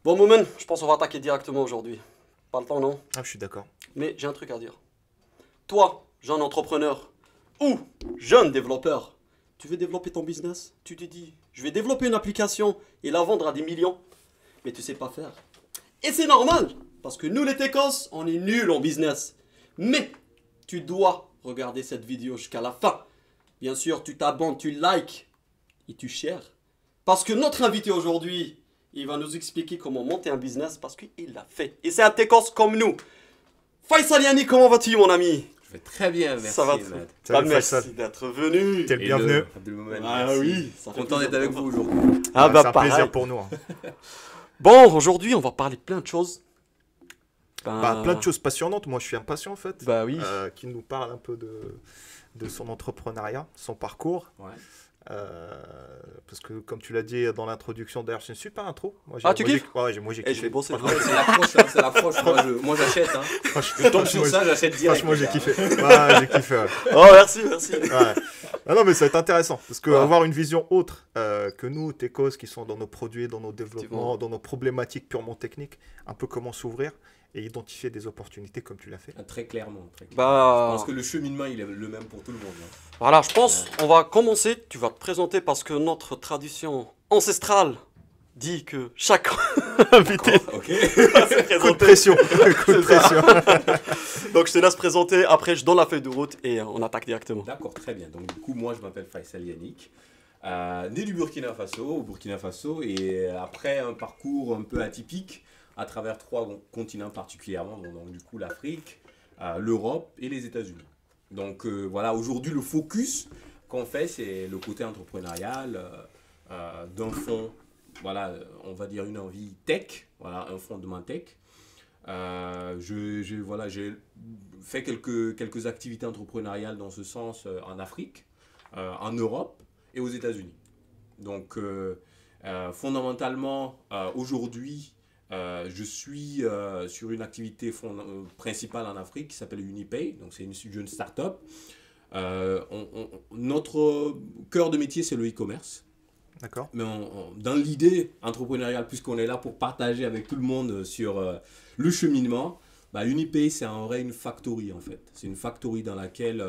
Bon, Moumen, je pense qu'on va attaquer directement aujourd'hui. Pas le temps, non? Ah, je suis d'accord. Mais j'ai un truc à dire. Toi, jeune entrepreneur ou jeune développeur, tu veux développer ton business? Tu te dis, je vais développer une application et la vendre à des millions. Mais tu sais pas faire. Et c'est normal, parce que nous les techos, on est nuls en business. Mais tu dois regarder cette vidéo jusqu'à la fin. Bien sûr, tu t'abonnes, tu likes et tu shares. Parce que notre invité aujourd'hui, il va nous expliquer comment monter un business parce qu'il l'a fait. Et c'est un techos comme nous. Faisal Yani, comment vas-tu, mon ami? Je vais très bien, merci. Ça va Matt. Salut, merci Faisal. d'être venu. T'es le Hello, bienvenu. Abdelmomen, Ah merci. oui, ça fait Content plaisir d'être avec de vous voir. aujourd'hui. Ah bah c'est un pareil. plaisir pour nous. Bon, aujourd'hui, on va parler de plein de choses. Plein de choses passionnantes. Moi, je suis impatient en fait. Bah oui. Qui nous parle un peu de son entrepreneuriat, son parcours. Ouais. Parce que, comme tu l'as dit dans l'introduction, d'ailleurs, c'est une super intro. Moi, Ah, tu kiffes? Moi, j'ai Et je kiffé. vais bosser. Franchement, C'est l'approche, hein, c'est l'approche. Moi, j'achète. Hein. Je tombe sur ça, j'achète direct. franchement, j'ai les gars. kiffé. Ouais, j'ai kiffé. Ouais. Oh, merci, merci. Ouais. Ah non, mais ça va être intéressant parce que Ouais. avoir une vision autre que nous, techos, qui sont dans nos produits, dans nos Effectivement. développements, dans nos problématiques purement techniques, un peu comment s'ouvrir et identifier des opportunités comme tu l'as fait. Ah, très clairement. Très clairement. Bah, Je pense que le cheminement, il est le même pour tout le monde. Hein. voilà, je pense on va commencer. Tu vas te présenter parce que notre tradition ancestrale dit que chaque invité Ok. va se Coup de présenter. pression. Coup de pression. Donc je te laisse présenter. Après, je donne la feuille de route et on attaque directement. D'accord, très bien. Donc, du coup, moi, je m'appelle Faisal Yannick. Né du Burkina Faso, au Burkina Faso, et après un parcours un peu atypique à travers 3 continents particulièrement, donc du coup l'Afrique, l'Europe et les États-Unis. Donc voilà, aujourd'hui le focus qu'on fait, c'est le côté entrepreneurial d'un fonds, voilà, on va dire une envie tech, voilà, un fondement tech. Voilà, j'ai fait quelques activités entrepreneuriales dans ce sens en Afrique, en Europe et aux États-Unis. Donc, fondamentalement, aujourd'hui, je suis sur une activité principale en Afrique qui s'appelle Unipay. Donc, c'est une jeune start-up. Notre cœur de métier, c'est le e-commerce. D'accord. Mais dans l'idée entrepreneuriale, puisqu'on est là pour partager avec tout le monde sur le cheminement, bah, Unipay, c'est en vrai une factory en fait. C'est une factory dans laquelle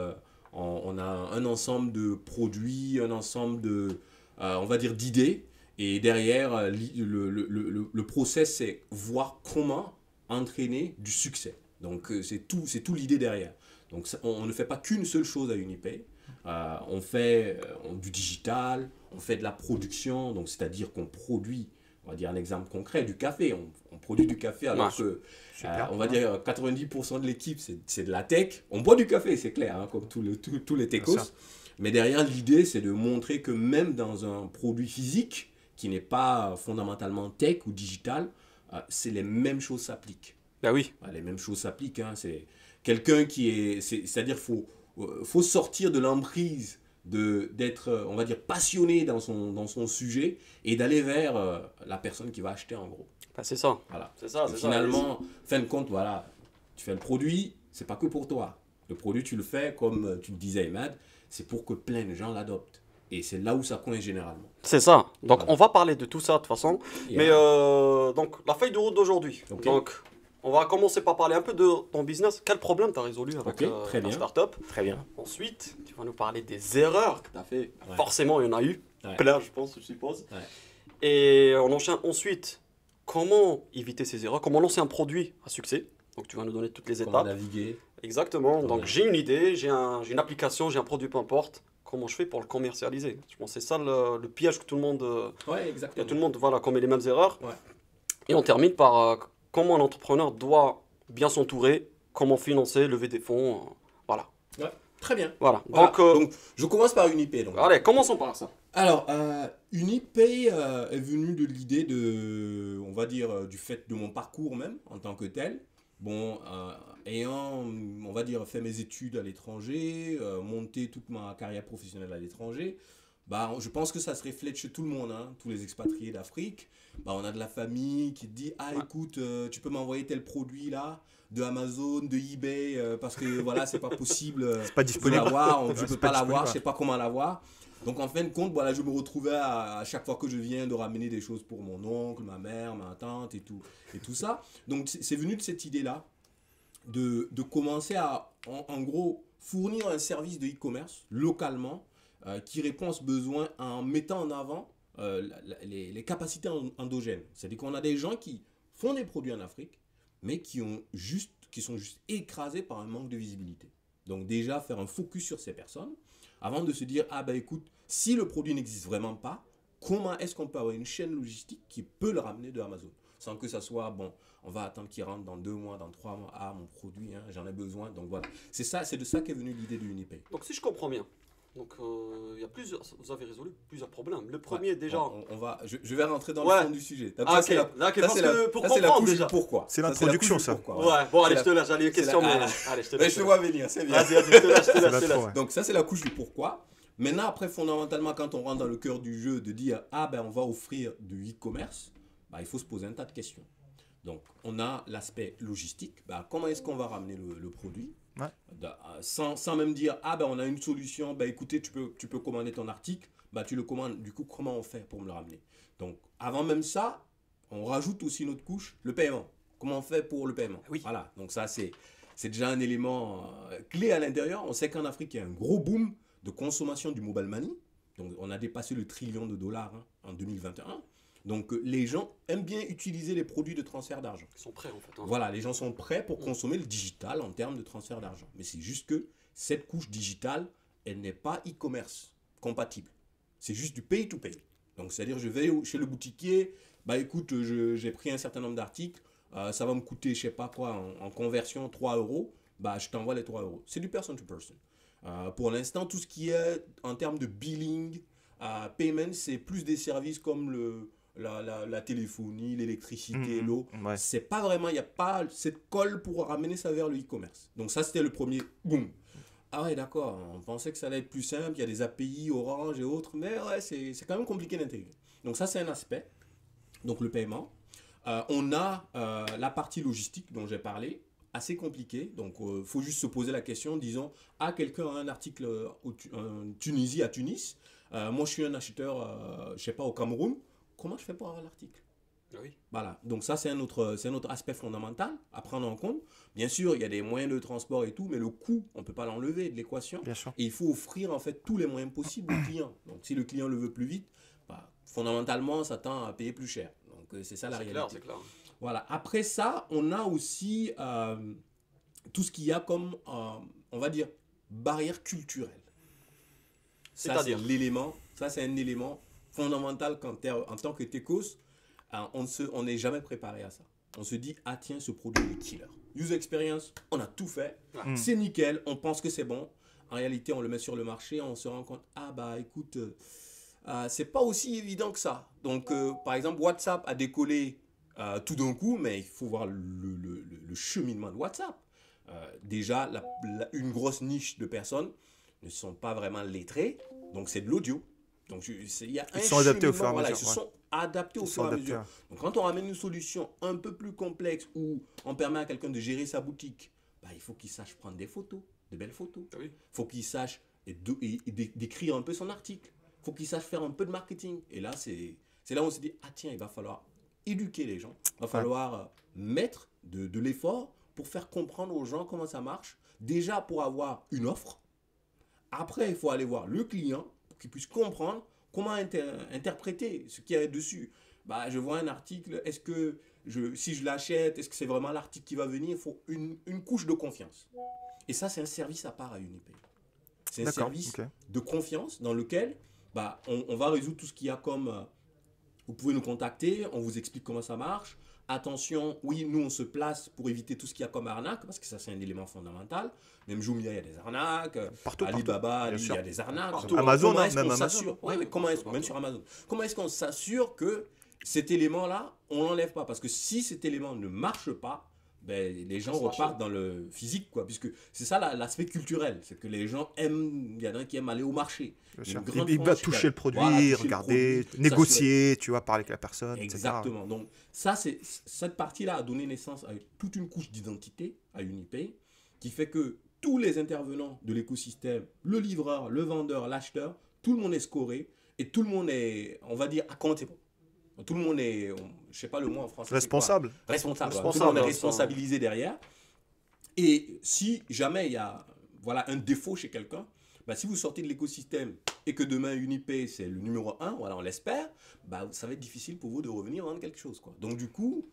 on a un ensemble de produits, un ensemble de, on va dire, d'idées. Et derrière, le process, c'est voir comment entraîner du succès. Donc, c'est tout l'idée derrière. Donc, on ne fait pas qu'une seule chose à Unipay. On fait du digital, on fait de la production, donc c'est-à-dire qu'on produit, on va dire un exemple concret, du café. On produit du café alors que, Super. on va dire 90% de l'équipe, c'est de la tech. On boit du café, c'est clair, hein, comme tous les techos. Bien sûr. Mais derrière, l'idée, c'est de montrer que même dans un produit physique, qui n'est pas fondamentalement tech ou digital, c'est les mêmes choses s'appliquent. Bah oui. Les mêmes choses s'appliquent. Hein. C'est quelqu'un qui est... C'est-à-dire qu'il faut sortir de l'emprise d'être, on va dire, passionné dans son sujet et d'aller vers la personne qui va acheter en gros. Bah, c'est ça. Voilà. C'est ça. Et C'est finalement, fin de compte, voilà, tu fais le produit, c'est pas que pour toi. Le produit, tu le fais, comme tu le disais, Imad, c'est pour que plein de gens l'adoptent. Et c'est là où ça coince généralement. C'est ça. Donc, Voilà. on va parler de tout ça de toute façon. Et Mais donc, la feuille de route d'aujourd'hui. Ok. Donc, on va commencer par parler un peu de ton business. Quel problème tu as résolu avec Ok, très ta bien. startup? Très bien. Ensuite, tu vas nous parler des erreurs que tu as fait. Ouais. Forcément, il y en a eu. Ouais. Plein, je pense, je suppose. Ouais. Et on enchaîne ensuite. Comment éviter ces erreurs? Comment lancer un produit à succès? Donc, tu vas nous donner toutes les Comment étapes. naviguer. Exactement. Comment Donc, naviguer. j'ai une idée, j'ai une application, j'ai un produit, peu importe. Comment je fais pour le commercialiser? Je pense que c'est ça le piège que tout le monde... Ouais, Il y a exactement. tout le monde voilà, commet les mêmes erreurs. Ouais. Et on termine par comment un entrepreneur doit bien s'entourer, comment financer, lever des fonds. Voilà. Ouais, très bien. Voilà. Voilà. Donc, Donc, je commence par Unipay. Donc. allez, commençons par ça. Alors, Unipay est venu de l'idée de, on va dire, du fait de mon parcours même, en tant que tel. Bon, ayant, on va dire, fait mes études à l'étranger, monté toute ma carrière professionnelle à l'étranger, bah, je pense que ça se reflète chez tout le monde, hein, tous les expatriés d'Afrique. Bah, on a de la famille qui te dit, ah écoute, tu peux m'envoyer tel produit là, de Amazon, de eBay, parce que voilà, c'est pas possible C'est pas de disponible. l'avoir, je Ouais, peux c'est pas pas l'avoir, disponible. je sais pas comment l'avoir. Donc en fin de compte, voilà, je me retrouvais à chaque fois que je viens de ramener des choses pour mon oncle, ma mère, ma tante et tout ça. Donc c'est venu de cette idée-là de commencer à, en gros, fournir un service de e-commerce localement qui répond à ce besoin en mettant en avant les capacités endogènes. C'est-à-dire qu'on a des gens qui font des produits en Afrique, mais qui sont juste écrasés par un manque de visibilité. Donc déjà, faire un focus sur ces personnes, avant de se dire, ah ben écoute, si le produit n'existe vraiment pas, comment est-ce qu'on peut avoir une chaîne logistique qui peut le ramener de Amazon? Sans que ça soit, bon, on va attendre qu'il rentre dans 2 mois, dans 3 mois, ah mon produit, hein, j'en ai besoin. Donc voilà, c'est de ça qu'est venue l'idée de Unipay. Donc si je comprends bien, donc il y a plusieurs, vous avez résolu plusieurs problèmes. Le premier Ouais, déjà. Je vais rentrer dans Ouais. le fond du sujet. Donc, Ah, ça, c'est ok. la- Ok, ça, parce c'est que la- pour ça, c'est la comprendre couche déjà. du pourquoi. C'est Ça, l'introduction, la couche du ça. pourquoi, Ouais, bon, allez, C'est je te laisse, j'allais une c'est question, la- mais. Allez, je te Mais laisse. je te vois venir, c'est bien. Vas-y, vas-y, je te laisse, je te C'est laisse, je te l'intro, laisse. ouais. Donc ça, c'est la couche du pourquoi. Maintenant, après, fondamentalement, quand on rentre dans le cœur du jeu, de dire, ah ben on va offrir du e-commerce, bah, il faut se poser un tas de questions. Donc, on a l'aspect logistique. Bah, comment est-ce qu'on va ramener le produit? Ouais. Sans même dire, ah ben on a une solution, bah, écoutez, tu peux commander ton article, bah, tu le commandes. Du coup, comment on fait pour me le ramener? Donc, avant même ça, on rajoute aussi une autre couche, le paiement. Comment on fait pour le paiement? Oui. Voilà, donc ça, c'est déjà un élément clé à l'intérieur. On sait qu'en Afrique, il y a un gros boom de consommation du mobile money. Donc, on a dépassé le $1 trillion en 2021. Donc, les gens aiment bien utiliser les produits de transfert d'argent. Ils sont prêts en fait. Hein. Voilà, les gens sont prêts pour consommer le digital en termes de transfert d'argent. Mais c'est juste que cette couche digitale, elle n'est pas e-commerce compatible. C'est juste du pay-to-pay. Donc, c'est-à-dire, je vais chez le boutiquier, bah écoute, j'ai pris un certain nombre d'articles, ça va me coûter, je sais pas quoi, en conversion 3 euros, bah je t'envoie les 3 euros. C'est du person-to-person. Pour l'instant, tout ce qui est en termes de billing, payment, c'est plus des services comme la téléphonie, l'électricité, l'eau. Ouais. C'est pas vraiment, il n'y a pas cette colle pour ramener ça vers le e-commerce. Donc ça, c'était le premier boom. Ah ouais, d'accord, on pensait que ça allait être plus simple, il y a des API, Orange et autres, mais ouais, c'est quand même compliqué d'intégrer. Donc ça, c'est un aspect. Donc le paiement. On a la partie logistique dont j'ai parlé, assez compliquée. Donc il faut juste se poser la question, disons, quelqu'un a un article en Tunisie, à Tunis. Moi, je suis un acheteur, je sais pas, au Cameroun. Comment je fais pour avoir l'article? Oui. Voilà, donc ça c'est un autre aspect fondamental à prendre en compte. Bien sûr, il y a des moyens de transport et tout, mais le coût, on ne peut pas l'enlever de l'équation. Bien sûr. Et il faut offrir en fait tous les moyens possibles au client. Donc si le client le veut plus vite, bah, fondamentalement, ça tend à payer plus cher. Donc c'est ça la C'est réalité. clair, c'est clair. Voilà, après ça, on a aussi tout ce qu'il y a comme, on va dire, barrière culturelle. Ça, C'est-à-dire c'est un élément fondamental en tant que techos. On n'est jamais préparé à ça. On se dit, ah tiens, ce produit est killer. User experience, on a tout fait. C'est nickel, on pense que c'est bon. En réalité, on le met sur le marché, on se rend compte, ah bah écoute, c'est pas aussi évident que ça. Donc, par exemple, WhatsApp a décollé tout d'un coup, mais il faut voir le cheminement de WhatsApp. Déjà, une grosse niche de personnes ne sont pas vraiment lettrées, donc c'est de l'audio. Donc, il y a Ils sont adaptés au fur et à voilà, mesure. ils se sont adaptés au fur et à mesure. Donc, quand on ramène une solution un peu plus complexe où on permet à quelqu'un de gérer sa boutique, bah, il faut qu'il sache prendre des photos, de belles photos. Oui. Il faut qu'il sache d'écrire un peu son article. Il faut qu'il sache faire un peu de marketing. Et là, c'est là où on se dit, ah tiens, il va falloir éduquer les gens. Il va falloir mettre de l'effort pour faire comprendre aux gens comment ça marche. Déjà pour avoir une offre. Après, il faut aller voir le client pour qu'il puisse comprendre comment interpréter ce qu'il y a dessus. Bah, je vois un article, est-ce que si je l'achète, est-ce que c'est vraiment l'article qui va venir? Il faut une couche de confiance. Et ça, c'est un service à part à Unipay. C'est un service de confiance dans lequel bah, on va résoudre tout ce qu'il y a comme... vous pouvez nous contacter, on vous explique comment ça marche. Attention, oui, nous, on se place pour éviter tout ce qu'il y a comme arnaque, parce que ça, c'est un élément fondamental. Même Jumia, il y a des arnaques. Alibaba, il y a des arnaques. Amazon, comment est-ce même qu'on Amazon. s'assure même sur Amazon. Comment est-ce qu'on s'assure que cet élément-là, on ne l'enlève pas? Parce que si cet élément ne marche pas, ben, les gens Ça se marche. repartent dans le physique, quoi, puisque c'est ça l'aspect culturel, c'est que les gens aiment, il y en a qui aiment aller au marché. Bien Une sûr. grande Il va franchise, toucher le produit, voilà, toucher le regarder, produit, négocier, tu vois, parler avec la personne, etc. exactement. Donc, ça, cette partie-là a donné naissance à toute une couche d'identité à Unipay qui fait que tous les intervenants de l'écosystème, le livreur, le vendeur, l'acheteur, tout le monde est scoré et tout le monde est, on va dire, accountable. Tout le monde est, je sais pas le mot en français. c'est quoi Responsable. Responsable. Voilà. Tout le Responsable, monde est hein, responsabilisé derrière. Et si jamais il y a voilà, un défaut chez quelqu'un, bah, si vous sortez de l'écosystème et que demain Unipay c'est le numéro 1, voilà, on l'espère, bah, ça va être difficile pour vous de revenir vendre quelque chose, quoi. Donc du coup,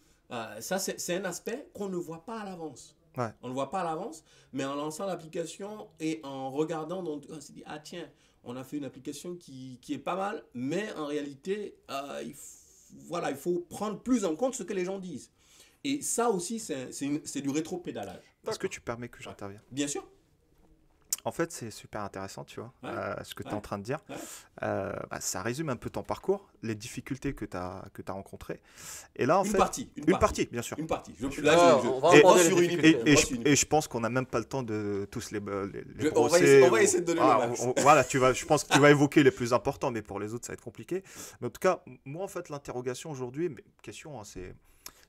ça c'est un aspect qu'on ne voit pas à l'avance. Ouais. On ne le voit pas à l'avance, mais en lançant l'application et en regardant, donc, on s'est dit, ah tiens, on a fait une application qui est pas mal, mais en réalité, voilà, il faut prendre plus en compte ce que les gens disent. Et ça aussi, c'est du rétro-pédalage. Est-ce que tu permets que j'intervienne? Bien sûr. En fait, c'est super intéressant, tu vois, Ouais. ce que tu es Ouais. en train de dire. Ouais. Bah, ça résume un peu ton parcours, les difficultés que tu as rencontrées. Et là, en Une fait, partie, une partie, bien sûr. Une partie. on va aborder les difficultés. Et je pense qu'on n'a même pas le temps de tous les on va brosser. essayer de donner le max. Voilà, je pense que tu vas évoquer les plus importants, mais pour les autres, ça va être compliqué. Mais en tout cas, moi, en fait, l'interrogation aujourd'hui, mais question, hein, c'est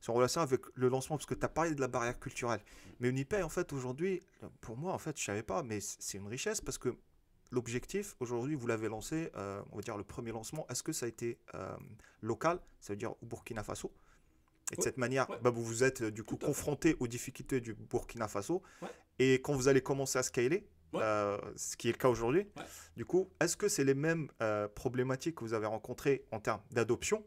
en relation avec le lancement, parce que tu as parlé de la barrière culturelle. Mais Unipay, en fait, aujourd'hui, pour moi, en fait, je ne savais pas, mais c'est une richesse parce que l'objectif, aujourd'hui, vous l'avez lancé, on va dire le premier lancement. Est-ce que ça a été local, ça veut dire au Burkina Faso? Et de Ouais, cette manière, ouais. bah, vous vous êtes du coup Tout à fait. confronté aux difficultés du Burkina Faso. Ouais. Et quand vous allez commencer à scaler, Ouais. ce qui est le cas aujourd'hui, Ouais. du coup, est-ce que c'est les mêmes problématiques que vous avez rencontrées en termes d'adoption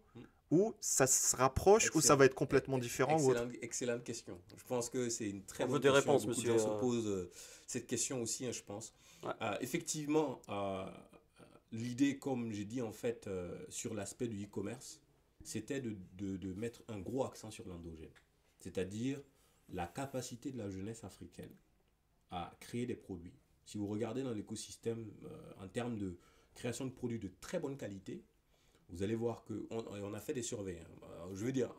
ou ça se rapproche ou ça va être complètement différent ou autre? Excellente question. Je pense que c'est une très On veut bonne des question. réponses, Beaucoup de monsieur, gens se posent cette question aussi, hein, je pense. Ouais. Effectivement, l'idée, comme j'ai dit en fait, sur l'aspect du e-commerce, c'était de mettre un gros accent sur l'endogène. C'est-à-dire la capacité de la jeunesse africaine à créer des produits. Si vous regardez dans l'écosystème, en termes de création de produits de très bonne qualité, vous allez voir qu'on a fait des surveys. Hein. Je veux dire,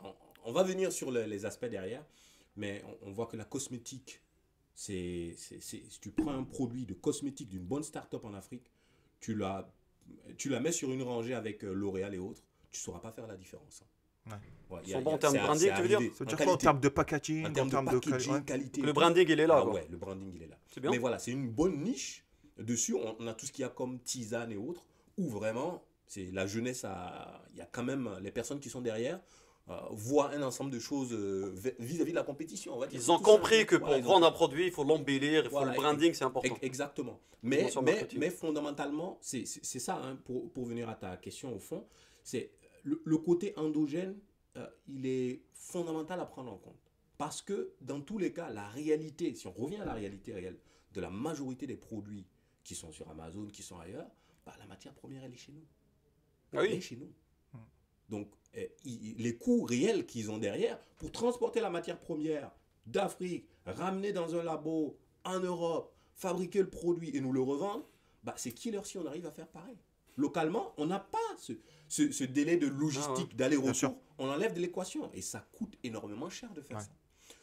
on va venir sur les aspects derrière, mais on voit que la cosmétique, si tu prends un produit de cosmétique d'une bonne start-up en Afrique, tu la mets sur une rangée avec L'Oréal et autres, tu ne sauras pas faire la différence. Ouais. Ouais, Ils sont bons en termes de branding, tu veux dire? Ça veut dire quoi en termes de packaging, en termes de packaging, ouais. qualité. Le branding, il est là. Ah quoi. ouais, le branding, il est là. C'est bien. Mais voilà, c'est une bonne niche. Dessus, on a tout ce qu'il y a comme tisane et autres, où vraiment, c'est la jeunesse, il y a quand même les personnes qui sont derrière, voient un ensemble de choses vis-à-vis de la compétition. On va dire. Ils ont Tout ça, compris que voilà, pour vendre un produit, il faut l'embellir, il faut Voilà, le branding, c'est important. Exactement. Mais Dimension marketing. fondamentalement, c'est ça, hein, pour venir à ta question au fond, c'est le côté endogène, il est fondamental à prendre en compte. Parce que dans tous les cas, la réalité, si on revient à la réalité réelle de la majorité des produits qui sont sur Amazon, qui sont ailleurs, bah, la matière première, elle est chez nous. Ah Elle est oui. chez nous. Donc, les coûts réels qu'ils ont derrière pour transporter la matière première d'Afrique, ramener dans un labo en Europe, fabriquer le produit et nous le revendre, bah, c'est killer si on arrive à faire pareil. Localement, on n'a pas ce délai de logistique Bien sûr. d'aller-retour. On enlève de l'équation et ça coûte énormément cher de faire Ouais. ça.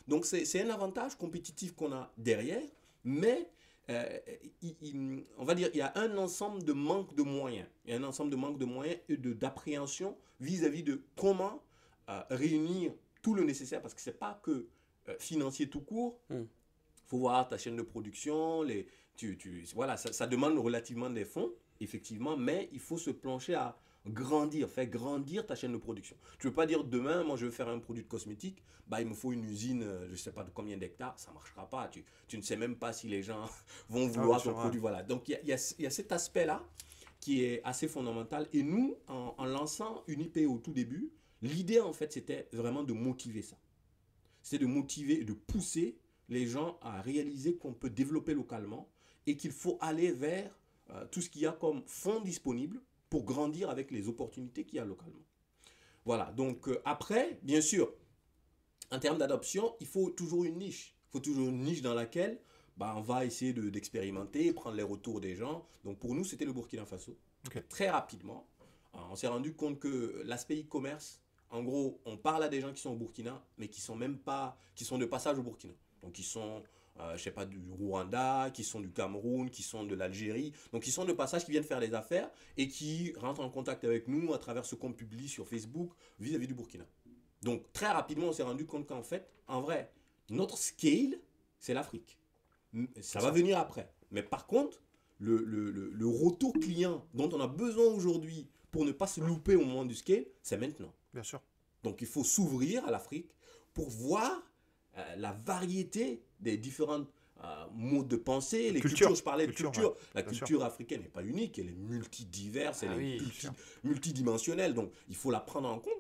Donc, c'est un avantage compétitif qu'on a derrière, mais on va dire il y a un ensemble de manque de moyens. Il y a un ensemble de manque de moyens et d'appréhension vis-à-vis de comment réunir tout le nécessaire, parce que ce n'est pas que financier tout court. Il faut voir ta chaîne de production, voilà, ça demande relativement des fonds, effectivement, mais il faut se plancher à faire grandir ta chaîne de production. Tu ne veux pas dire demain, moi je veux faire un produit de cosmétique, bah, il me faut une usine, je ne sais pas de combien d'hectares, ça ne marchera pas. Tu ne sais même pas si les gens vont vouloir ton produit. Voilà. Donc il y a cet aspect-là qui est assez fondamental. Et nous, en lançant Unipay au tout début, l'idée en fait c'était vraiment de motiver ça. C'est de motiver et de pousser les gens à réaliser qu'on peut développer localement et qu'il faut aller vers tout ce qu'il y a comme fonds disponibles pour grandir avec les opportunités qu'il y a localement. Voilà, donc après, bien sûr, en termes d'adoption, il faut toujours une niche. Il faut toujours une niche dans laquelle on va essayer d'expérimenter, prendre les retours des gens. Donc pour nous, c'était le Burkina Faso. Okay. Très rapidement, on s'est rendu compte que l'aspect e-commerce en gros, on parle à des gens qui sont au Burkina, mais qui sont même pas, qui sont de passage au Burkina. Donc, qui sont, je sais pas, du Rwanda, qui sont du Cameroun, qui sont de l'Algérie. Donc, qui sont de passage, qui viennent faire des affaires et qui rentrent en contact avec nous à travers ce qu'on publie sur Facebook vis-à-vis du Burkina. Donc, très rapidement, on s'est rendu compte qu'en fait, en vrai, notre scale, c'est l'Afrique. Ça va venir après. Mais par contre, le retour client dont on a besoin aujourd'hui pour ne pas se louper au moment du scale, c'est maintenant. Bien sûr. Donc il faut s'ouvrir à l'Afrique pour voir la variété des différents modes de pensée, les Culture. cultures. Je parlais de Culture, culture. ouais. La Bien culture africaine n'est pas unique, elle est multidiverse, elle Ah est oui. multidimensionnelle. Donc il faut la prendre en compte.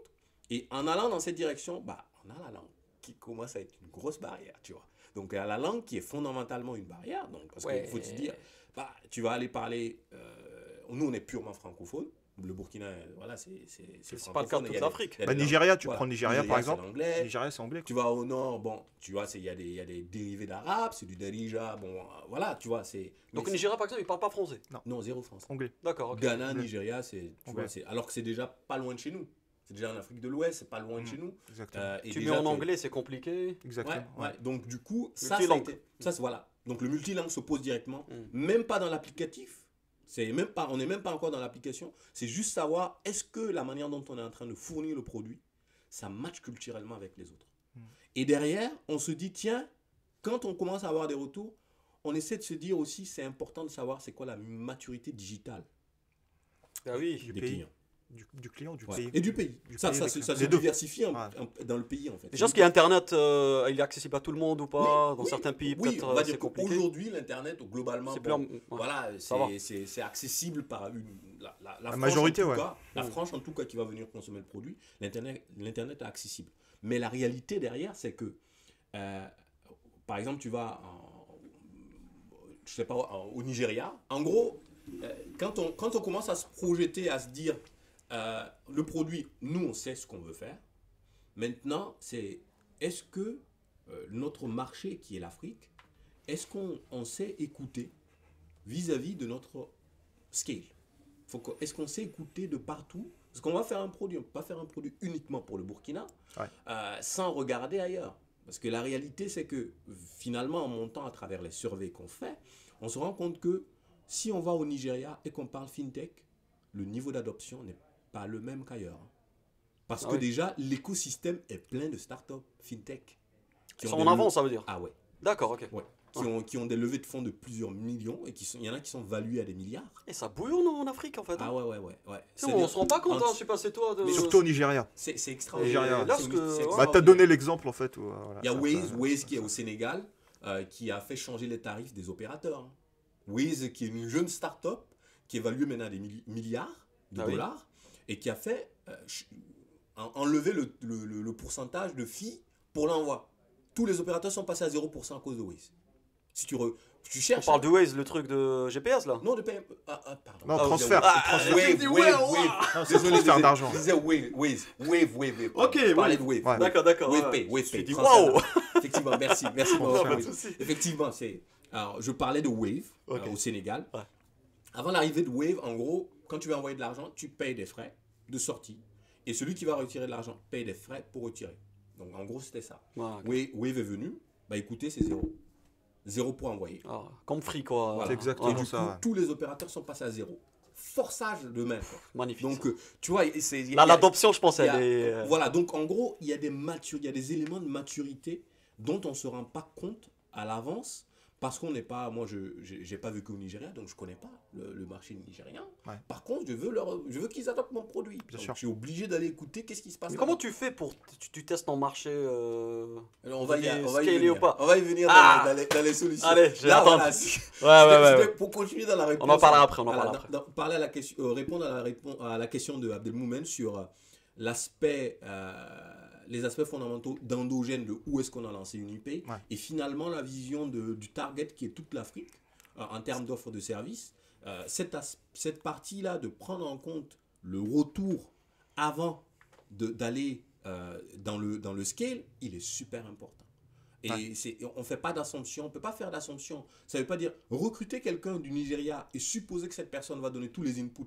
Et en allant dans cette direction, bah, on a la langue qui commence à être une grosse barrière, tu vois. Donc il y a la langue qui est fondamentalement une barrière. Donc, parce qu'il faut te dire, bah, tu vas aller parler. Nous, on est purement francophone. Le Burkina, voilà, c'est pas le cas de toute l'Afrique. Nigeria, tu voilà. prends Nigeria par exemple. C'est l'anglais. Nigeria, c'est anglais. Tu vas au nord, bon, tu vois, il y a des dérivés d'arabe, c'est du darija, bon, voilà, tu vois, c'est. Donc mais Nigeria, par exemple, il parle pas français. non, zéro français. Anglais. D'accord, ok. Ghana, Anglais. Nigeria, c'est, tu Anglais. vois, alors que c'est déjà pas loin de chez nous. C'est déjà en Afrique de l'Ouest, c'est pas loin de chez nous. Exactement. Et Tu mets déjà, en anglais, c'est compliqué. Exactement. Ouais. Donc du coup, Multilangue. voilà. Donc le multilingue se pose directement, Mm. même pas dans l'applicatif. On n'est même pas encore dans l'application. C'est juste savoir est-ce que la manière dont on est en train de fournir le produit, ça match culturellement avec les autres. Et derrière, on se dit tiens, quand on commence à avoir des retours, on essaie de se dire aussi c'est important de savoir c'est quoi la maturité digitale Ah oui. Du des pays. clients. Du client, du Ouais. pays. Et du pays. Du Ça pays, se les deux. diversifie dans le pays en fait. Déjà, ce qui est Internet, il est accessible à tout le monde ou pas? Dans certains pays, Oui, peut-être, on va c'est dire compliqué. qu'aujourd'hui, l'Internet, globalement, C'est bon, plus un- voilà, ça va. c'est accessible par la France, majorité, en tout ouais. cas, la Mm. France, en tout cas, qui va venir consommer le produit, l'Internet est accessible. Mais la réalité derrière, c'est que, par exemple, tu vas je sais pas, au Nigeria, en gros, quand on commence à se projeter, à se dire, le produit, nous, on sait ce qu'on veut faire. Maintenant, c'est est-ce que notre marché, qui est l'Afrique, est-ce qu'on sait écouter vis-à-vis de notre scale? Est-ce qu'on sait écouter de partout? Parce qu'on va faire un produit, on ne peut pas faire un produit uniquement pour le Burkina, Ouais. sans regarder ailleurs. Parce que la réalité, c'est que finalement, en montant à travers les surveys qu'on fait, on se rend compte que si on va au Nigeria et qu'on parle fintech, le niveau d'adoption n'est pas le même qu'ailleurs. Parce Ah que oui. déjà, l'écosystème est plein de startups fintech. Ils sont en avance, ça veut dire. Ah ouais. D'accord, ok. Ouais. Qui ont des levées de fonds de plusieurs millions et il y en a qui sont valués à des milliards. Et ça bouillonne en Afrique, en fait. Ah hein. ouais. Tu sais, on se rend pas compte, hein, je sais pas, c'est toi. Mais Surtout au Nigeria. C'est Et extraordinaire. Nigeria, lorsque- C'est Bah, Bah, extraordinaire. t'as donné l'exemple en fait. Où, voilà, Il y a ça- Waze ça- qui est au Sénégal, qui a fait changer les tarifs des opérateurs. hein. Waze, qui est une jeune start-up, qui est évaluée maintenant à des milliards de Ah oui. dollars, et qui a fait enlever le pourcentage de fees pour l'envoi. Tous les opérateurs sont passés à 0% à cause de Waze. Si tu On cherches... parle de Waze, le truc de GPS, là. Non, de paiement. Pardon. Non, Ah, transfert. ah, transfert. Wave, dis, Wave, ouais, Wave. Non, c'est Désolé, transfert d'argent. Je disais Wave. Ok, Je parlais Wave. de Wave. Ouais. D'accord, d'accord. Wave ouais. Pay, Wave Je Pay. me dis, transfert waouh. d'argent. Effectivement, merci pour Non, votre pas de Wave. souci. Effectivement, alors, je parlais de Wave Ok. au Sénégal. Ouais. Avant l'arrivée de Wave, en gros, quand tu veux envoyer de l'argent, tu payes des frais de sortie. Et celui qui va retirer de l'argent paye des frais pour retirer. Donc, en gros, c'était ça. Ouais, ok. Wave est venu. Bah, écoutez, c'est zéro. Zéro pour envoyer. Ah, comme Free, quoi. Voilà. C'est exactement Et du ça, coup, ouais. tous les opérateurs sont passés à zéro. Forçage de main. quoi. Magnifique. Donc, tu vois, c'est... Là, l'adoption, je pense, il y elle a- est. Voilà, donc en gros, il y a des éléments de maturité dont on ne se rend pas compte à l'avance parce qu'on n'est pas. Moi, je n'ai pas vécu au Nigeria, donc je ne connais pas le marché nigérien. Ouais. Par contre, je veux qu'ils adoptent mon produit. Bien Donc, sûr. je suis obligé d'aller écouter qu'est-ce qui se passe. Mais là-bas. comment tu fais pour. Tu testes ton marché Alors, on va y scaler venir. ou pas? On va y venir Ah dans les solutions. Allez, j'ai Là, attendu. voilà, Ouais. Pour continuer dans la réponse. On en parlera après, on en Voilà, parlera après. parler à la question, répondre à la question de Abdelmoumen sur l'aspect, les aspects fondamentaux d'endogène de où est-ce qu'on a lancé Unipay Ouais. et finalement la vision du target qui est toute l'Afrique en termes d'offres de services. Cette partie-là de prendre en compte le retour avant d'aller dans le scale, il est super important. Et on ne fait pas d'assumption, on ne peut pas faire d'assumption. Ça ne veut pas dire recruter quelqu'un du Nigeria et supposer que cette personne va donner tous les inputs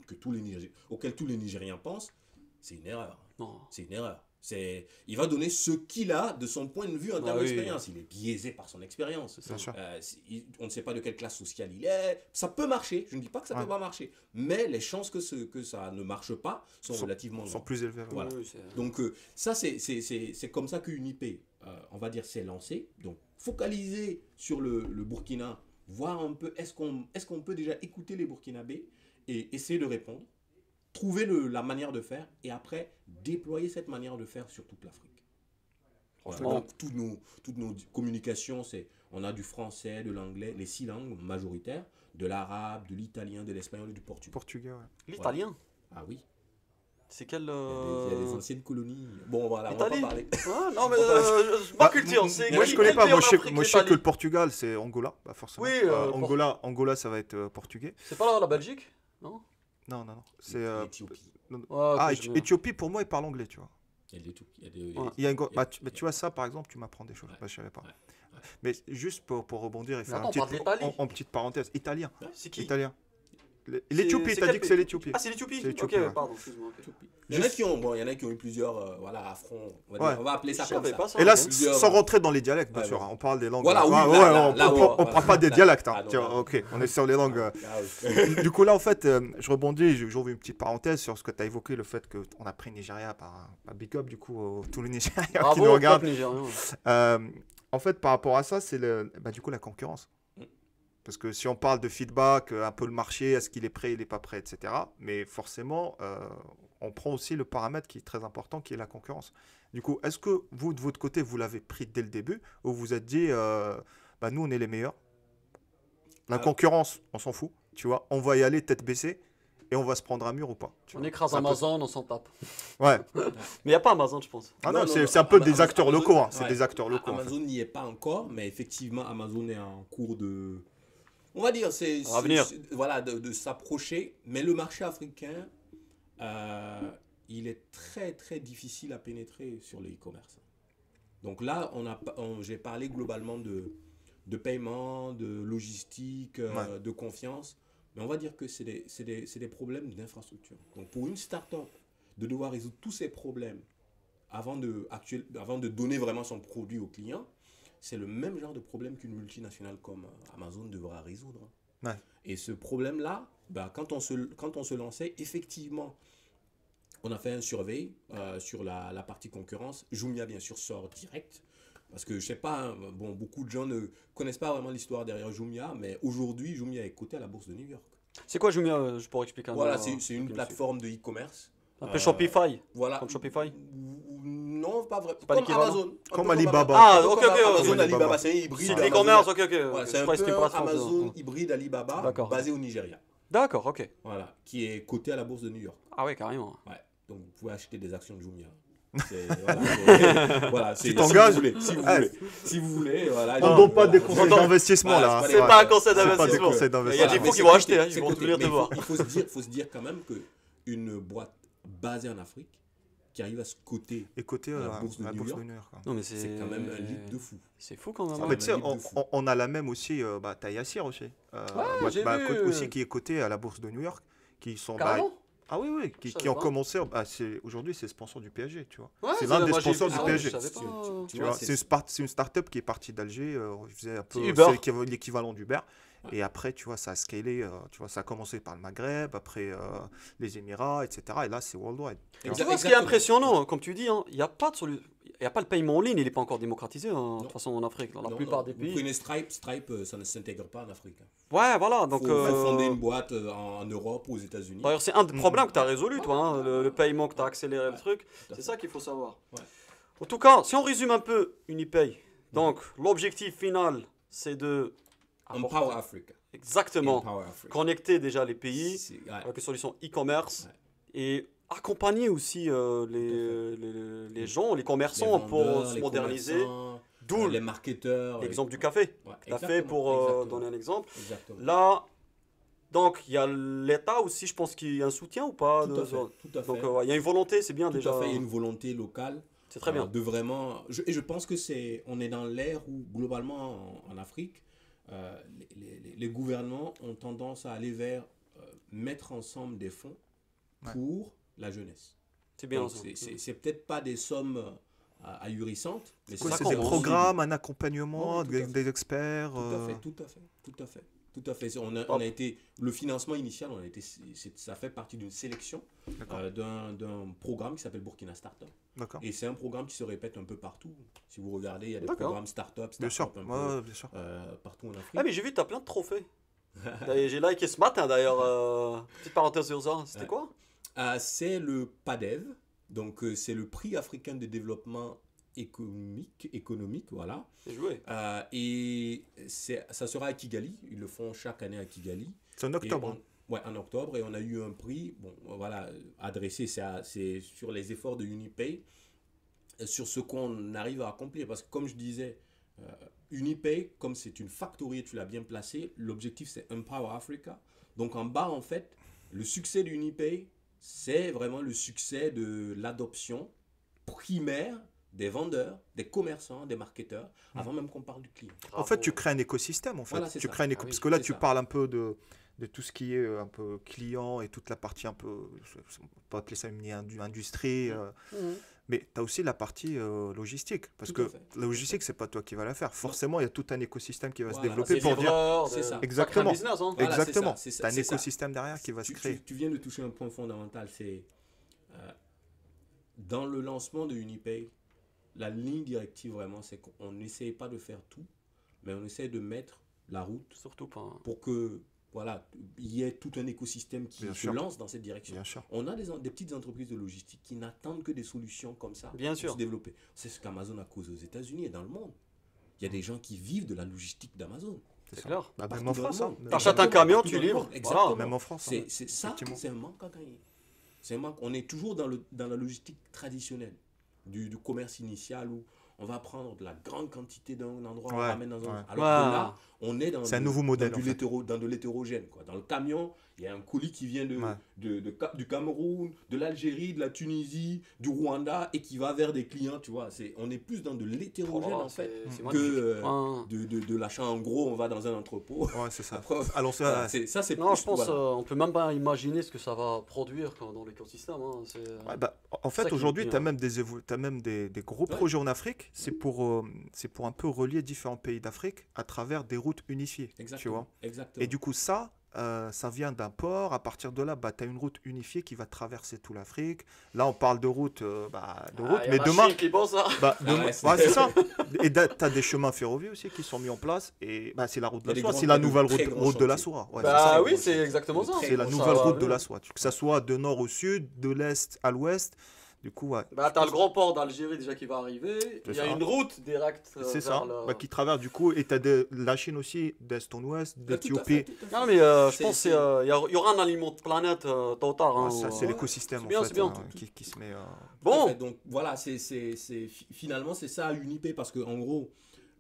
auxquels tous les Nigériens pensent. C'est une erreur. Non. C'est une erreur. Il va donner ce qu'il a de son point de vue en termes oui. d'expérience. Il est biaisé par son expérience. Bien sûr. On ne sait pas de quelle classe sociale il est. Ça peut marcher. Je ne dis pas que ça ne peut pas marcher. Mais les chances que ça ne marche pas sont relativement Sont grandes. plus élevés. Ouais. Voilà. Donc ça, c'est comme ça que UNIP, on va dire, s'est lancé. Donc focaliser sur le Burkina, voir un peu est-ce qu'on peut déjà écouter les Burkinabés et essayer de répondre, trouver la manière de faire et après déployer cette manière de faire sur toute l'Afrique. Franchement. Donc, toutes nos communications, on a du français, de l'anglais, les 6 langues majoritaires, de l'arabe, de l'italien, de l'espagnol et du portugais. Portugais, ouais. L'italien. Ah oui. C'est quel. Il y a des anciennes colonies. Bon, voilà, on va Italie. pas parler. Ah, non, mais ma culture, c'est. Moi, je connais pas. Moi, je sais que le Portugal, c'est Angola, bah, forcément. Oui, Angola, ça va être portugais. C'est pas la Belgique? Non. Non. C'est. L'Éthiopie. Éthiopie, pour moi, ils parlent anglais, tu vois. Il y a des trucs. Il y a des... Il y a tu vois, ça, par exemple, tu m'apprends des choses. Je savais pas. Mais juste pour rebondir et faire en petite parenthèse, italien. C'est qui? Italien. L'Éthiopie, t'as dit que c'est l'Éthiopie. Ah, c'est l'Éthiopie? C'est l'Éthiopie, Ok, ouais. pardon, excuse-moi. Il y en a qui ont eu plusieurs affronts. On va appeler ça comme ça. Et là, Plusieurs- sans rentrer dans les dialectes, bien Ouais, sûr, ouais. hein, on parle des langues. Voilà, oui, on parle pas des dialectes. Hein. Ah, non, Tiens, non. ok, on est sur les langues. Ah, oui. Du coup, là, en fait, je rebondis, j'ouvre une petite parenthèse sur ce que tu as évoqué, le fait qu'on a pris Nigeria par big up, du coup, tous les Nigériens qui Bravo, nous regardent. peuple nigérien. En fait, par rapport à ça, c'est du coup la concurrence. Parce que si on parle de feedback, un peu le marché, est-ce qu'il est prêt, il n'est pas prêt, etc. Mais forcément, on prend aussi le paramètre qui est très important, qui est la concurrence. Du coup, est-ce que vous, de votre côté, vous l'avez pris dès le début, ou vous vous êtes dit, nous, on est les meilleurs. La concurrence, on s'en fout, tu vois. On va y aller tête baissée, et on va se prendre un mur ou pas. On écrase Amazon, on s'en tape. Ouais. Mais il n'y a pas Amazon, je pense. Ah non, Non, c'est un peu des acteurs Amazon, locaux. Hein. C'est ouais. des acteurs locaux. en fait. Amazon n'y est pas encore, mais effectivement, Amazon est en cours de. On va dire, voilà, de s'approcher. Mais le marché africain, il est très très difficile à pénétrer sur le e-commerce. Donc là, j'ai parlé globalement de paiement, de logistique, de confiance. Mais on va dire que c'est des problèmes d'infrastructure. Donc pour une start-up, de devoir résoudre tous ces problèmes avant de donner vraiment son produit au client, c'est le même genre de problème qu'une multinationale comme Amazon devra résoudre. Ouais. Et ce problème-là, quand on se lançait, effectivement, on a fait un survey sur la partie concurrence. Jumia, bien sûr, sort direct. Parce que, je sais pas, hein, beaucoup de gens ne connaissent pas vraiment l'histoire derrière Jumia, mais aujourd'hui, Jumia est coté à la bourse de New York. C'est quoi Jumia, je pourrais expliquer un peu. Voilà, c'est une plateforme de e-commerce. Un peu Shopify. Voilà. Comme Shopify. Non, pas vrai. Pas Comme l'équivalent. Amazon. Comme Alibaba. Ah, ok, ok. Amazon, Alibaba, c'est un hybride. C'est d'Amazon. l'e-commerce, ok, ok. Voilà, c'est un Presque peu une plateforme. Amazon hybride Alibaba D'accord. basé au Nigeria. D'accord, ok. Voilà, qui est coté à la bourse de New York. Ah ouais, carrément. Ouais. Donc vous pouvez acheter des actions de Jumia. Voilà, Tu t'engages. Si vous voulez, voilà. On ne donne pas des conseils d'investissement là. C'est pas un conseil C'est pas des d'investissement. conseils Il y a d'investissement. des Mais fous qui c'est vont coté, acheter, hein, ils c'est vont coté. venir te Mais voir. il faut se dire quand même qu'une boîte basée en Afrique qui arrive à se coter Et côté la la bourse de bourse New de York, New York. Quoi. Non, mais c'est quand même un leap de fou. C'est fou quand même. Ah, hein. mais tu sais, un livre de fou. on a la même aussi, t'as Yassir aussi. j'ai vu. Aussi qui est coté à la bourse de New York. Qui sont, Carrément. ah oui, oui, Je savais qui ont pas. commencé. Aujourd'hui, c'est sponsor du PSG, tu vois. Ouais, c'est l'un des moi, j'ai sponsors vu du ça, PSG. je savais pas. Tu vois, c'est une start-up qui est partie d'Alger. Il faisait un peu C'est Uber. l'équivalent d'Uber. Et après, tu vois, ça a scalé. Tu vois, ça a commencé par le Maghreb, après les Émirats, etc. Et là, c'est worldwide. Tu vois, ce qui est impressionnant, comme tu dis, il n'y a pas de solution. Il n'y a pas le paiement en ligne, il n'est pas encore démocratisé, de toute façon, en Afrique, dans la plupart des Vous pays. prenez Stripe, ça ne s'intègre pas en Afrique. Ouais, voilà. Donc, Il faut fonder une boîte en Europe ou aux États-Unis. d'ailleurs, c'est un des problèmes que tu as résolu, toi, hein, le paiement, que tu as accéléré le truc. C'est ça qu'il faut savoir. Ouais. En tout cas, si on résume un peu Unipay, donc l'objectif final, c'est de. Empower Africa. Exactement. Empower Africa. Connecter déjà les pays Ouais. avec une solution e-commerce Ouais. et accompagner aussi les gens, les commerçants Les pour vendeurs, se les moderniser. commerçants, D'où les marketeurs. l'exemple du café. Ouais, Tu as fait pour exactement. donner un exemple. Exactement. Là, donc il y a l'État aussi, je pense qu'il y a un soutien ou pas Tout à fait. Tout à fait. Donc ouais, il y a une volonté, c'est bien Tout déjà. à fait. Il y a une volonté locale. C'est très bien. De vraiment. Et je pense que on est dans l'ère où, globalement, en Afrique, les gouvernements ont tendance à aller vers mettre ensemble des fonds pour la jeunesse. C'est bien Donc, ça. c'est peut-être pas des sommes ahurissantes, mais Quoi, ça c'est qu'on des vend. programmes, un accompagnement, Ouais, tout à fait. des experts. Tout à fait, tout à fait, tout à fait. Tout à fait. On a été, le financement initial, ça fait partie d'une sélection D'accord. d'un programme qui s'appelle Burkina Startup. D'accord. Et c'est un programme qui se répète un peu partout. Si vous regardez, il y a des D'accord. programmes Startup Bien sûr. un peu Ouais, bien sûr. partout en Afrique. Ah mais j'ai vu, t'as plein de trophées. D'ailleurs, j'ai liké ce matin d'ailleurs. Petite parenthèse sur ça. C'était Ouais. quoi? C'est le PADEV, donc c'est le prix africain de développement économique, voilà. J'ai joué. Et ça sera à Kigali, ils le font chaque année à Kigali. C'est en octobre. Ouais, en octobre, et on a eu un prix, bon, voilà, adressé, c'est sur les efforts de Unipay, sur ce qu'on arrive à accomplir. Parce que comme je disais, Unipay, comme c'est une factory, tu l'as bien placé, l'objectif c'est Empower Africa. Donc en bas, en fait, le succès d'Unipay, c'est vraiment le succès de l'adoption primaire des vendeurs, des commerçants, des marketeurs, avant même qu'on parle du client. En fait, tu crées un écosystème. En fait. Voilà, c'est tu ça. crées un Ah oui, parce que là, c'est tu ça. parles un peu de tout ce qui est un peu client et toute la partie un peu, je ne peux pas appeler ça une industrie, mais tu as aussi la partie logistique. Parce Tout à que fait. la logistique, c'est pas toi qui vas la faire. Forcément, il y a tout un écosystème qui va se Voilà, développer c'est pour dire. c'est ça. Exactement. Business, hein. Voilà, Exactement. c'est ça, Tu as un c'est ça. écosystème derrière qui va se créer. Tu viens de toucher un point fondamental, c'est dans le lancement de Unipay, la ligne directive vraiment, c'est qu'on n'essaye pas de faire tout, mais on essaie de mettre la route Surtout pas. pour que voilà, il y ait tout un écosystème qui Bien se sûr. lance dans cette direction. Bien sûr. On a des petites entreprises de logistique qui n'attendent que des solutions comme ça Bien pour sûr. se développer. C'est ce qu'Amazon a causé aux États-Unis et dans le monde. Il y a des gens qui vivent de la logistique d'Amazon. C'est clair. Bah, Partout même en dans le France. hein. monde. T'achètes un camion, Partout tu dans le livres. monde. Voilà. Exactement. Même en France. hein. C'est ça, Effectivement. c'est un manque à gagner. C'est un manque. On est toujours dans la logistique traditionnelle du commerce initial où on va prendre de la grande quantité d'un endroit, on Ouais, ramène dans un ouais. autre. Alors que Ouais. là, on est dans, C'est un nouveau modèle, en fait. dans de l'hétérogène. Quoi. Dans le camion, il y a un colis qui vient Ouais. du Cameroun, de l'Algérie, de la Tunisie, du Rwanda et qui va vers des clients. Tu vois, on est plus dans de l'hétérogène en fait C'est que magnifique. de l'achat en gros. On va dans un entrepôt. Ouais, c'est ça. Après, Allons, voilà, ça c'est Non, plus, je pense voilà. on peut même pas imaginer ce que ça va produire dans l'écosystème. Hein. Ouais, bah, en ça fait, qui aujourd'hui, est tu as bien. même des gros Ouais. projets en Afrique. C'est pour un peu relier différents pays d'Afrique à travers des routes unifiées. Tu Exactement. vois. Exactement. Et du coup, ça vient d'un port. À partir de là, bah, tu as une route unifiée qui va traverser toute l'Afrique. Là, on parle de route, mais demain. Qui pense, ça. Bah, Ah demain- ouais, c'est- ouais, c'est ça. Et tu as des chemins ferroviaires aussi qui sont mis en place. Et bah, c'est la route de Il y a la des soie. grands- C'est la de nouvelle très route, grands route de la chantiers. soie. Ouais, Bah c'est oui, ça. c'est exactement ça. c'est la Ça nouvelle va route de bien. la soie. Que ça soit de nord au sud, de l'est à l'ouest. Du coup, ouais. Bah, t'as le grand port d'Algérie déjà qui va arriver. Il y a ça. une route direct. C'est ça, vers le- bah, qui traverse du coup, et tu as la Chine aussi, d'est en ouest, Tout à fait, d'Éthiopie. tout à fait. Non, mais je C'est- pense qu'il y aura un aliment de planète tôt ou tard. hein, Ça, où, c'est ouais. l'écosystème C'est en bien, fait, c'est bien. qui se met. Tout à Bon, fait. Donc voilà, finalement c'est ça Unipay parce que en gros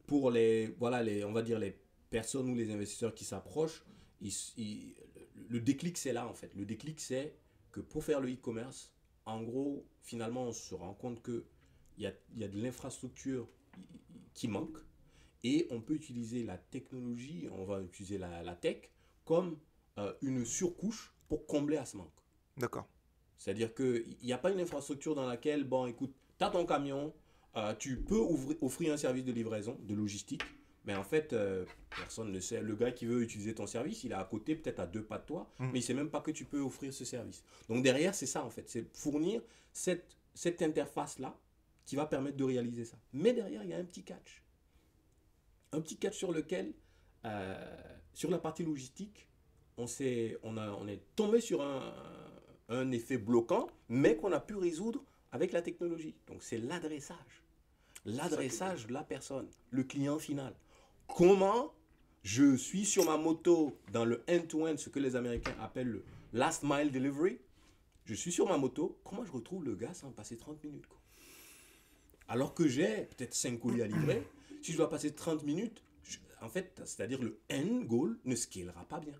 pour on va dire les personnes ou les investisseurs qui s'approchent, le déclic c'est là en fait. Le déclic c'est que pour faire le e-commerce, en gros finalement on se rend compte que il y a de l'infrastructure qui manque et on peut utiliser la technologie, on va utiliser la tech comme une surcouche pour combler à ce manque. D'accord. C'est-à-dire qu'il n'y a pas une infrastructure dans laquelle, bon, écoute, tu as ton camion, tu peux offrir un service de livraison, de logistique, mais en fait, personne ne sait. Le gars qui veut utiliser ton service, il est à côté, peut-être à 2 pas de toi, mais il ne sait même pas que tu peux offrir ce service. Donc derrière, c'est ça en fait, c'est fournir cette interface-là qui va permettre de réaliser ça. Mais derrière, il y a un petit catch. Un petit catch sur lequel, sur la partie logistique, on est tombé sur un effet bloquant, mais qu'on a pu résoudre avec la technologie. Donc c'est l'adressage. L'adressage de la personne, le client final. Comment je suis sur ma moto dans le end-to-end, ce que les Américains appellent le last mile delivery. Je suis sur ma moto, comment je retrouve le gars sans passer 30 minutes quoi. Alors que j'ai peut-être 5 colis à livrer, si je dois passer 30 minutes, en fait, c'est-à-dire le end goal ne scalera pas bien.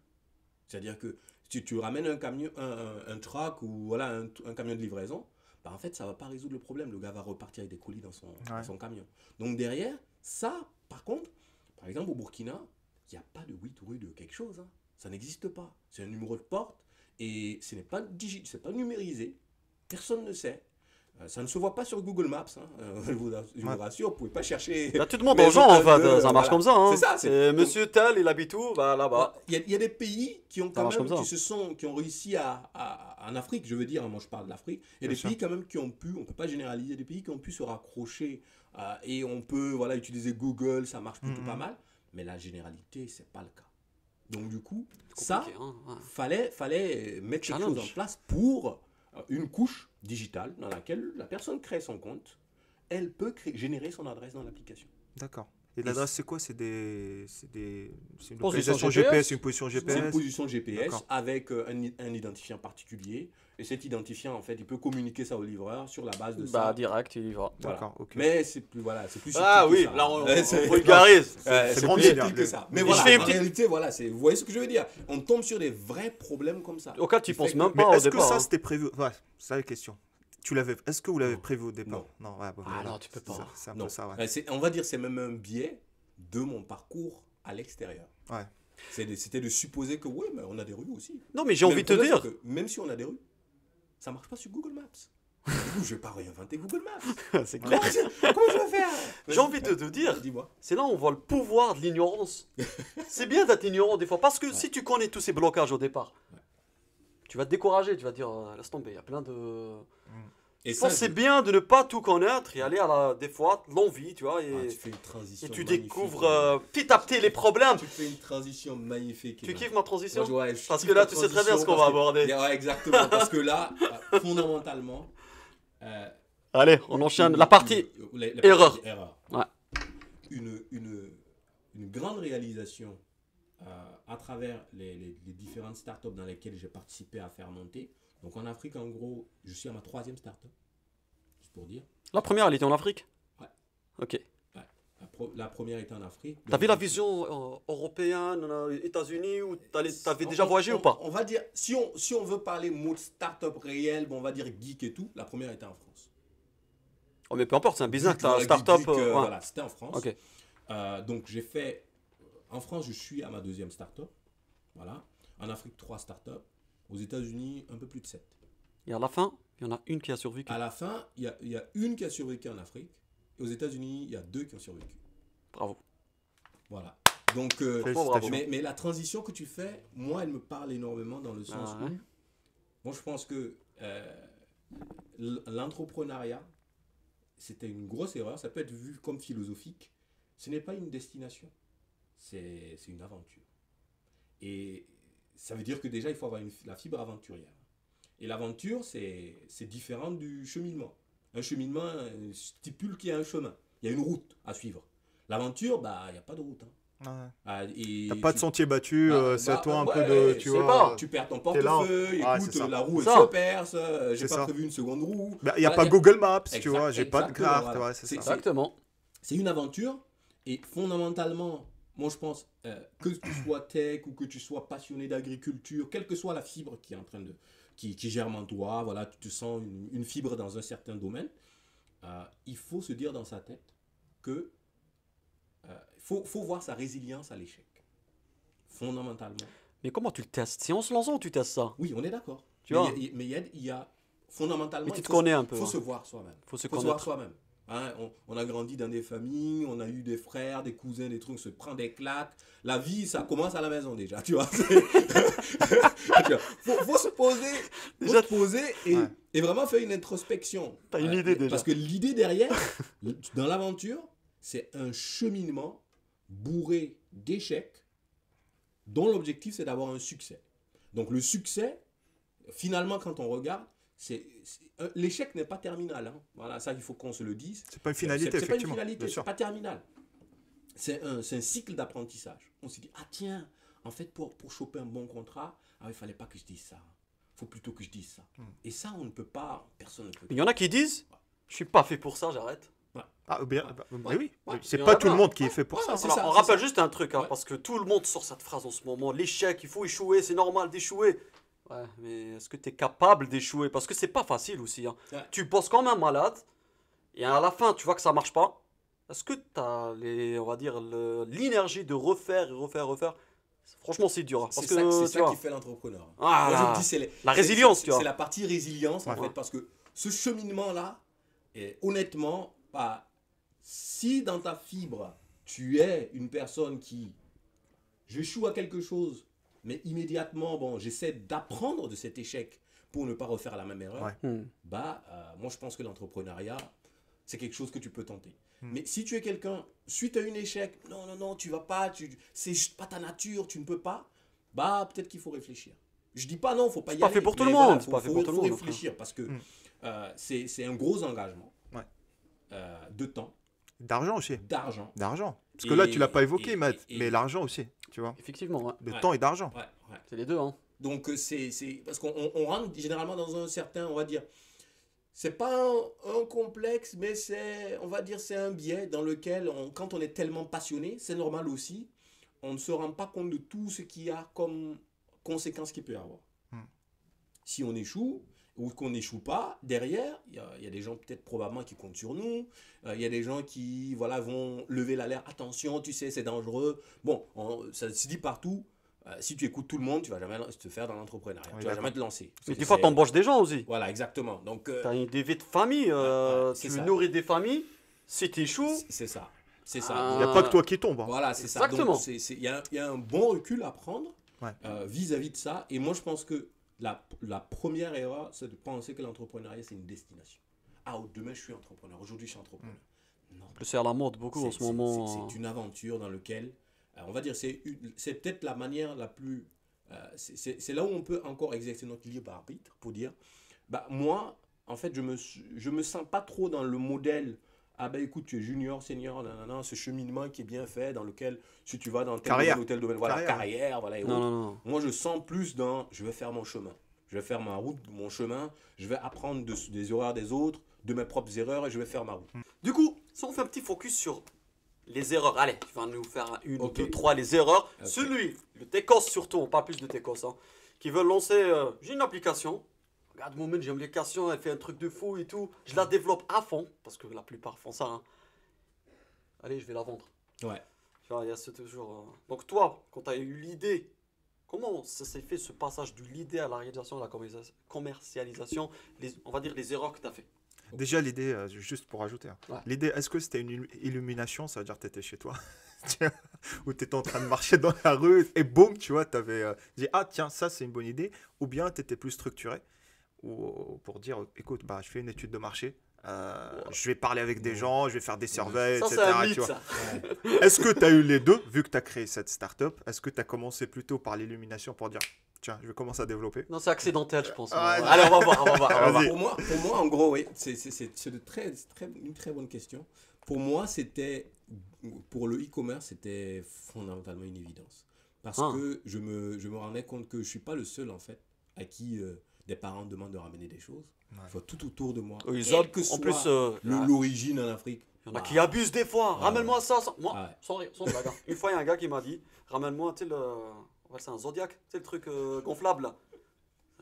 C'est-à-dire que si tu ramènes un camion, un truck ou voilà, un camion de livraison, bah en fait, ça ne va pas résoudre le problème. Le gars va repartir avec des colis dans son camion. Donc derrière, ça, par contre, par exemple, au Burkina, il n'y a pas de 8 rue de quelque chose. Hein. Ça n'existe pas. C'est un numéro de porte et ce n'est pas numérisé. Personne ne sait. Ça ne se voit pas sur Google Maps, hein. Je vous rassure, vous pouvez pas chercher. Là, tu demandes Mais aux gens, en autres fait, de- ça marche voilà. comme ça. Hein. C'est ça, c'est- Monsieur tel, il habite où? Bah là-bas. Il y a des pays qui ont quand marche même, comme ça. qui ont réussi en Afrique, je veux dire, moi je parle de l'Afrique, il y a Bien des sûr. pays quand même qui ont pu, on peut pas généraliser, des pays qui ont pu se raccrocher et on peut voilà, utiliser Google, ça marche plutôt pas mal, mais la généralité, c'est pas le cas. Donc du coup, ça, Compliqué, hein, ouais. fallait mettre quelque Challenge. chose en place pour une couche digitale dans laquelle la personne crée son compte, elle peut générer son adresse dans l'application. D'accord. Et l'adresse, c'est quoi? C'est une Position localisation GPS? GPS, une position C'est une GPS. position GPS D'accord. avec un identifiant particulier. Et cet identifiant, en fait, il peut communiquer ça au livreur sur la base de Bah ça. direct, il y va. Voilà. D'accord, ok. Mais c'est plus, c'est plus subtil Ah que oui, ça. là on C'est- vulgarise. c'est grand plus délire, subtil que ça. Mais Et voilà, je fais une en petite- réalité, voilà, vous voyez ce que je veux dire. On tombe sur des vrais problèmes comme ça. Auquel tu Qui penses fait même que- Mais pas au est-ce que départ. ça, hein. c'était prévu? Ouais, c'est ça la question. Est-ce que vous l'avez Non. prévu au départ? Non, ouais, bon, Ah voilà. non, tu peux pas. C'est un Non. peu ça, ouais. On va dire c'est même un biais de mon parcours à l'extérieur. Ouais. C'était de supposer que oui, mais on a des rues aussi. Non, mais j'ai Mais envie le de te problème, dire. c'est que même si on a des rues, ça marche pas sur Google Maps. Du coup, je vais pas réinventer Google Maps. C'est clair. Comment je vais faire? J'ai envie de te dire. Dis-moi. C'est là où on voit le pouvoir de l'ignorance. C'est bien d'être ignorant des fois. Parce que si tu connais tous ces blocages au départ, tu vas te décourager. Tu vas te dire, laisse tomber, il y a plein de. Et Je pense que c'est bien de ne pas tout connaître et aller des fois, l'envie, tu vois. Et, tu fais une transition et tu magnifique. découvres petit à petit les problèmes. Tu fais une transition magnifique. Tu Emma. kiffes ma transition? Moi, je Parce kiffe que là, ta tu sais très bien transition ce qu'on va parce que- aborder. Ouais, exactement. Parce que là, fondamentalement. Allez, on enchaîne. La partie. Erreur. partie erreur. Ouais. Une grande réalisation à travers les différentes startups dans lesquelles j'ai participé à faire monter. Donc en Afrique, en gros, je suis à ma 3e startup. Juste pour dire. La première, elle était en Afrique? Ouais. Ok. La première était en Afrique. T'avais la vision européenne, États-Unis, ou t'avais déjà voyagé ou pas? On va dire, si on veut parler mode startup réel, bon, on va dire geek et tout, la première était en France. Oh, mais peu importe, c'est un business, Geek, t'as un voilà, start-up. geek, ouais. voilà, c'était en France. Ok. Donc j'ai fait, en France, je suis à ma 2e startup. Voilà. En Afrique, 3 startups. Aux États-Unis, un peu plus de 7. Et à la fin, il y en a une qui a survécu. À la fin, il y a une qui a survécu en Afrique. Et aux États-Unis, il y a 2 qui ont survécu. Bravo. Voilà. Donc, Félicitations. mais la transition que tu fais, moi, elle me parle énormément dans le sens Ah ouais. où, moi, je pense que l'entrepreneuriat, c'était une grosse erreur. Ça peut être vu comme philosophique. Ce n'est pas une destination. C'est une aventure. Et ça veut dire que déjà, il faut avoir la fibre aventurière. Et l'aventure, c'est différent du cheminement. Un cheminement stipule qu'il y a un chemin. Il y a une route à suivre. L'aventure, bah, il n'y a pas de route. Hein. T'as pas de sentier battu, c'est à toi un peu de. Tu je sais vois. pas, tu perds ton t'es là. portefeuille, Ouais, écoute, c'est ça. la roue elle Ça. se perce, j'ai C'est pas ça. prévu une seconde roue. Il n'y a Voilà, pas Google Maps, tu Exact- vois, j'ai pas de exactement, carte, voilà. ouais, c'est ça. Exactement. C'est une aventure et fondamentalement, moi je pense que tu sois tech ou que tu sois passionné d'agriculture, quelle que soit la fibre qui est en train de qui germe en toi, voilà, tu te sens une fibre dans un certain domaine, il faut se dire dans sa tête que faut voir sa résilience à l'échec. Fondamentalement. Mais comment tu le testes? C'est en se lançant ou tu testes ça? Oui, on est d'accord. Tu vois. Mais il y a fondamentalement. Mais tu il te faut connais se- un peu, faut hein. se voir soi-même. Faut se Faut se voir connaître. soi-même. Hein, on a grandi dans des familles, on a eu des frères, des cousins, des trucs, on se prend des claques. La vie, ça commence à la maison déjà, tu vois. Faut se poser, Déjà, et vraiment faire une introspection. T'as une idée déjà. Parce que l'idée derrière, dans l'aventure, c'est un cheminement bourré d'échecs dont l'objectif c'est d'avoir un succès. Donc le succès, finalement, quand on regarde, l'échec n'est pas terminal. Hein. Voilà, ça il faut qu'on se le dise. C'est pas une finalité, C'est pas une effectivement. finalité, bien c'est sûr. pas terminal. C'est un cycle d'apprentissage. On s'est dit, ah tiens, en fait, pour choper un bon contrat, il fallait pas que je dise ça. Il faut plutôt que je dise ça. Et ça, on ne peut pas, personne ne peut. Il y en a qui disent, je suis pas fait pour ça, j'arrête. Ah, bien, oui, Ouais. c'est Il y en pas a tout le plein. monde qui est fait pour ça. c'est Alors, ça, on c'est rappelle ça. juste un truc, hein, Ouais. parce que tout le monde sort cette phrase en ce moment. L'échec, il faut échouer, c'est normal d'échouer. Ouais, mais est-ce que tu es capable d'échouer? Parce que c'est pas facile aussi. Hein. Ouais. Tu bosses comme un malade, et à la fin, tu vois que ça marche pas. Est-ce que tu as on va dire, l'énergie de refaire et refaire? Franchement, c'est dur. Hein, parce C'est que, ça, tu c'est ça vois, qui fait l'entrepreneur. Ah, Moi, je là. me dis, La résilience, tu vois. C'est la partie résilience, en Ouais. fait, parce que ce cheminement-là, Et honnêtement, bah, si dans ta fibre, tu es une personne qui, j'échoue à quelque chose, mais immédiatement, bon, j'essaie d'apprendre de cet échec pour ne pas refaire la même erreur, Ouais. bah, moi, je pense que l'entrepreneuriat, c'est quelque chose que tu peux tenter. Mais si tu es quelqu'un, suite à un échec, non, tu vas pas, c'est pas ta nature, tu ne peux pas, bah, peut-être qu'il faut réfléchir. Je dis pas non, faut pas y pas aller. fait pour tout mais le monde, voilà, c'est pas fait pour tout le faut monde, réfléchir parce que c'est un gros engagement Ouais. de temps, D'argent aussi. d'argent. D'argent. Parce que là, tu l'as pas évoqué, et- Matt, et- mais l'argent aussi, tu vois. Effectivement, ouais. De Ouais. temps et d'argent. Ouais. C'est les deux, hein. Donc, c'est parce qu'on rentre généralement dans un certain, on va dire, c'est pas un complexe, mais on va dire, c'est un biais dans lequel, quand on est tellement passionné, c'est normal aussi, on ne se rend pas compte de tout ce qu'il y a comme conséquences qu'il peut y avoir. Si on échoue, ou qu'on n'échoue pas, derrière, il y a des gens peut-être probablement qui comptent sur nous, il y a des gens qui voilà, vont lever l'alerte, attention, tu sais, c'est dangereux. Bon, ça se dit partout, si tu écoutes tout le monde, tu vas jamais te faire dans l'entrepreneuriat, Oui, tu vas d'accord. jamais te lancer. Mais des fois, t'embauches des gens aussi. Voilà, exactement. Donc, T'as des vies de famille, c'est tu ça. nourris des familles. Si t'échoues, c'est ça. C'est ça. Ah. Il n'y a pas que toi qui tombe. Hein. Voilà, c'est ça. Exactement. Donc, il y a un bon recul à prendre Ouais. vis-à-vis de ça. Et moi, je pense que la première erreur, c'est de penser que l'entrepreneuriat, c'est une destination. Ah, demain, je suis entrepreneur. Aujourd'hui, je suis entrepreneur. Non. c'est à la mode beaucoup en ce moment. C'est une aventure dans laquelle, on va dire, c'est peut-être la manière la plus... c'est là où on peut encore exercer notre libre arbitre pour dire, bah, moi, en fait, je me sens pas trop dans le modèle... Ah ben écoute, tu es junior, senior, nanana, ce cheminement qui est bien fait, dans lequel, si tu vas dans tel Carrière. domaine ou tel domaine, voilà, carrière, voilà, et Non, autres. non. Moi, je sens plus dans, je vais faire mon chemin. Je vais faire ma route, mon chemin. Je vais apprendre des erreurs des autres, de mes propres erreurs, et je vais faire ma route. Du coup, si on fait un petit focus sur les erreurs, allez, tu vas nous faire une, Ok. deux, trois, les erreurs. Ok. Celui, le Técos surtout, on parle plus de Técos, hein, qui veut lancer, j'ai une application. Regarde, moment, j'ai une application, elle fait un truc de fou et tout. Je la développe à fond, parce que la plupart font ça. Hein. Allez, je vais la vendre. Ouais. Tu vois, il y a toujours. Donc toi, quand tu as eu l'idée, comment ça s'est fait ce passage de l'idée à la réalisation, à la commercialisation, on va dire les erreurs que tu as fait. Déjà, l'idée, juste pour ajouter, hein. Ouais. L'idée, est-ce que c'était une illumination? Ça veut dire que tu étais chez toi, tu vois, ou tu étais en train de marcher dans la rue et boum, tu vois, tu avais dit, ah tiens, ça c'est une bonne idée, ou bien tu étais plus structuré ou pour dire, écoute, bah, je fais une étude de marché, je vais parler avec des gens, je vais faire des surveys, Ça, c'est etc. un tu mythe, vois. ça. Est-ce que tu as eu les deux, vu que tu as créé cette startup? Est-ce que tu as commencé plutôt par l'illumination pour dire, tiens, je vais commencer à développer? Non, c'est accidentel, je pense. Ah, Allez, on va voir, on va voir. Vas-y. Pour moi, en gros, oui, c'est une très bonne question. Pour moi, pour le e-commerce, c'était fondamentalement une évidence. Parce que je me rendais compte que je ne suis pas le seul, en fait, à qui des parents demandent de ramener des choses. Ouais. Faut tout autour de moi. Ils Quel abusent. que En soit plus, l'origine en Afrique. il y en a qui abusent des fois. Ah, Ramène-moi ça. Moi, Ah, ouais. sans blague. Hein. Une fois, il y a un gars qui m'a dit, ramène-moi, tu sais, c'est un Zodiac, tu sais, le truc gonflable là.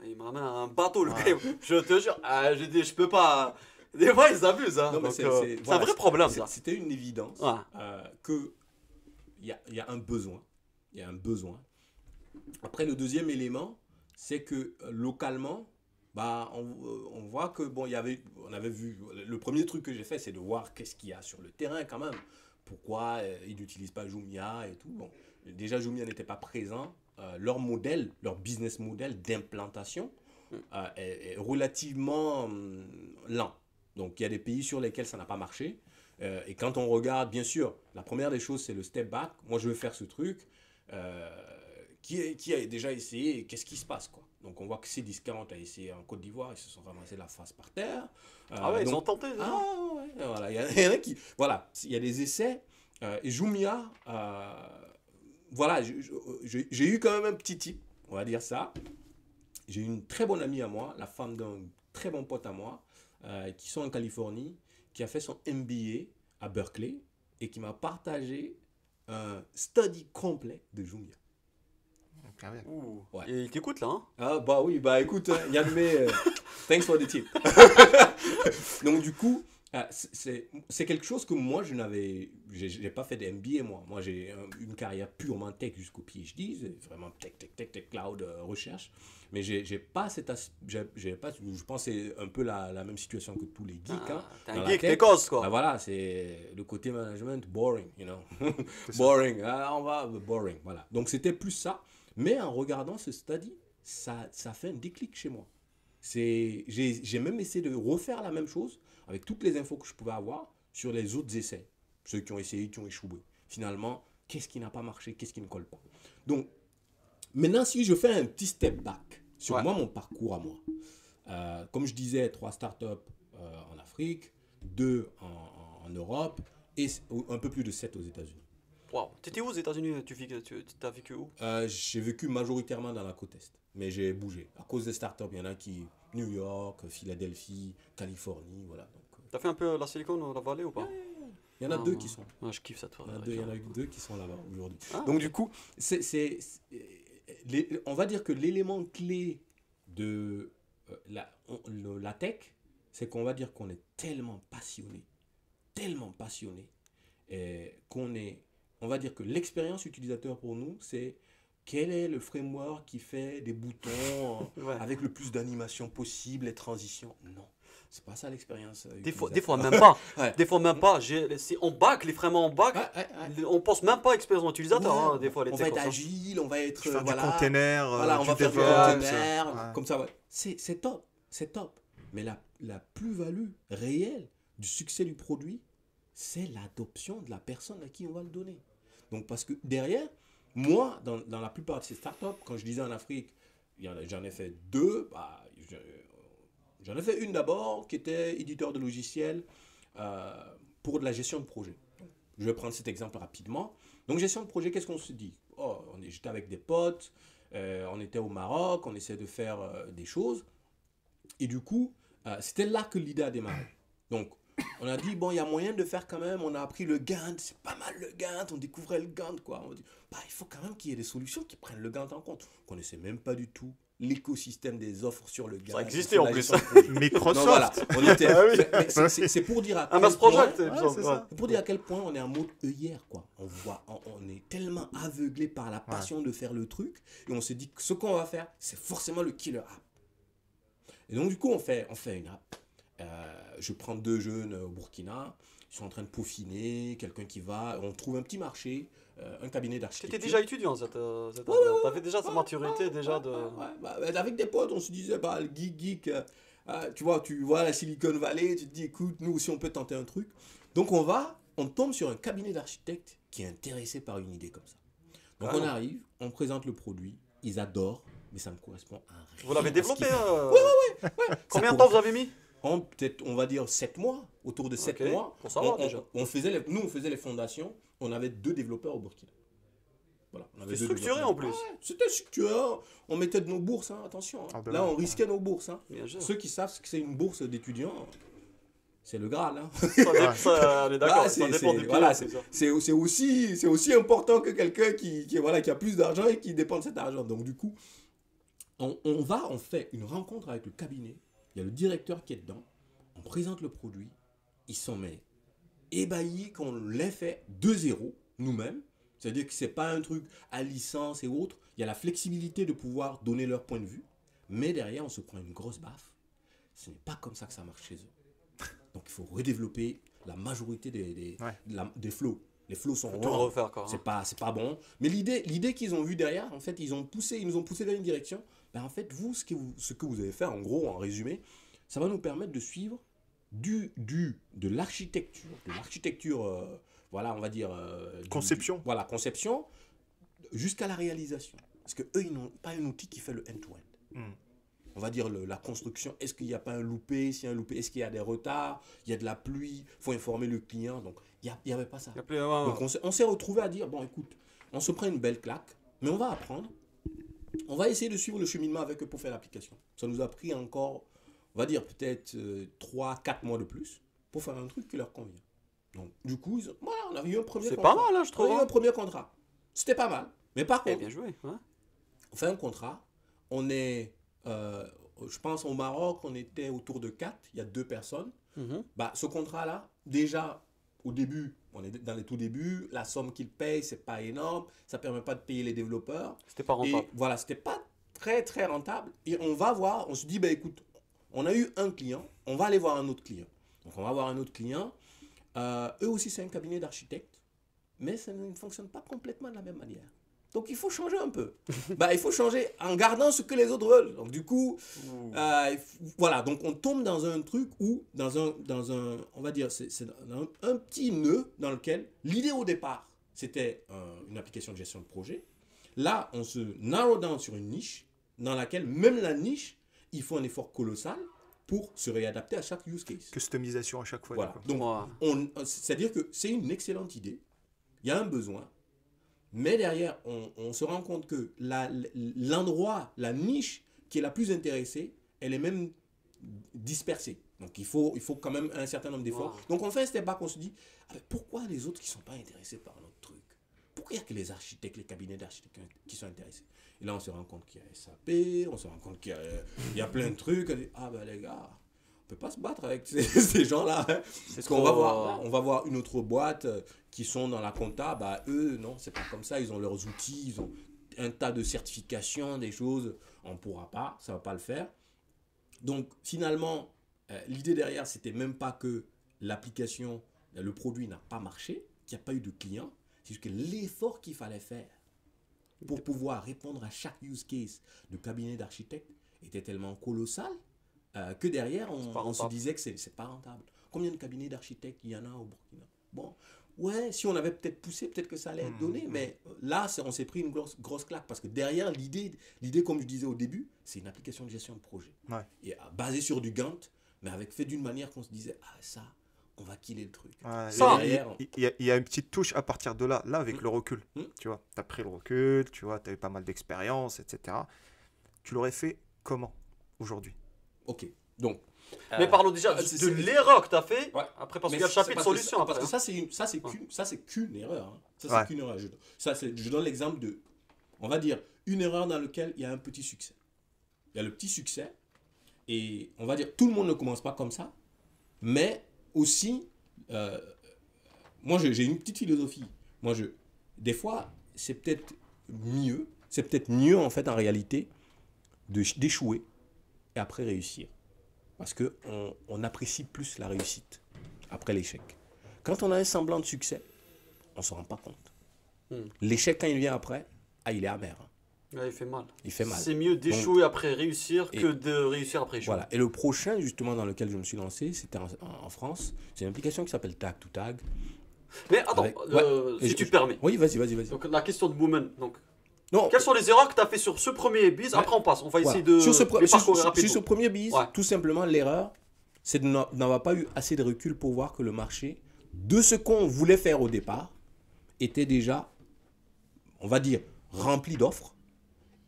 Il me ramène un bateau, le gars. Je te jure, j'ai dit, je peux pas. Des fois, ils abusent. Hein. Non, mais Donc, c'est c'est un vrai problème, ça. C'était une évidence Ouais. que il y a un besoin. Il y a un besoin. Après, le deuxième élément, c'est que localement, bah, on voit que bon, on avait vu. Le premier truc que j'ai fait, c'est de voir qu'est-ce qu'il y a sur le terrain quand même. Pourquoi ils n'utilisent pas Jumia et tout. Bon, déjà, Jumia n'était pas présent. Leur modèle, leur business model d'implantation est relativement lent. Donc, il y a des pays sur lesquels ça n'a pas marché. Et quand on regarde, bien sûr, la première des choses, c'est le step back. Moi, je veux faire ce truc. Qui a déjà essayé et qu'est-ce qui se passe, quoi. Donc, on voit que C1040 a essayé en Côte d'Ivoire. Ils se sont ramassés la face par terre. Ah ouais, donc, ils ont tenté. déjà. ah ouais, voilà. Il y en a qui... Voilà, il y a des essais. Et Jumia, voilà, j'ai eu quand même un petit tip, on va dire ça. J'ai une très bonne amie à moi, la femme d'un très bon pote à moi, qui sont en Californie, qui a fait son MBA à Berkeley et qui m'a partagé un study complet de Jumia. Ouh. Ouais. Et il t'écoute là. Hein. Ah bah oui, bah écoute, Yann May, thanks for the tip. Donc du coup, C'est quelque chose que moi, j'ai pas fait de MBA, moi. Moi, j'ai une carrière purement tech jusqu'au PhD, c'est vraiment tech, cloud, recherche. Mais j'ai pas j'ai pas, je pense que c'est un peu la même situation que tous les geeks. Hein, T'es dans un la geek tech. d'Écosse, quoi. Bah voilà, c'est le côté management, boring, boring, boring, voilà. Donc c'était plus ça. Mais en regardant ce study, ça fait un déclic chez moi. J'ai même essayé de refaire la même chose avec toutes les infos que je pouvais avoir sur les autres essais. Ceux qui ont essayé, qui ont échoué. Finalement, qu'est-ce qui n'a pas marché, qu'est-ce qui ne colle pas. Donc, maintenant, si je fais un petit step back sur moi, mon parcours à moi. Comme je disais, 3 startups en Afrique, 2 en Europe et un peu plus de 7 aux États-Unis. Wow. T'étais où aux États-Unis? T'as vécu où? J'ai vécu majoritairement dans la côte Est, mais j'ai bougé. À cause des startups, il y en a qui New York, Philadelphie, Californie, voilà. Donc, T'as fait un peu la Silicon Valley ou pas? il y en a 2 qui sont. Je kiffe cette fois. Il y en a 2 qui sont là-bas aujourd'hui. Donc du coup, on va dire que l'élément clé de la tech, c'est qu'on va dire qu'on est tellement passionné, on va dire que l'expérience utilisateur pour nous, c'est quel est le framework qui fait des boutons avec le plus d'animation possible, les transitions. Non, c'est pas ça l'expérience. Des fois même pas. Ouais. Des fois même pas. On back, les vraiment en back. On pense même pas à l'expérience utilisateur. Ouais, Des fois, les on va être agile, on va être faire du container, on va faire du DevOps, container, comme ça. C'est top. Mais la plus-value réelle du succès du produit, c'est l'adoption de la personne à qui on va le donner. Donc, parce que derrière, moi, dans la plupart de ces startups, quand je disais en Afrique, j'en ai fait 2. J'en ai fait une d'abord qui était éditeur de logiciels pour de la gestion de projet. Donc, je vais prendre cet exemple rapidement. Donc, gestion de projet, qu'est-ce qu'on se dit? J'étais avec des potes, on était au Maroc, on essayait de faire des choses. Et du coup, c'était là que l'idée a démarré. Donc, on a dit, bon, il y a moyen de faire quand même, on a appris le Gantt, c'est pas mal le Gantt, on découvrait le Gantt, quoi. On dit, il faut quand même qu'il y ait des solutions qui prennent le Gantt en compte. On ne connaissait même pas du tout l'écosystème des offres sur le Gantt. Ça existait en plus. Microsoft. Non, voilà, on était... c'est pour dire à quel point... Project, c'est pour dire à quel point on est en mode œillère, quoi. On est tellement aveuglé par la passion de faire le truc, et on se dit que ce qu'on va faire, c'est forcément le killer app. Et donc, du coup, on fait une app. Je prends 2 jeunes au Burkina, ils sont en train de peaufiner, quelqu'un qui va, on trouve un petit marché, un cabinet d'architecture. T'étais déjà étudiant, t'avais déjà sa maturité, déjà de... avec des potes, on se disait, le geek, tu vois la Silicon Valley, tu te dis, écoute, nous aussi on peut tenter un truc. Donc on tombe sur un cabinet d'architectes qui est intéressé par une idée comme ça. Donc on arrive, on présente le produit, ils adorent, mais ça ne correspond à rien. Vous l'avez développé Ouais. Combien de temps vous avez mis? Peut-être, on va dire 7 mois, autour de 7 mois. Pour savoir déjà. On faisait les fondations, on avait 2 développeurs au Burkina. Voilà, c'était structuré en plus. C'était structuré, on mettait de nos bourses, attention. Là, on risquait nos bourses. Ceux qui savent ce que c'est une bourse d'étudiant, c'est le Graal. On est d'accord, ça dépend du client. C'est aussi important que quelqu'un qui a plus d'argent et qui dépense cet argent. Donc du coup, on fait une rencontre avec le cabinet. Il y a le directeur qui est dedans, on présente le produit, ils sont ébahis qu'on l'ait fait de zéro, nous-mêmes. C'est-à-dire que ce n'est pas un truc à licence et autres. Il y a la flexibilité de pouvoir donner leur point de vue, mais derrière, on se prend une grosse baffe. Ce n'est pas comme ça que ça marche chez eux. Donc, il faut redévelopper la majorité des flows. Les flows sont tout refaire, quoi. C'est pas bon. Mais l'idée qu'ils ont vue derrière, en fait, ils nous ont poussé dans une direction. En fait, ce que vous avez fait, en gros, en résumé, ça va nous permettre de suivre de l'architecture, on va dire... conception. Conception, jusqu'à la réalisation. Parce qu'eux, ils n'ont pas un outil qui fait le end-to-end. On va dire la construction, est-ce qu'il n'y a pas un loupé? S'il y a un loupé, est-ce qu'il y a des retards? Il y a de la pluie, il faut informer le client. Donc, il n'y avait pas ça. Donc, on s'est retrouvé à dire, bon, écoute, on se prend une belle claque, mais on va apprendre. On va essayer de suivre le cheminement avec eux pour faire l'application. Ça nous a pris encore, on va dire peut-être 3-4 mois de plus pour faire un truc qui leur convient. Donc, du coup, on a eu un premier contrat. C'est pas mal, je trouve. On a eu un premier contrat. C'était pas mal. Mais par contre, bien joué. On fait un contrat. On est, je pense, au Maroc, on était autour de 4. Il y a 2 personnes. Bah, ce contrat-là, déjà, au début, on est dans les tout débuts, la somme qu'ils payent, c'est pas énorme, ça permet pas de payer les développeurs. C'était pas rentable. Et voilà, c'était pas très très rentable. Et on va voir, on se dit, bah écoute, on a eu un client, on va aller voir un autre client. Donc on va voir un autre client. Eux aussi, c'est un cabinet d'architectes, mais ça ne fonctionne pas complètement de la même manière. Donc il faut changer un peu. Bah, il faut changer en gardant ce que les autres veulent. Donc du coup, voilà, donc on tombe dans un truc où, dans un on va dire, c'est un petit nœud dans lequel l'idée au départ, c'était une application de gestion de projet. Là, on se narrow down sur une niche dans laquelle même la niche, il faut un effort colossal pour se réadapter à chaque use case. Customisation à chaque fois. Voilà. D'accord. Donc, c'est-à-dire que c'est une excellente idée. Il y a un besoin. Mais derrière, on se rend compte que l'endroit, la niche qui est la plus intéressée, elle est même dispersée. Donc, il faut quand même un certain nombre d'efforts. Wow. Donc, on fait un step back, on se dit, pourquoi les autres qui ne sont pas intéressés par notre truc? Pourquoi il n'y a que les architectes, les cabinets d'architectes qui sont intéressés? Et là, on se rend compte qu'il y a SAP, on se rend compte qu'il y a plein de trucs. Ah ben les gars, on peut pas se battre avec ces gens-là. Hein. Parce qu'on va voir une autre boîte qui sont dans la compta. Bah, eux, non, c'est pas comme ça. Ils ont leurs outils, ils ont un tas de certifications, des choses. On ne pourra pas, ça ne va pas le faire. Donc, finalement, l'idée derrière, c'était même pas que l'application, le produit n'a pas marché, qu'il n'y a pas eu de clients. C'est juste que l'effort qu'il fallait faire pour pouvoir répondre à chaque use case de cabinet d'architecte était tellement colossal que derrière, on se disait que c'est pas rentable. Combien de cabinets d'architectes il y en a au Burkina? Bon, ouais, si on avait peut-être poussé, peut-être que ça allait être donné, mais là, on s'est pris une grosse claque parce que derrière, l'idée, comme je disais au début, c'est une application de gestion de projet. Ouais. Et basée sur du Gantt, mais fait d'une manière qu'on se disait, ça, on va killer le truc. Ouais, Ça, il y a une petite touche à partir de là avec le recul. Tu vois, tu as pris le recul, tu vois, tu as eu pas mal d'expérience, etc. Tu l'aurais fait comment aujourd'hui? Ok, donc. Mais parlons déjà de l'erreur que tu as fait. Ouais. Après, parce qu'il y a le chapitre solution. Parce que après, ça, c'est qu'une erreur. Hein. Ça, c'est qu'une erreur. Je donne l'exemple de, on va dire, une erreur dans laquelle il y a un petit succès. Il y a le petit succès. Et on va dire, tout le monde ne commence pas comme ça. Mais aussi, moi, j'ai une petite philosophie. Des fois, c'est peut-être mieux, en fait, en réalité, d'échouer et après réussir. Parce qu'on apprécie plus la réussite après l'échec. Quand on a un semblant de succès, on ne se rend pas compte. L'échec, quand il vient après, il est amer. Hein. Ouais, il fait mal. Il fait mal. C'est mieux d'échouer après réussir que de réussir après échouer. Voilà. Et le prochain, justement, dans lequel je me suis lancé, c'était en France. C'est une application qui s'appelle Tag to Tag. Mais attends, si tu permets. Oui, vas-y. Donc, la question de Boomen. Donc, non. Quelles sont les erreurs que tu as fait sur ce premier biz? Après, on passe. On va essayer de sur rapidement. ce premier biz, tout simplement, l'erreur, c'est de n'avoir pas eu assez de recul pour voir que le marché, de ce qu'on voulait faire au départ, était déjà, on va dire, rempli d'offres.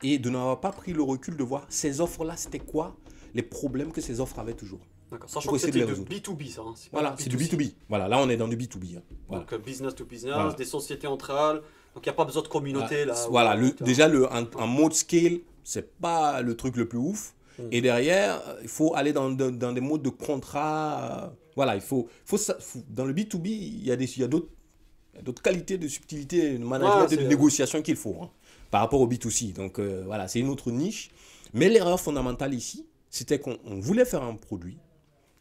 Et de n'avoir pas pris le recul de voir ces offres-là, c'était quoi les problèmes que ces offres avaient toujours. D'accord. Sachant que c'était du B2B, ça. Hein. Voilà, c'est du B2B. Voilà, là, on est dans du B2B. Hein. Voilà. Donc, business to business, des sociétés entre elles. Donc, il n'y a pas besoin de communauté. Là, voilà, déjà, un mode scale, ce n'est pas le truc le plus ouf. Et derrière, il faut aller dans des modes de contrat. Voilà, dans le B2B, il y a d'autres qualités de subtilité, de management et de négociation qu'il faut hein, par rapport au B2C. Donc, voilà, c'est une autre niche. Mais l'erreur fondamentale ici, c'était qu'on voulait faire un produit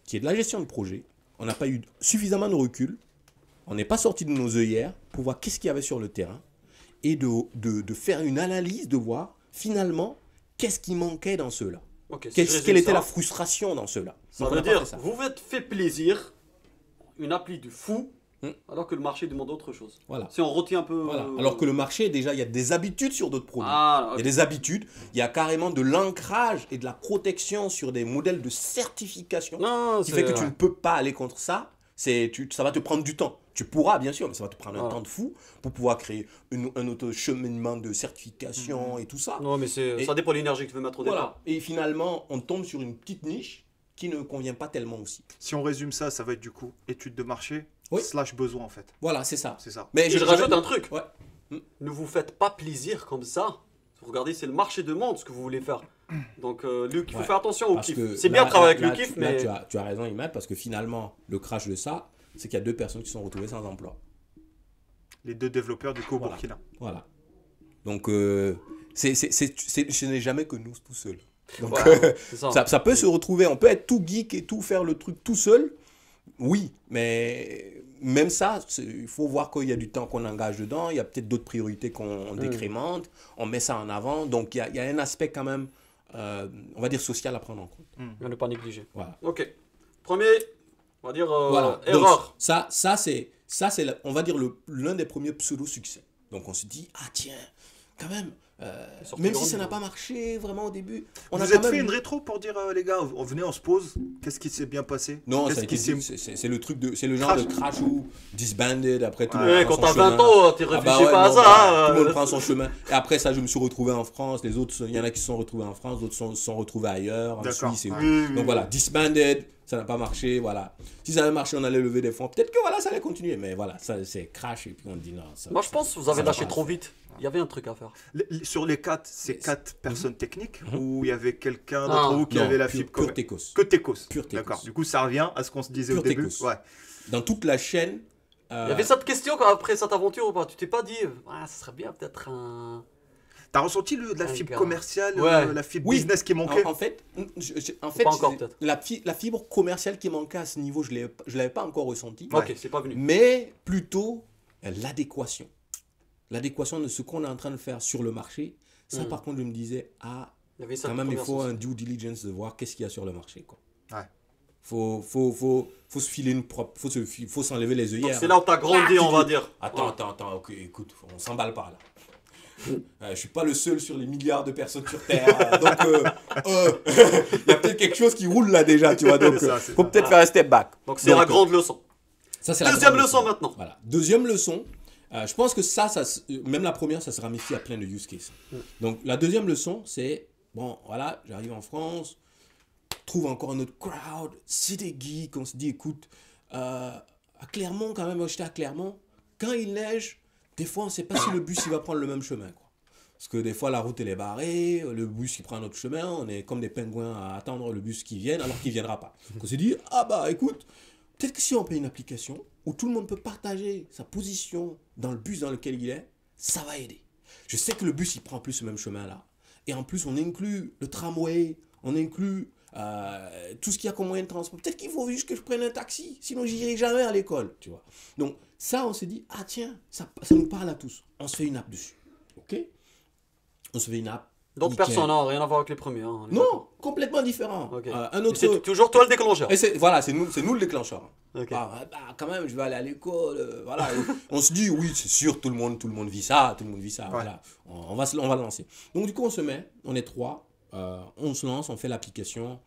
qui est de la gestion de projet. On n'a pas eu suffisamment de recul. On n'est pas sorti de nos œillères pour voir qu'est-ce qu'il y avait sur le terrain et de faire une analyse, de voir finalement qu'est-ce qui manquait dans ceux-là. Okay, quelle était la frustration dans ceux-là. Ça veut dire, vous vous êtes fait plaisir, une appli de fou, alors que le marché demande autre chose. Voilà. Si on retient un peu... Voilà. Alors que le marché, déjà, il y a des habitudes sur d'autres produits. Il y a des habitudes, il y a carrément de l'ancrage et de la protection sur des modèles de certification qui fait que tu ne peux pas aller contre ça. Ça va te prendre du temps. Tu pourras, bien sûr, mais ça va te prendre un temps de fou pour pouvoir créer un auto-cheminement de certification et tout ça. Non, mais ça dépend de l'énergie que tu veux mettre au départ. Et finalement, on tombe sur une petite niche qui ne convient pas tellement aussi. Si on résume ça, ça va être du coup étude de marché / besoin en fait. Voilà, c'est ça. Mais je rajoute un truc. Ne vous faites pas plaisir comme ça. Regardez, c'est le marché demande ce que vous voulez faire. Donc, Luc, il faut Ouais. faire attention au Parce kiff. que C'est bien de travailler là, avec le kiff, là, mais. tu as raison, Imad, parce que finalement, le crash de ça, c'est qu'il y a 2 personnes qui sont retrouvées sans emploi. Les 2 développeurs du coup au Voilà. Burkina. Voilà. Donc, ce n'est jamais que nous tout seuls. Donc, Ouais, c'est ça. ça peut se retrouver, on peut être tout geek et tout faire le truc tout seul. Oui, mais même ça, il faut voir qu'il y a du temps qu'on engage dedans, il y a peut-être d'autres priorités qu'on décrémente, on met ça en avant. Donc, il y a un aspect quand même, on va dire, social à prendre en compte. À ne pas négliger. Voilà. Ok. Premier, on va dire Voilà. Donc, erreur. ça c'est, on va dire, l'un des premiers pseudo-succès. Donc, on se dit, ah tiens, quand même, Sorti même de si ça rendez-vous. n'a pas marché vraiment au début, on a Vous quand êtes fait même... une rétro pour dire les gars, on venait, on se pose. Qu'est-ce qui s'est bien passé? Non, Qu'est-ce ça a été qui s'est- dit, c'est le truc de, c'est le genre Crash. de crash ou disbanded, après tout le Ouais, monde quand prend t'as son 20 chemin. ans, tu Ah bah réfléchis ouais, pas à non, ça. bah, hein. tout le monde prend son chemin. Et après ça, je me suis retrouvé en France. Les autres, il y en a qui se sont retrouvés en France, d'autres se sont retrouvés ailleurs, en D'accord. Suisse et Oui, tout. oui, oui. Donc voilà, disbanded, ça n'a pas marché, voilà. Si ça avait marché, on allait lever des fonds. Peut-être que voilà, ça allait continuer, mais voilà, ça c'est crash et puis on dit non. Ça, Moi, je pense que vous avez ça va lâché pas. trop vite. Il y avait un truc à faire. Sur les 4, c'est Mais- 4 personnes techniques ou il y avait quelqu'un Ah. d'entre vous qui Non, avait la pure- fibre pure comme- techos. Que Tecos. Pure techos. D'accord. Du coup, ça revient à ce qu'on se disait Pure au début. techos. Ouais. Dans toute la chaîne. Il y avait cette question quand, après cette aventure ou pas? Tu t'es pas dit, ça serait bien peut-être un. T'as ressenti de la Un fibre gars. commerciale, Ouais. la fibre Oui. business qui manquait? En fait, Pas encore, peut-être. la fibre commerciale qui manquait à ce niveau, je ne l'avais pas encore ressenti. Ok, c'est pas venu. Mais plutôt l'adéquation. L'adéquation de ce qu'on est en train de faire sur le marché. Ça, par contre, je me disais, Il y avait cette quand même, il première faut sauce. un due diligence de voir qu'est-ce qu'il y a sur le marché. Quoi. Ouais. Faut se filer une propre. Faut s'enlever les Donc œillères. c'est là où t'as grandi, Ah, on tu va dis- dire. Attends, ok, écoute, on s'emballe pas là. Je suis pas le seul sur les milliards de personnes sur Terre. Donc, il y a peut-être quelque chose qui roule là déjà, tu vois. Donc, C'est ça, c'est faut ça. peut-être faire un step back. Donc c'est la grande leçon. Ça, c'est la Deuxième grande leçon maintenant. Voilà. Deuxième leçon. Je pense que même la première, ça se ramifie à plein de use cases. Donc, la deuxième leçon, c'est, bon, voilà, j'arrive en France, trouve encore un autre crowd, c'est des geeks, on se dit, écoute, à Clermont, quand même, moi j'étais à Clermont, quand il neige, des fois, on ne sait pas si le bus, il va prendre le même chemin, quoi. Parce que des fois, la route, elle est barrée, le bus, il prend un autre chemin, on est comme des pingouins à attendre le bus qui vienne, alors qu'il ne viendra pas. Donc, on s'est dit, ah bah, écoute, peut-être que si on paye une application où tout le monde peut partager sa position dans le bus dans lequel il est, ça va aider. Je sais que le bus, il prend plus ce même chemin-là. Et en plus, on inclut le tramway, on inclut tout ce qu'il y a comme moyen de transport. Peut-être qu'il faut juste que je prenne un taxi, sinon j'irai jamais à l'école, tu vois. Donc ça, on s'est dit, ah tiens, ça nous parle à tous. On se fait une app dessus, ok? On se fait une app. Donc nickel. personne, non, rien à voir avec les premiers. hein, on est Non, d'accord. complètement différent. Ok. Un Et autre... c'est toujours toi le déclencheur. Et voilà, c'est nous le déclencheur. Ok. Quand même, je vais aller à l'école. Voilà. Et on se dit, oui, c'est sûr, tout le monde vit ça, Voilà. On va le lancer. Donc, du coup, on se met, on est 3, on se lance, on fait l'application,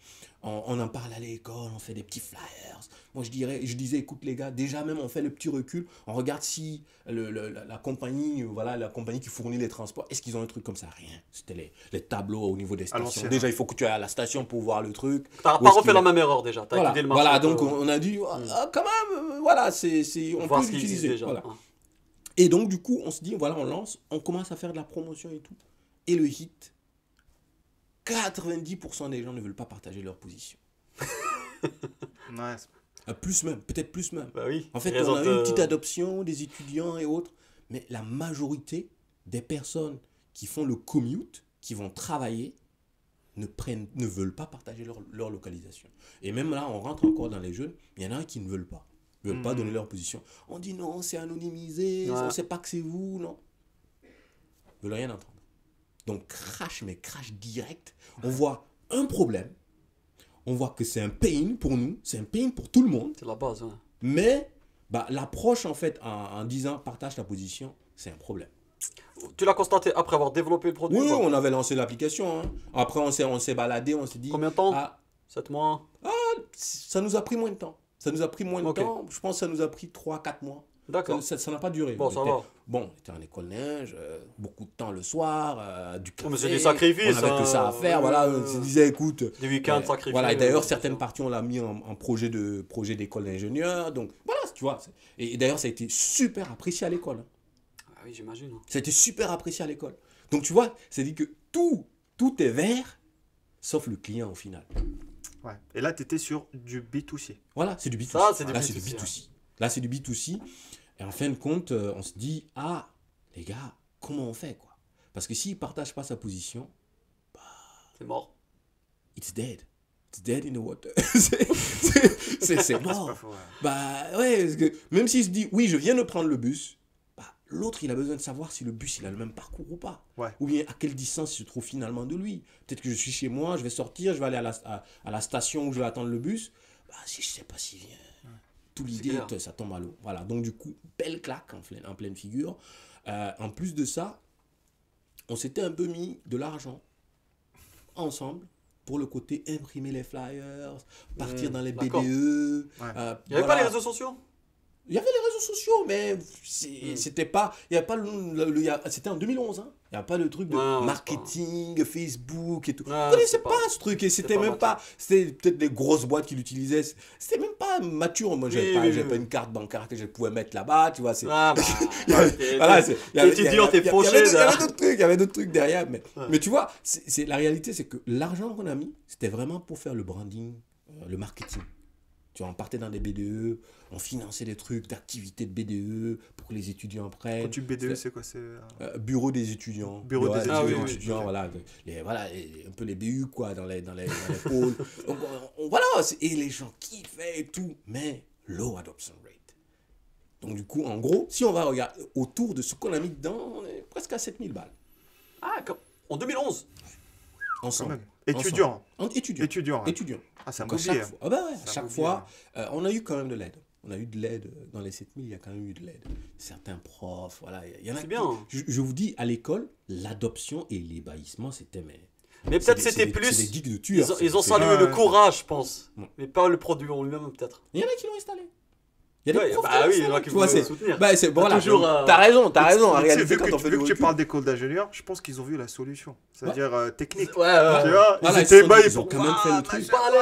on en parle à l'école, on fait des petits flyers. Moi, je disais, écoute, les gars, déjà même, on fait le petit recul, on regarde si la compagnie, la compagnie qui fournit les transports, est-ce qu'ils ont un truc comme ça? Rien. C'était les tableaux au niveau des stations. l'ancienne. Déjà, il faut que tu ailles à la station pour voir le truc. T'as Où pas est-ce refait qu'il la est. même erreur déjà. T'as Voilà, étudié le marché. voilà, donc on a dit, quand même, voilà, on voir peut ce qu'ils disent l'utiliser. déjà. Voilà. hein. Et donc, du coup, on se dit, voilà, on lance, on commence à faire de la promotion et tout. Et le hit, 90% des gens ne veulent pas partager leur position. Ouais. Plus même, peut-être plus même. Bah oui. En fait, Les on a autres, eu une petite adoption des étudiants et autres, mais la majorité des personnes qui font le commute, qui vont travailler, ne veulent pas partager leur localisation. Et même là, on rentre encore dans les jeunes, il y en a qui ne veulent pas. Ils ne veulent pas donner leur position. On dit non, c'est anonymisé, Ouais. on ne sait pas que c'est vous, non. Ils ne veulent rien entendre. Donc, crash, mais crash direct. On voit un problème, on voit que c'est un pain pour nous, c'est un pain pour tout le monde. C'est la base. Ouais. Mais l'approche, en fait, en disant partage ta position, c'est un problème. Tu l'as constaté après avoir développé le produit? Oui, ou pas on avait lancé l'application. Hein. Après, on s'est baladé, on s'est dit. Combien de temps? Ah, 7 mois? ça nous a pris moins de temps. Ça nous a pris moins de Ok. temps. Je pense que ça nous a pris 3-4 mois. D'accord. Ça n'a pas duré. Bon, ça va. Bon, on était en école neige, beaucoup de temps le soir, du café. mais c'est des sacrifices, On avait que ça à faire. Voilà, on se disait, écoute. Des week-ends euh, sacrifiés. Voilà, et d'ailleurs, certaines parties, on l'a mis en projet d'école d'ingénieur. Donc, voilà, tu vois. Et d'ailleurs, ça a été super apprécié à l'école. Hein. Ah oui, j'imagine. Ça a été super apprécié à l'école. Donc, tu vois, c'est dit que tout est vert, sauf le client au final. Ouais. Et là, tu étais sur du B2C. Voilà, c'est du B2C. Ça, c'est du Là, c'est du B2C, B2C. Là, c'est du B2C. Et en fin de compte, on se dit, ah, les gars, comment on fait, quoi? Parce que s'il ne partage pas sa position, C'est mort. it's dead. It's dead in the water. C'est mort. Pas faux, ouais. Bah ouais, parce que même s'il se dit, oui, je viens de prendre le bus, bah, l'autre, il a besoin de savoir si le bus, il a le même parcours ou pas. Ouais. Ou bien à quelle distance il se trouve finalement de lui. Peut-être que je suis chez moi, je vais sortir, je vais aller à la station où je vais attendre le bus. Bah, si je sais pas s'il vient, tout l'idée, clair. ça tombe à l'eau. Voilà, donc du coup, belle claque en pleine figure. En plus de ça, on s'était un peu mis de l'argent ensemble pour le côté imprimer les flyers, partir dans les d'accord. BDE. Ouais. Il n'y avait pas les réseaux sociaux? Il y avait les réseaux sociaux, mais c'était pas. Il y a pas c'était en 2011, hein. Il n'y a pas le truc de Ouais, marketing, Facebook et tout. Ouais, On ne connaissait c'est pas pas- ce truc. Et c'était pas même pas. C'était peut-être des grosses boîtes qui l'utilisaient. C'était même pas mature. Moi, j'avais Oui, pas une carte bancaire que je pouvais mettre là-bas, tu vois. Ah, bah, Voilà, étudiant, t'es fauché. il y avait d'autres trucs derrière. Mais tu vois, la réalité, c'est que l'argent qu'on a mis, c'était vraiment pour faire le branding, le marketing. Tu vois, on partait dans des BDE, on finançait des trucs d'activités de BDE pour que les étudiants Quand prennent. tu BDE, c'est quoi? C'est Bureau des étudiants. Bureau des étudiants, étudiants, ok. voilà. Un peu les BU, quoi, dans les pôles. Donc, voilà, et les gens kiffaient et tout, mais low adoption rate. Donc, du coup, en gros, si on va regarder autour de ce qu'on a mis dedans, on est presque à 7000 balles. Ah, en 2011. quand Ensemble. même. Étudiant. Étudiant. Étudiant. Ouais. Étudiant. Ah, c'est un Donc, à bouclier. chaque fois, ah bah ouais, à C'est un chaque bouclier, fois on a eu quand même de l'aide. On a eu de l'aide dans les 7000, il y a quand même eu de l'aide. Certains profs, voilà. Il y en a C'est qui- bien. Je vous dis, à l'école, l'adoption et l'ébahissement, c'était. Mais peut-être c'est c'était des- plus. c'est des geeks de tueurs. Ils ont C'est- salué Ouais, le ouais. courage, je pense. Ouais. Mais pas le produit en lui-même, peut-être. Il y en a qui l'ont installé. Il y a des Ouais, profs bah qui l'ont oui, il y en a installé. qui Tu vois, voulaient c'est soutenir. bah, c'est voilà. toujours, donc, T'as raison. En Mais tu sais, réalité, vu quand on que, fait vu du que tu recul. parles d'école d'ingénieur, je pense qu'ils ont vu la solution. C'est-à-dire technique. Ouais, ouais. Tu vois, Voilà, ils étaient ils ils ont quand même fait le truc. Tu vois, Ouais,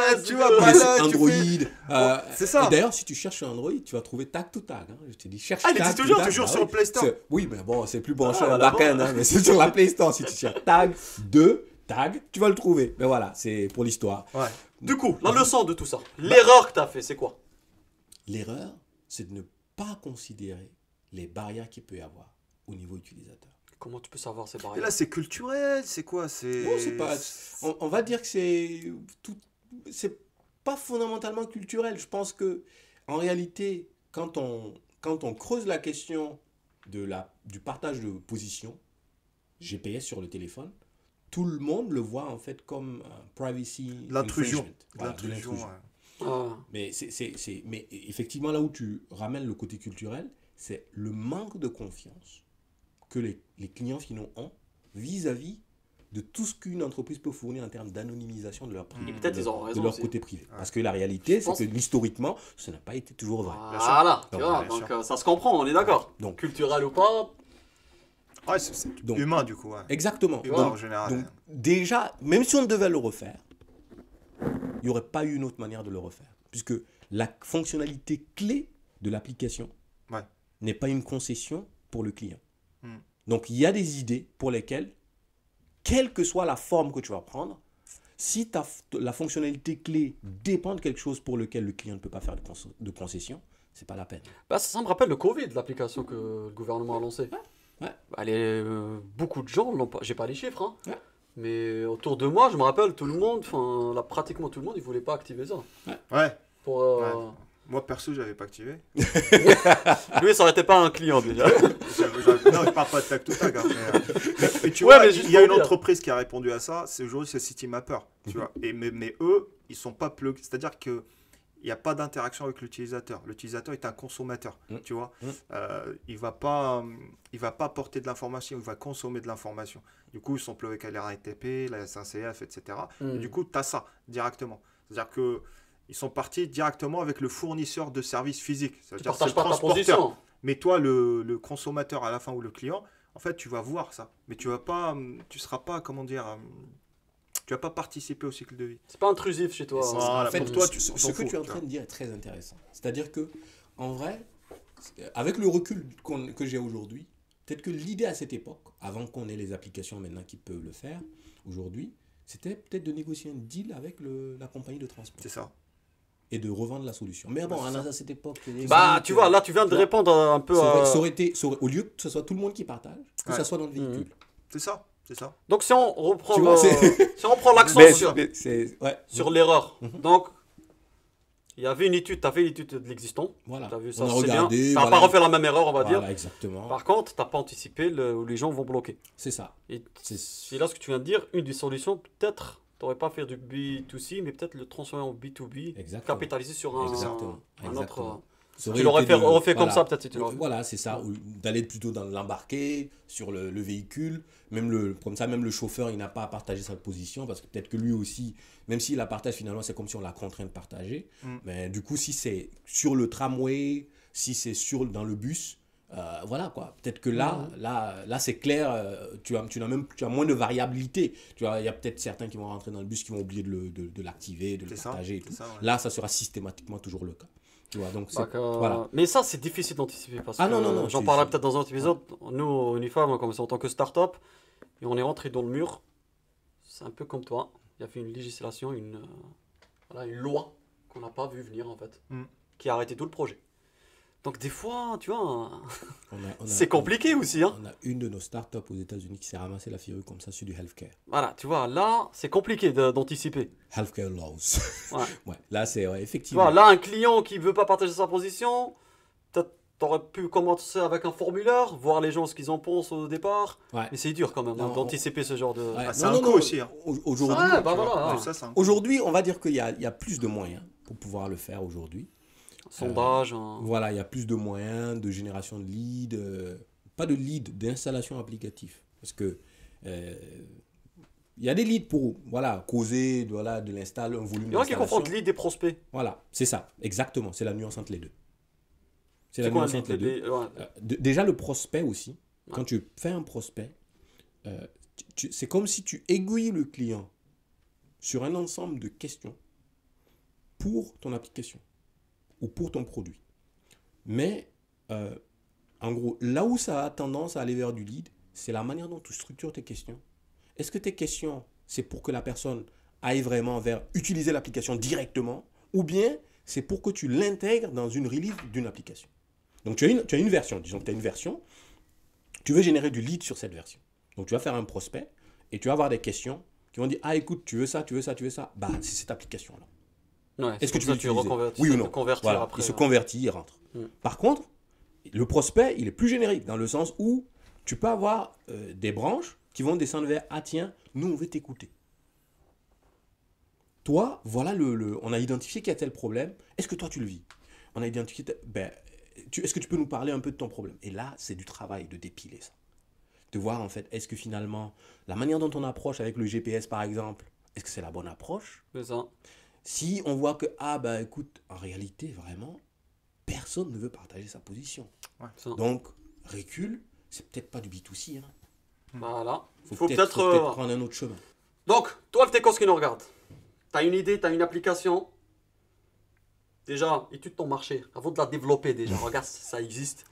Mais c'est balade, tu Android. fais- c'est ça. Et d'ailleurs, si tu cherches sur Android, tu vas trouver Tag to Tag. Hein. Je te dis, cherche Ah, il Tag existe to toujours, Tag. toujours Bah sur oui. le Play Store. Oui, mais bon, c'est plus branché Ah, en d'abord. back-end, hein, mais c'est sur la Play Store. Si tu cherches Tag 2, Tag, tu vas le trouver. Mais voilà, c'est pour l'histoire. Ouais. Du coup, la leçon de tout ça. L'erreur que t'as fait, c'est quoi? L'erreur, c'est de ne pas considérer les barrières qu'il peut y avoir au niveau utilisateur. Comment tu peux savoir ces Et barrières? là, c'est culturel, c'est quoi? Non, c'est pas. On va dire que c'est tout. C'est pas fondamentalement culturel. Je pense que en réalité, quand on creuse la question du partage de position GPS sur le téléphone, tout le monde le voit en fait comme un privacy L'intrusion. infringement. Voilà, de l'intrusion. ouais. Ah. Mais effectivement, là où tu ramènes le côté culturel, c'est le manque de confiance que les clients finaux ont vis-à-vis de tout ce qu'une entreprise peut fournir en termes d'anonymisation de leur privé, Et peut-être ils ont raison de leur aussi. côté privé. Parce que la réalité, c'est pense- que historiquement, ce n'a pas été toujours vrai. Voilà, tu Donc, vois, bien donc sûr. ça se comprend, on est d'accord. Donc- Culturel ou pas, Ouais, c'est Donc- humain, du coup. Ouais. Exactement. Humain, Donc, en général. donc, déjà, même si on devait le refaire, il n'y aurait pas eu une autre manière de le refaire. Puisque la fonctionnalité clé de l'application Ouais. n'est pas une concession pour le client. Hmm. Donc, il y a des idées pour lesquelles, quelle que soit la forme que tu vas prendre, si la fonctionnalité clé dépend de quelque chose pour lequel le client ne peut pas faire de concession, c'est pas la peine. bah, ça me rappelle le Covid, l'application que le gouvernement a lancée. Ouais. Bah, beaucoup de gens l'ont pas, j'ai pas les chiffres, hein. Ouais. Mais autour de moi, je me rappelle, tout le monde, enfin, là, pratiquement tout le monde, ils voulaient pas activer ça. Ouais. Pour, Moi, perso, j'avais pas activé. Lui, ça aurait été pas un client déjà. Non, je parle pas de tag to tag. Hein, mais tu Ouais, vois, mais juste il y a pour une dire. entreprise qui a répondu à ça. C'est aujourd'hui, c'est Citymapper. Tu vois. Mais eux, ils sont pas pluggés. C'est-à-dire que il n'y a pas d'interaction avec l'utilisateur. L'utilisateur est un consommateur. Tu vois. Il va pas porter de l'information. Il va consommer de l'information. Du coup, ils sont pluggés avec la RATP, la SNCF, etc. Et du coup, tu as ça directement. C'est-à-dire que ils sont partis directement avec le fournisseur de services physiques. Tu C'est-à-dire partages c'est le pas ta transporteur. position. Mais toi, le consommateur à la fin ou le client, en fait, tu vas voir ça. Mais tu seras pas, comment dire, tu vas pas participer au cycle de vie. C'est pas intrusif chez toi. Voilà, En fait, pour toi, ce on que s'en tu es en fout, train de dire est très intéressant. C'est-à-dire que, en vrai, avec le recul que j'ai aujourd'hui, peut-être que l'idée à cette époque, avant qu'on ait les applications maintenant qui peuvent le faire, aujourd'hui, c'était peut-être de négocier un deal avec la compagnie de transport C'est ça. et de revendre la solution. Mais bon, à cette époque... Bah, tu vois, là, tu viens de répondre un peu à... au lieu que ce soit tout le monde qui partage, que ça soit dans le véhicule. C'est ça. C'est ça. Donc, si on reprend, Tu vois, si on prend l'accent Mais sur, ouais. sur l'erreur. Donc, il y avait une étude, tu as fait l'étude de l'existant. Voilà. Tu as vu ça, On a c'est bien. regardé, Tu n'as voilà. pas refait la même erreur, on va Voilà, dire. exactement. Par contre, tu n'as pas anticipé où les gens vont bloquer. C'est ça. Et C'est- c'est là ce que tu viens de dire, une des solutions, peut-être, tu n'aurais pas fait du B2C, mais peut-être le transformer en B2B, Exactement. capitaliser sur un Exactement. autre... Exactement. Ça Tu aurait l'aurais été fait, refait comme voilà. ça, peut-être, si tu l'aurais fait. Voilà, c'est ça. Ou d'aller plutôt dans l'embarqué, sur le véhicule. Comme ça, même le chauffeur, il n'a pas à partager sa position parce que peut-être que lui aussi, même s'il la partage finalement, c'est comme si on l'a contraint de partager. Mais du coup, si c'est sur le tramway, si c'est dans le bus, voilà quoi. Peut-être que là c'est clair, tu as moins de variabilité. Il y a peut-être certains qui vont rentrer dans le bus qui vont oublier de l'activer, de le C'est ça, partager et tout. c'est ça, ouais. Là, ça sera systématiquement toujours le cas. Tu vois, donc c'est, Donc, voilà. Mais ça, c'est difficile d'anticiper parce Ah que non, j'en parlerai peut-être dans un autre épisode. Nous, Unifam, on a commencé en tant que start-up et on est rentré dans le mur. C'est un peu comme toi. Il y avait une législation, une loi qu'on n'a pas vu venir en fait, qui a arrêté tout le projet. Donc des fois, tu vois, c'est compliqué aussi. Hein. On a une de nos startups aux États-Unis qui s'est ramassé la firue comme ça sur du healthcare. Voilà, tu vois, là, c'est compliqué d'anticiper. Healthcare laws. Ouais. Ouais, là, c'est Tu effectivement. vois, là, un client qui veut pas partager sa position, peut-être t'aurais pu commencer avec un formulaire, voir les gens ce qu'ils en pensent au départ. Ouais. Mais c'est dur quand même hein, Non, d'anticiper ce genre de... Ouais. Ah, c'est un coût aussi. Hein. Aujourd'hui, Ouais, bah voilà. Tout ça, c'est un coût. aujourd'hui, on va dire qu'il y a plus de moyens pour pouvoir le faire aujourd'hui. Sondage. Voilà, il y a plus de moyens de génération de leads, pas de leads, d'installation applicative. Parce que il y a des leads pour causer de l'install, un volume Il y en a qui d'installation. confondent lead et prospect. Voilà, c'est ça, exactement. C'est la nuance entre les deux. C'est la quoi, nuance entre les deux. ouais. Déjà, le prospect aussi, Ouais. quand tu fais un prospect, c'est comme si tu aiguilles le client sur un ensemble de questions pour ton application ou pour ton produit. Mais, en gros, là où ça a tendance à aller vers du lead, c'est la manière dont tu structures tes questions. Est-ce que tes questions, c'est pour que la personne aille vraiment vers utiliser l'application directement, ou bien c'est pour que tu l'intègres dans une release d'une application. Donc, tu as une version. Disons que tu as une version. Tu veux générer du lead sur cette version. Donc, tu vas faire un prospect et tu vas avoir des questions qui vont dire, ah, écoute, tu veux ça, tu veux ça, tu veux ça. Bah, c'est cette application-là. Ouais, Est-ce que tu veux l'utiliser? reconvertis, Oui ou ça non? te convertir Voilà, après, il se hein. convertit, il rentre. Par contre, le prospect, il est plus générique dans le sens où tu peux avoir des branches qui vont descendre vers, ah tiens, nous on veut t'écouter. Toi, voilà on a identifié qu'il y a tel problème. Est-ce que toi tu le vis? On a identifié, est-ce que tu peux nous parler un peu de ton problème? Et là, c'est du travail de dépiler ça. De voir en fait, est-ce que finalement, la manière dont on approche avec le GPS par exemple, est-ce que c'est la bonne approche? C'est ça. Si on voit que, écoute, en réalité, vraiment, personne ne veut partager sa position. Ça. Donc, recul, c'est peut-être pas du B2C. Hein. Voilà. Faut Faut peut-être peut-être... prendre un autre chemin. Donc, toi, le Técos qui nous regarde, tu as une idée, tu as une application. Déjà, étude ton marché. Avant de la développer, déjà, regarde si ça existe.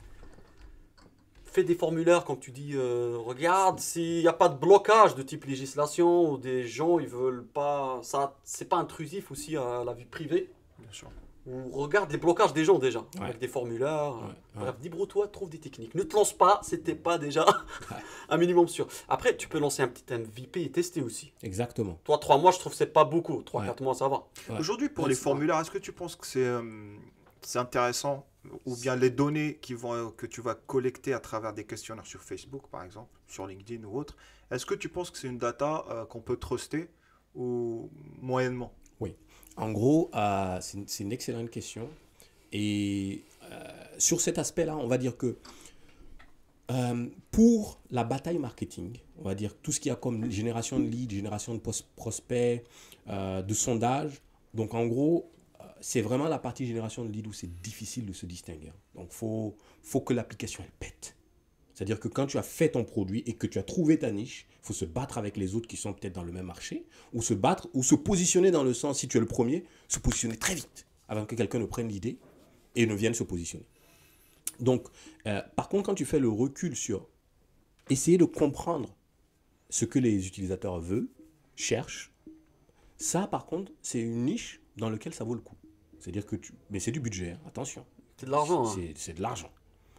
Fais des formulaires, comme tu dis. Regarde s'il n'y a pas de blocage de type législation ou des gens, ils veulent pas. Ça, c'est pas intrusif aussi à la vie privée. Bien sûr. Ou regarde les blocages des gens déjà, Ouais. avec des formulaires. Ouais. Bref, débrouille-toi, trouve des techniques. Ne te lance pas, c'était pas déjà un minimum sûr. Après, tu peux lancer un petit MVP et tester aussi. Exactement. Toi, 3 mois, je trouve que c'est pas beaucoup. 3-4 Ouais. mois, ça va. Ouais. Aujourd'hui, pour Ouais, les c'est formulaires, est-ce que tu penses que c'est intéressant ou bien les données que tu vas collecter à travers des questionnaires sur Facebook, par exemple, sur LinkedIn ou autre, est-ce que tu penses que c'est une data qu'on peut truster ou moyennement? Oui. En gros, c'est une excellente question. Et sur cet aspect-là, on va dire que pour la bataille marketing, on va dire tout ce qu'il y a comme génération de leads, génération de prospects, de sondages. Donc en gros, c'est vraiment la partie génération de leads où c'est difficile de se distinguer. Donc faut que l'application elle pète. C'est-à-dire que quand tu as fait ton produit et que tu as trouvé ta niche, il faut se battre avec les autres qui sont peut-être dans le même marché, ou se battre, ou se positionner dans le sens, si tu es le premier, se positionner très vite avant que quelqu'un ne prenne l'idée et ne vienne se positionner. Donc, par contre, quand tu fais le recul sur essayer de comprendre ce que les utilisateurs veulent, cherche. Ça, par contre, c'est une niche dans laquelle ça vaut le coup. C'est-à-dire que mais c'est du budget, hein, attention. C'est de l'argent. Hein. C'est de l'argent.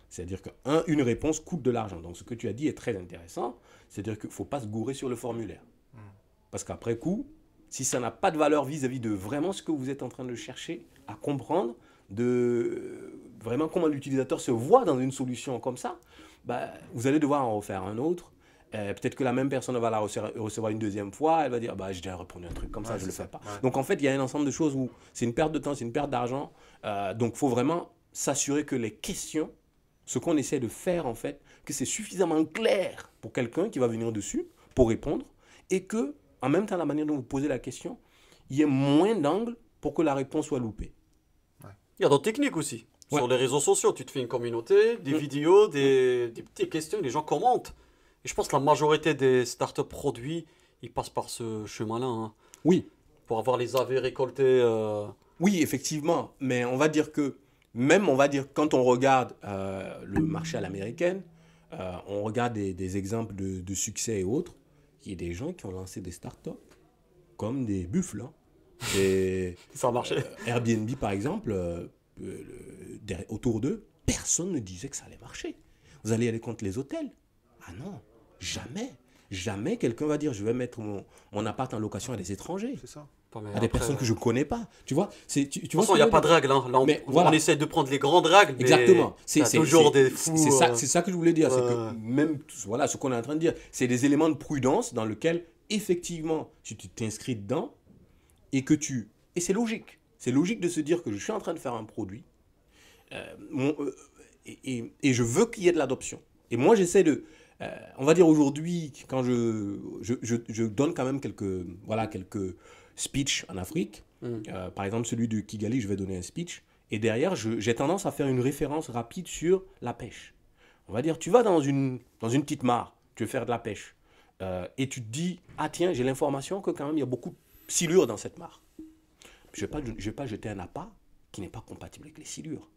C'est-à-dire qu'une réponse coûte de l'argent. Donc, ce que tu as dit est très intéressant. C'est-à-dire qu'il ne faut pas se gourer sur le formulaire. Parce qu'après coup, si ça n'a pas de valeur vis-à-vis de vraiment ce que vous êtes en train de chercher à comprendre, de vraiment comment l'utilisateur se voit dans une solution comme ça, bah, vous allez devoir en refaire un autre. Peut-être que la même personne va la recevoir une deuxième fois, elle va dire bah, j'ai déjà répondu un truc comme ça, je ne le fais pas. Ouais. Donc en fait, il y a un ensemble de choses où c'est une perte de temps, c'est une perte d'argent. Donc il faut vraiment s'assurer que les questions, ce qu'on essaie de faire en fait, que c'est suffisamment clair pour quelqu'un qui va venir dessus pour répondre et que, en même temps, la manière dont vous posez la question, il y ait moins d'angles pour que la réponse soit loupée. Ouais. Il y a d'autres techniques aussi. Ouais. Sur les réseaux sociaux, tu te fais une communauté, des vidéos, des petites questions, les gens commentent. Et je pense que la majorité des startups produits, ils passent par ce chemin-là. Hein, oui. Pour avoir les avis récoltés. Oui, effectivement. Mais on va dire que, même, on va dire, quand on regarde le marché à l'américaine, on regarde des exemples de succès et autres, il y a des gens qui ont lancé des startups comme des buffles. Hein. Ça a marché. Airbnb, par exemple, autour d'eux, personne ne disait que ça allait marcher. Vous allez aller contre les hôtels? Ah non, jamais. Jamais quelqu'un va dire je vais mettre mon appart en location à des étrangers. C'est ça. À des personnes que je ne connais pas. Tu vois, de toute façon, il n'y a pas de règles. Hein. Là, on essaie de prendre les grandes règles. Mais exactement. C'est toujours des fous. C'est ça que je voulais dire. C'est que même voilà, ce qu'on est en train de dire, c'est des éléments de prudence dans lesquels, effectivement, tu t'inscris dedans et que tu... Et c'est logique. C'est logique de se dire que je suis en train de faire un produit et je veux qu'il y ait de l'adoption. Et moi, j'essaie de... on va dire aujourd'hui, quand je donne quand même quelques speech en Afrique. Par exemple, celui de Kigali, je vais donner un speech. Et derrière, j'ai tendance à faire une référence rapide sur la pêche. On va dire, tu vas dans une petite mare, tu veux faire de la pêche. Et tu te dis, ah tiens, j'ai l'information que quand même, il y a beaucoup de silures dans cette mare. Je ne vais pas jeter un appât qui n'est pas compatible avec les silures.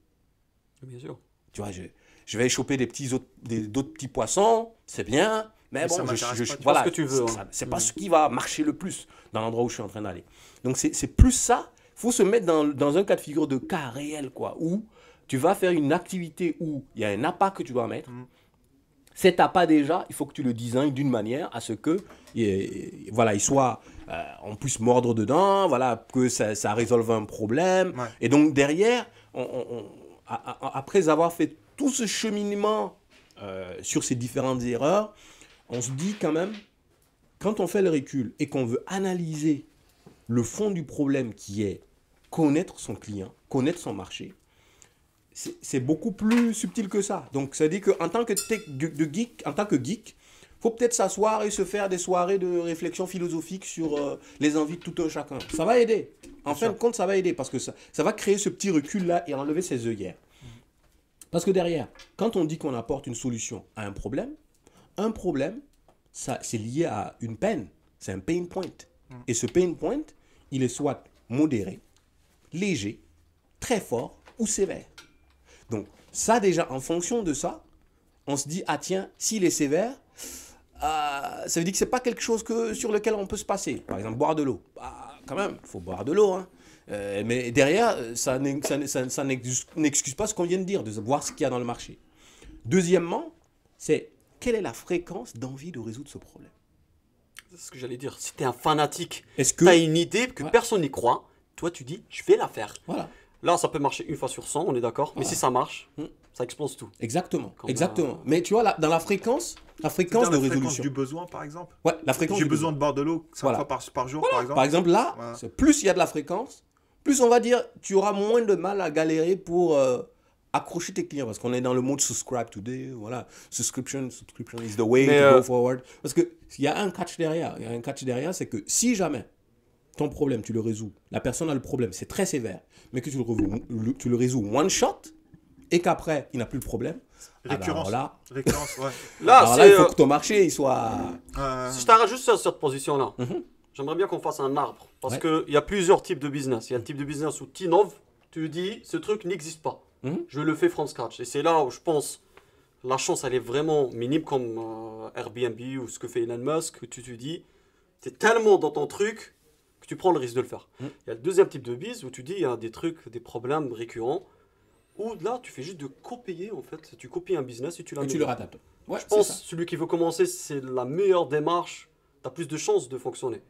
Bien sûr. Tu vois, je vais choper d'autres petits poissons, c'est bien. Mais bon, voilà, ce que tu veux. C'est pas ce qui va marcher le plus dans l'endroit où je suis en train d'aller. Donc, c'est plus ça. Il faut se mettre dans un cas de figure de cas réel, quoi, où tu vas faire une activité où il y a un appât que tu dois mettre. Cet appât, déjà, il faut que tu le designes d'une manière à ce que voilà, il soit, on puisse mordre dedans, voilà, que ça résolve un problème. Ouais. Et donc, derrière, après avoir fait tout ce cheminement sur ces différentes erreurs, on se dit quand même, quand on fait le recul et qu'on veut analyser le fond du problème qui est connaître son client, connaître son marché, c'est beaucoup plus subtil que ça. Donc, ça dit qu'en tant que geek, il faut peut-être s'asseoir et se faire des soirées de réflexion philosophique sur les envies de tout un chacun. Ça va aider. En fin de compte, ça va aider parce que ça va créer ce petit recul-là et enlever ses œillères. Parce que derrière, quand on dit qu'on apporte une solution à un problème, c'est lié à une peine. C'est un pain point. Et ce pain point, il est soit modéré, léger, très fort ou sévère. Donc, ça déjà, en fonction de ça, on se dit, ah tiens, s'il est sévère, ça veut dire que ce n'est pas quelque chose sur lequel on peut se passer. Par exemple, boire de l'eau. Bah, quand même, il faut boire de l'eau. Hein. Mais derrière, ça n'excuse pas ce qu'on vient de dire, de voir ce qu'il y a dans le marché. Deuxièmement, c'est quelle est la fréquence d'envie de résoudre ce problème? C'est ce que j'allais dire. Si tu es un fanatique, tu as une idée que personne n'y croit, toi tu dis, je vais la faire. Voilà. Là, ça peut marcher une fois sur 100, on est d'accord. Voilà. Mais si ça marche, ça explose tout. Exactement. Exactement. Mais tu vois, là, dans la fréquence de résolution. La fréquence du besoin, par exemple. Ouais, la fréquence. J'ai besoin de boire de l'eau 5 fois par jour, par exemple. Par exemple, là, plus il y a de la fréquence, plus on va dire, tu auras moins de mal à galérer pour accrocher tes clients. Parce qu'on est dans le mode subscribe today. Voilà. Subscription is the way to go forward. Parce qu'il y a un catch derrière. Il y a un catch derrière, c'est que si jamais ton problème, tu le résous, la personne a le problème, c'est très sévère, mais que tu le résous one shot et qu'après, il n'a plus le problème. Récurrence. Récurrence, ouais. Là, il faut que ton marché il soit... Si je t'arrête juste sur cette position-là, j'aimerais bien qu'on fasse un arbre. Parce qu'il y a plusieurs types de business. Il y a un type de business où tu innoves, tu dis, ce truc n'existe pas. Je le fais from scratch. Et c'est là où je pense, la chance, elle est vraiment minime comme Airbnb ou ce que fait Elon Musk. Tu te dis, t'es tellement dans ton truc que tu prends le risque de le faire. Il y a le deuxième type de bise où tu dis il y a des trucs, des problèmes récurrents, où là, tu fais juste de copier, en fait. Tu copies un business et tu Et tu le l'améliores. rattrapes. Ouais, Je c'est pense ça. celui qui veut commencer, c'est la meilleure démarche. Tu as plus de chances de fonctionner.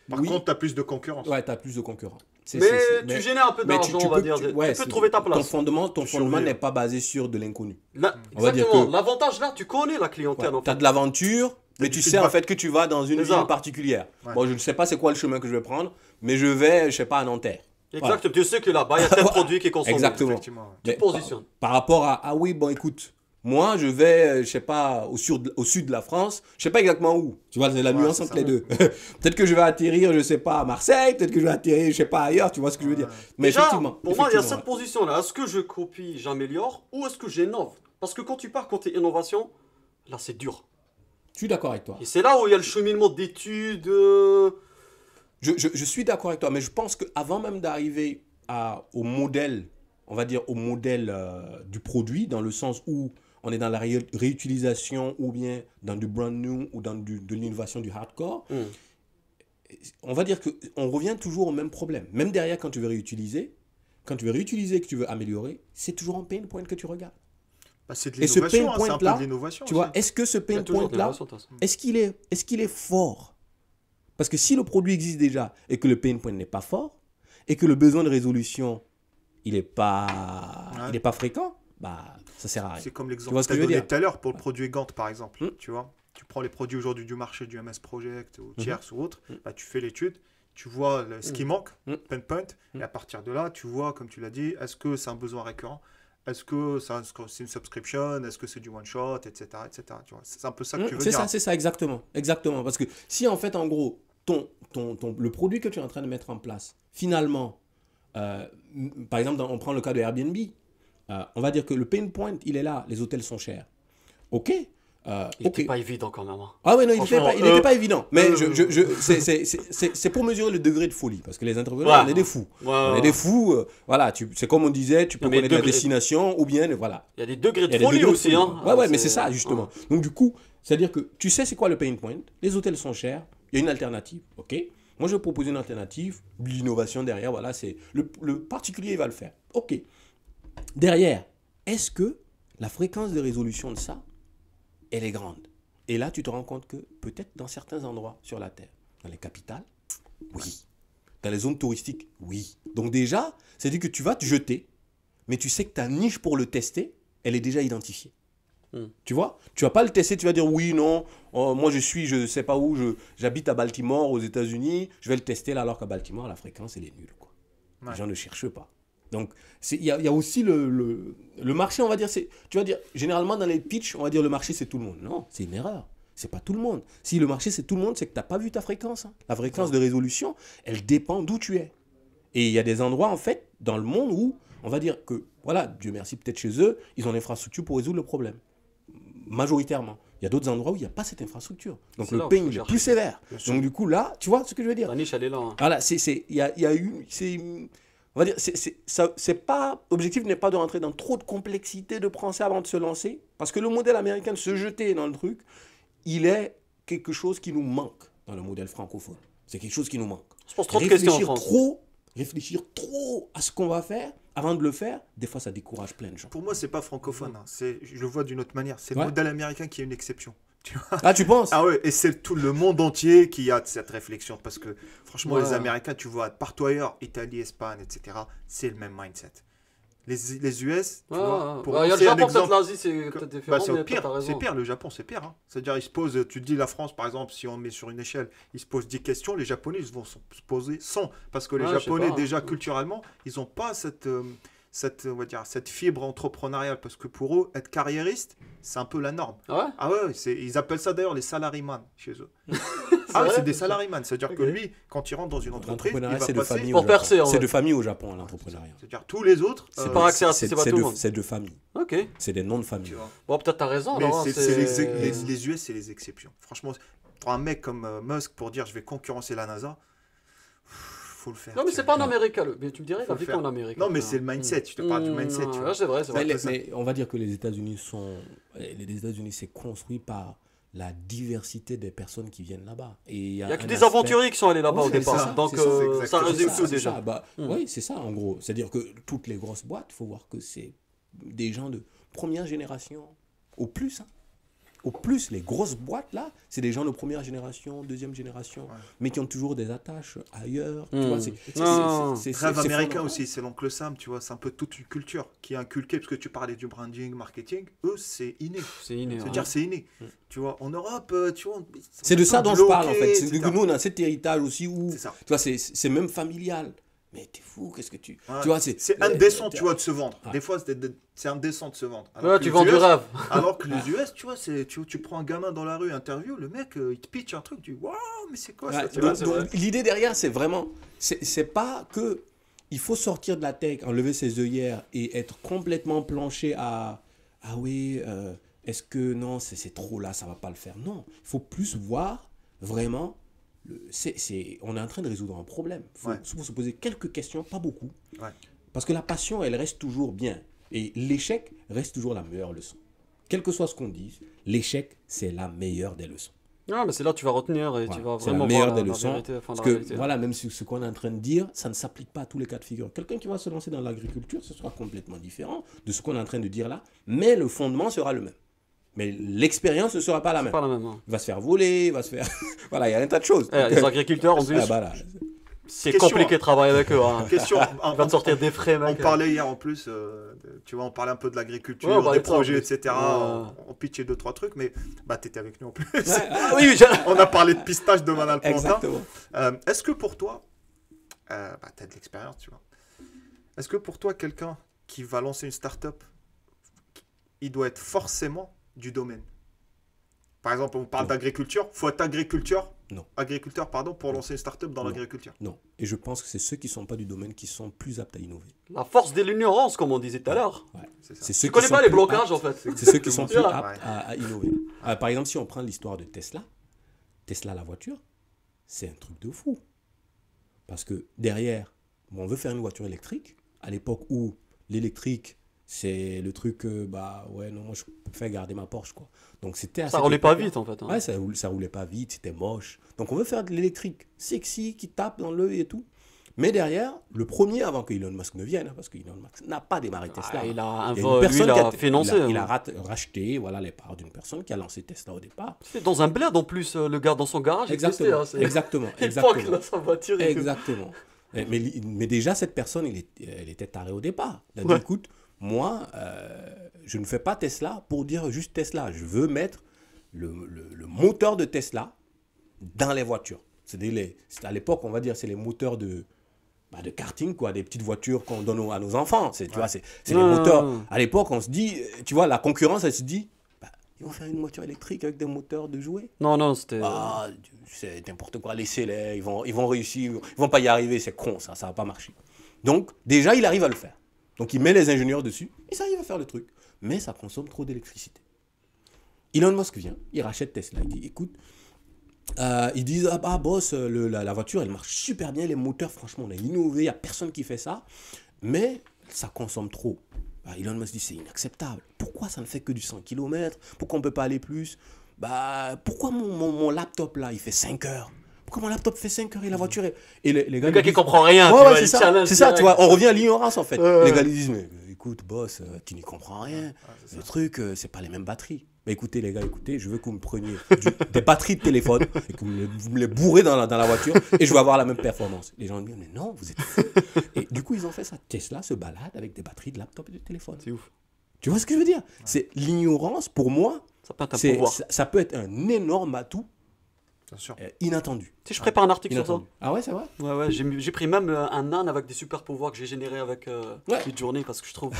Par Oui. contre, tu as plus de concurrence. Ouais, tu as plus de concurrents. Mais tu génères un peu d'argent, on va dire. Tu peux trouver ta Ton place. fondement survis. n'est pas basé sur de l'inconnu. Là, On va dire exactement. que- L'avantage là, tu connais la clientèle. en Tu as fait. de l'aventure, mais tu du sais feedback. en fait que tu vas dans une C'est ça. ville particulière. Ouais. Bon, je ne sais pas c'est quoi le chemin que je vais prendre, mais je vais, je sais pas, à Nanterre. Exactement. Tu sais que là-bas, il y a tel produit qui est consommé. Exactement. Effectivement. ouais. Tu Mais te positionnes. par rapport à, ah oui, bon, écoute, moi, je vais, je sais pas, au sud de la France, je sais pas exactement où. Tu vois, c'est la nuance c'est entre ça. les deux. Peut-être que je vais atterrir, je sais pas, à Marseille, peut-être que je vais atterrir, je sais pas, ailleurs, tu vois ce que je veux dire. Mais Déjà, effectivement. pour moi, il y a effectivement, cette position-là. Est-ce que je copie, j'améliore, ou est-ce que j'innove? Parce que quand tu pars côté innovation, là, c'est dur. je suis d'accord avec toi. Et c'est là où il y a le cheminement d'études. Je suis d'accord avec toi, mais je pense qu'avant même d'arriver au modèle, on va dire au modèle du produit, dans le sens où on est dans la réutilisation ou bien dans du brand new ou dans de l'innovation du hardcore, on va dire qu'on revient toujours au même problème. Même derrière, quand tu veux réutiliser, et que tu veux améliorer, c'est toujours un pain point que tu regardes. Bah, c'est de Et ce l'innovation, pain hein, c'est un peu point-là, de l'innovation. tu vois, aussi. est-ce que ce Il y a pain toujours de point-là, l'innovation, de toute façon. est-ce qu'il est fort? Parce que si le produit existe déjà et que le pain point n'est pas fort, et que le besoin de résolution, il n'est pas fréquent, bah, ça sert à rien. C'est comme Tu l'exemple vois que ce tu que as je veux donné dire? tout à l'heure pour le produit Gantt, par exemple. Mm. Tu vois, tu prends les produits aujourd'hui du marché du MS Project ou Tierce ou autre, bah, tu fais l'étude, tu vois ce qui manque, pain point, et à partir de là, tu vois, comme tu l'as dit, est-ce que c'est un besoin récurrent? Est-ce que c'est une subscription? Est-ce que c'est du one-shot, etc., etc. Tu vois, c'est un peu ça que tu veux dire. C'est ça, exactement. Exactement. Parce que si en fait, en gros, le produit que tu es en train de mettre en place, finalement, par exemple, on prend le cas de Airbnb, on va dire que le pain point, il est là, les hôtels sont chers. Ok. Il ok. n'était pas évident quand même. Hein. Ah ouais, non, il Franchement, n'était pas évident. Mais c'est pour mesurer le degré de folie. Parce que les entrepreneurs, Ouais. on est des fous. Ouais, On ouais. est des fous. Voilà, c'est comme on disait, tu peux Mais connaître la degré- destination ou bien, voilà. Il y a des degrés Il y de a des folie degrés de aussi. folie. Hein. Ouais, mais c'est ça, justement. Donc, du coup, c'est-à-dire que tu sais c'est quoi le pain point. Les hôtels sont chers. Il y a une alternative. OK? Moi, je vais proposer une alternative. L'innovation derrière, voilà, c'est le particulier, il va le faire. OK. Derrière, est-ce que la fréquence de résolution de ça, elle est grande? Et là, tu te rends compte que peut-être dans certains endroits sur la Terre, dans les capitales, oui. Dans les zones touristiques, oui. Donc déjà, c'est-à-dire que tu vas te jeter, mais tu sais que ta niche pour le tester, elle est déjà identifiée. Tu vois? Tu vas pas le tester, tu vas dire oui, non, moi je sais pas où, j'habite à Baltimore, aux États-Unis, je vais le tester là, alors qu'à Baltimore, la fréquence, elle est nulle, quoi. Ouais. Les gens ne cherchent pas. Donc, il y a aussi le marché, on va dire, tu vas dire, généralement dans les pitchs, on va dire le marché c'est tout le monde. Non, c'est une erreur. C'est pas tout le monde. Si le marché c'est tout le monde, c'est que tu n'as pas vu ta fréquence. Hein. La fréquence de résolution, elle dépend d'où tu es. Et il y a des endroits, en fait, dans le monde où, on va dire que, voilà, Dieu merci, peut-être chez eux, ils ont l'infrastructure pour résoudre le problème. Majoritairement. Il y a d'autres endroits où il n'y a pas cette infrastructure. Donc C'est le là où pain il faut il est chercher. plus sévère. Donc du coup, là, tu vois ce que je veux dire? La niche, elle est là. Hein. Voilà, il y a eu, on va dire, c'est pas, l'objectif n'est pas de rentrer dans trop de complexité de penser avant de se lancer, parce que le modèle américain de se jeter dans le truc, il est quelque chose qui nous manque dans le modèle francophone. C'est quelque chose qui nous manque. Je pense trop de questions en Réfléchir France. réfléchir trop à ce qu'on va faire avant de le faire, des fois ça décourage plein de gens. Pour moi, c'est pas francophone. Hein. Je le vois d'une autre manière. C'est Ouais. le modèle américain qui est une exception. Tu vois? Ah, tu penses? Ah ouais, et c'est tout le monde entier qui a cette réflexion. Parce que franchement, Ouais. les Américains, tu vois, partout ailleurs, Italie, Espagne, etc., c'est le même mindset. Les US, tu vois, pour Il y a le c'est un Japon, peut-être exemple. l'Asie, c'est peut-être Bah, différent, c'est mais pire, t'as raison. c'est pire, le Japon, c'est pire. Hein. C'est-à-dire, ils se posent, tu te dis la France, par exemple, si on met sur une échelle, ils se posent 10 questions, les Japonais, ils vont se poser 100. Parce que les Ouais, je sais Japonais, pas, hein. déjà, culturellement, ils n'ont pas on va dire, cette fibre entrepreneuriale. Parce que pour eux, être carriériste, c'est un peu la norme. Ah ouais? Ah ouais, ils appellent ça d'ailleurs les salaryman chez eux. vrai C'est des salaryman. C'est-à-dire Ok. que lui, quand il rentre dans une entreprise, il L'entrepreneuriat, va c'est de passer... famille Pour au Japon. percer, en C'est fait. de famille au Japon, l'entrepreneuriat. C'est-à-dire tous les autres... C'est pas accès à- c'est pas tout le monde. C'est de famille. Ok. C'est des noms de famille. tu vois. Bon, peut-être t'as raison. Mais alors, hein, c'est les US, c'est les exceptions. Franchement, pour un mec comme Musk, pour dire je vais concurrencer la NASA, faut le faire. Non, mais tu c'est vois. pas en Amérique. Mais tu me dirais, il Faut a le vécu faire. en Amérique. Non, mais c'est le mindset. Je te parle du mindset. Tu vois. Ouais, c'est vrai, c'est vrai. Mais, ça. mais on va dire que les États-Unis c'est construit par la diversité des personnes qui viennent là-bas. Et il y a que des aventuriers qui sont allés là-bas Ouais, au départ. Donc ça résume tout déjà. Oui, c'est ça en gros. C'est-à-dire que toutes les grosses boîtes, il faut voir que c'est des gens de première génération au plus. Hein. Au plus, les grosses boîtes là, c'est des gens de première génération, deuxième génération, mais qui ont toujours des attaches ailleurs. Tu vois, c'est rêve américain aussi, c'est l'oncle Sam, tu vois, c'est un peu toute une culture qui est inculquée, parce que tu parlais du branding, marketing, eux c'est inné. C'est-à-dire c'est inné. Tu vois, en Europe, tu vois, c'est de ça dont je parle en fait. C'est que nous on a cet héritage aussi où, tu vois, c'est même familial. Mais t'es fou, qu'est-ce que tu... Tu vois, c'est indécent, tu vois, de se vendre. Des fois, c'est indécent de se vendre. Ouais, tu vends du rêve. Alors que les US, tu vois, tu prends un gamin dans la rue, interview, le mec, il te pitch un truc, tu dis, waouh, mais c'est quoi ça, donc, l'idée derrière, c'est vraiment... C'est pas que il faut sortir de la tech, enlever ses œillères et être complètement planché à... Ah oui, est-ce que... Non, c'est trop là, ça va pas le faire. Non, il faut plus voir vraiment... on est en train de résoudre un problème. Il faut se poser quelques questions, pas beaucoup. Parce que la passion, elle reste toujours bien. Et l'échec reste toujours la meilleure leçon. Quel que soit ce qu'on dise, l'échec, c'est la meilleure des leçons. Ah, mais c'est là que tu vas retenir et tu vas c'est vraiment la meilleure voir des leçons. vérité, Parce que voilà, même ce qu'on est en train de dire, ça ne s'applique pas à tous les cas de figure. Quelqu'un qui va se lancer dans l'agriculture, ce sera complètement différent de ce qu'on est en train de dire là, mais le fondement sera le même. Mais l'expérience ne sera pas la même. Pas la même. Il va se faire voler, il va se faire... voilà, il y a un tas de choses. Les agriculteurs, en plus, c'est compliqué de travailler avec eux. Hein. Question, on va te sortir des frais, mec. On parlait hier en plus, tu vois, on parlait un peu de l'agriculture, des projets, etc. On pitchait 2-3 trucs, mais tu étais avec nous en plus. On a parlé de pistage de Manal-Plantin. Est-ce que pour toi, tu as de l'expérience, tu vois. Est-ce que pour toi, quelqu'un qui va lancer une start-up, il doit être forcément du domaine? Par exemple, on parle d'agriculture. Il faut être agriculteur pour lancer une start-up dans l'agriculture. Non. Et je pense que c'est ceux qui ne sont pas du domaine qui sont plus aptes à innover. La force de l'ignorance, comme on disait tout à l'heure. Tu connais pas les blocages, en fait. C'est ceux qui sont plus aptes à innover. Par exemple, si on prend l'histoire de Tesla, la voiture, c'est un truc de fou. Parce que derrière, on veut faire une voiture électrique. À l'époque où l'électrique... c'est le truc, moi je préfère garder ma Porsche, quoi. Donc c'était ça roulait pas vite, en fait. Hein. Ouais, ça roulait pas vite, c'était moche. Donc on veut faire de l'électrique sexy, qui tape dans l'œil et tout. Mais derrière, le premier, avant que Elon Musk ne vienne, parce que Elon Musk n'a pas démarré Tesla. Il a financé. Il a racheté les parts d'une personne qui a lancé Tesla au départ. C'est dans un bled, en plus, le gars dans son garage. Exactement. Exactement. Sa voiture. Exactement. Mais déjà, cette personne, elle était tarée au départ. Il a dit, écoute, moi, je ne fais pas Tesla pour dire juste Tesla. Je veux mettre le moteur de Tesla dans les voitures. C'est à l'époque, on va dire, c'est les moteurs de karting, quoi, des petites voitures qu'on donne à nos enfants. Tu vois, c'est les moteurs. À l'époque, on se dit, tu vois, la concurrence, elle se dit, ils vont faire une voiture électrique avec des moteurs de jouets. Non, c'était... c'est n'importe quoi, laissez-les, ils vont réussir, ils vont pas y arriver, c'est con, ça va pas marcher. Donc, déjà, il arrive à le faire. Donc, il met les ingénieurs dessus, et ça arrive à faire le truc. Mais ça consomme trop d'électricité. Elon Musk vient, il rachète Tesla, il dit, écoute, ils disent, boss, la voiture, elle marche super bien, les moteurs, franchement, on a innové, il n'y a personne qui fait ça, mais ça consomme trop. Elon Musk dit, c'est inacceptable. Pourquoi ça ne fait que du 100 km? Pourquoi on ne peut pas aller plus? Pourquoi mon laptop, là, il fait 5 heures? Pourquoi mon laptop fait 5 heures et la voiture est... Et les gars, le gars qui comprend rien, c'est ça, tu vois, on revient à l'ignorance, en fait. Les gars, ils disent, mais écoute, boss, tu n'y comprends rien. Le truc, c'est pas les mêmes batteries. Mais écoutez, les gars, je veux que vous me preniez des batteries de téléphone et que vous me les bourrez dans la voiture et je vais avoir la même performance. Les gens disent, mais non, vous êtes fous. Et du coup, ils ont fait ça. Tesla se balade avec des batteries de laptop et de téléphone. C'est ouf. Tu vois ce que je veux dire? C'est l'ignorance, pour moi, ça peut être un énorme atout. Inattendu. Tu sais, je prépare un article sur ça. Ah ouais, c'est vrai? Ouais, j'ai pris même un âne avec des super pouvoirs que j'ai générés avec Midjourney parce que je trouve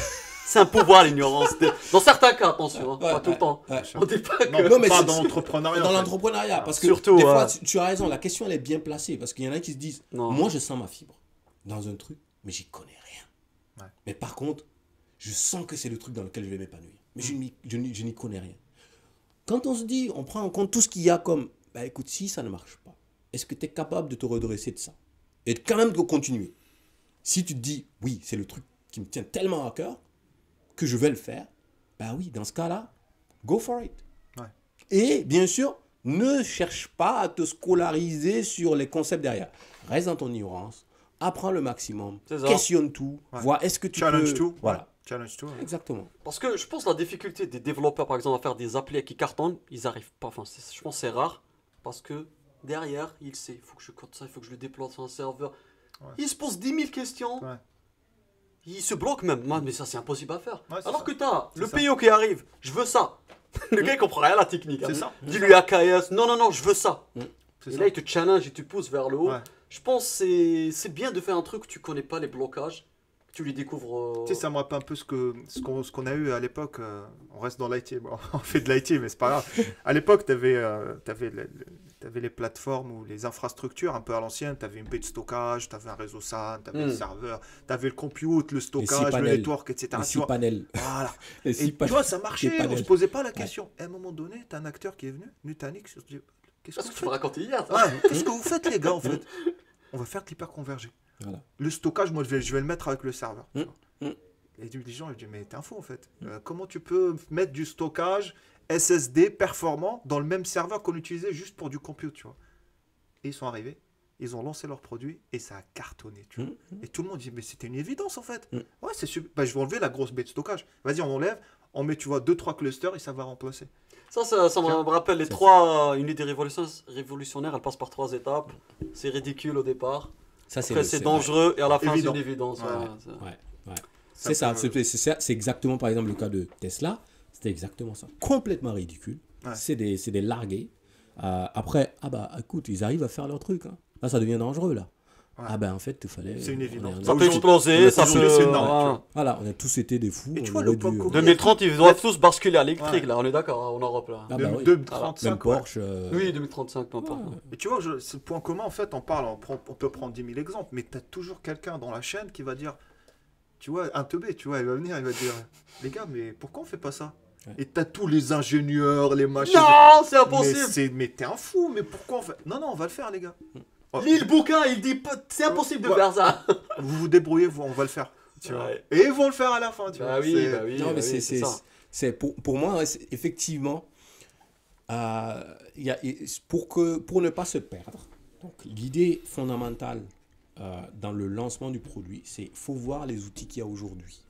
c'est un pouvoir l'ignorance. Dans certains cas, attention, pas tout le temps. On dit pas que... Non, mais pas dans l'entrepreneuriat. Dans l'entrepreneuriat, parce que surtout, des fois, tu as raison, la question elle est bien placée parce qu'il y en a qui se disent, moi je sens ma fibre dans un truc, mais j'y connais rien. Mais par contre, je sens que c'est le truc dans lequel je vais m'épanouir. Mais je n'y connais rien. Quand on se dit, on prend en compte tout ce qu'il y a comme écoute, si ça ne marche pas, est-ce que tu es capable de te redresser de ça? Et quand même de continuer. Si tu te dis, oui, c'est le truc qui me tient tellement à cœur que je vais le faire, oui, dans ce cas-là, go for it. Et bien sûr, ne cherche pas à te scolariser sur les concepts derrière. Reste dans ton ignorance, apprends le maximum, C'est ça. questionne tout, Ouais. vois est-ce que tu Challenge peux... tout. Voilà, Ouais. Challenge tout. Ouais. exactement. Parce que je pense que la difficulté des développeurs, par exemple, à faire des applis qui cartonnent, ils arrivent pas. Enfin, je pense que c'est rare. Parce que derrière, il sait, il faut que je code ça, il faut que je le déploie sur un serveur. Ouais. Il se pose 10 000 questions. Ouais. Il se bloque même. Man, mais ça, c'est impossible à faire. Ouais, c'est Alors ça. que t'as le ça. PO qui arrive. Je veux ça. Le gars, il comprend rien à la technique. C'est hein. ça. Dis-lui AKS. Non, non, non, je veux ça. C'est Et ça. là, il te challenge, il te pousse vers le haut. Ouais. Je pense que c'est bien de faire un truc que tu connais pas les blocages. Que tu les découvres. Tu sais, ça me rappelle un peu ce qu'on a eu à l'époque. On reste dans l'IT. Bon, on fait de l'IT, mais c'est pas grave. À l'époque, tu avais les plateformes ou les infrastructures un peu à l'ancienne. Tu avais une baie de stockage, tu avais un réseau SAN, tu avais le serveur, tu avais le compute, le stockage, le panels. network, etc. Les Tu 6 vois. panels. Voilà. Les Et six tu vois, ça marchait. On panels. se posait pas la question. Et à un moment donné, tu as un acteur qui est venu, Nutanix. Je dis, qu'est-ce que Parce vous que tu m'as faites raconté hier. Ça. Ouais, qu'est-ce que vous faites, les gars, en fait? On va faire de l'hyperconvergé. Voilà. Le stockage, moi, je vais le mettre avec le serveur. tu Mm. vois. Mm. Et les gens, ils disent, mais t'es un fou, en fait. Comment tu peux mettre du stockage SSD performant dans le même serveur qu'on utilisait juste pour du compute, tu vois? Et ils sont arrivés, ils ont lancé leur produit et ça a cartonné, tu vois. Et tout le monde dit, mais c'était une évidence, en fait. Mm. Ouais, c'est super. Bah, je vais enlever la grosse baie de stockage. Vas-y, on enlève, on met, tu vois, 2-3 clusters et ça va remplacer. Ça me rappelle les Ça, trois. Une idée révolutionnaire, elle passe par 3 étapes. C'est ridicule au départ. Ça, Après, c'est dangereux. Et à la fin, c'est Évident. une évidence. Ouais. ouais, c'est- Ouais, ouais. C'est ça, c'est exactement par exemple le cas de Tesla, c'était exactement ça. Complètement ridicule. Ouais. C'est des largués. Après, ah bah écoute, ils arrivent à faire leur truc. Hein. Là, ça devient dangereux là. Ouais. Ah ben en fait, il fallait. C'est une évidence. Ça peut Aujourd'hui, exploser, ça aujourd'hui, peut. c'est énorme, tu voilà. vois. Voilà, on a tous été des fous. Et tu on vois, aurait le point dû, commun. 2030, ils doivent tous basculer à l'électrique, Ouais. là, on est d'accord, hein, en Europe, là. Ah bah oui. 235, Même ouais. Porsche. Oui, 2035, peu importe. Et tu vois, c'est le point commun, en fait, on peut prendre 10 000 exemples, mais tu as toujours quelqu'un dans la chaîne qui va dire, tu vois, un teubé, tu vois, il va venir, il va dire, les gars, mais pourquoi on fait pas ça? Ouais. Et tu as tous les ingénieurs, les machines. Non, c'est mais impossible. mais t'es un fou, mais pourquoi on fait... Non, non, on va le faire, les gars. Lis le bouquin, il dit c'est impossible de Ouais. faire ça. Vous vous débrouillez, on va le faire. Tu vois. Ouais. Et ils vont le faire à la fin, tu Bah vois. oui, C'est- bah oui. Non, bah mais oui, c'est ça. c'est pour moi, ouais, effectivement, pour ne pas se perdre, donc l'idée fondamentale dans le lancement du produit, c'est faut voir les outils qu'il y a aujourd'hui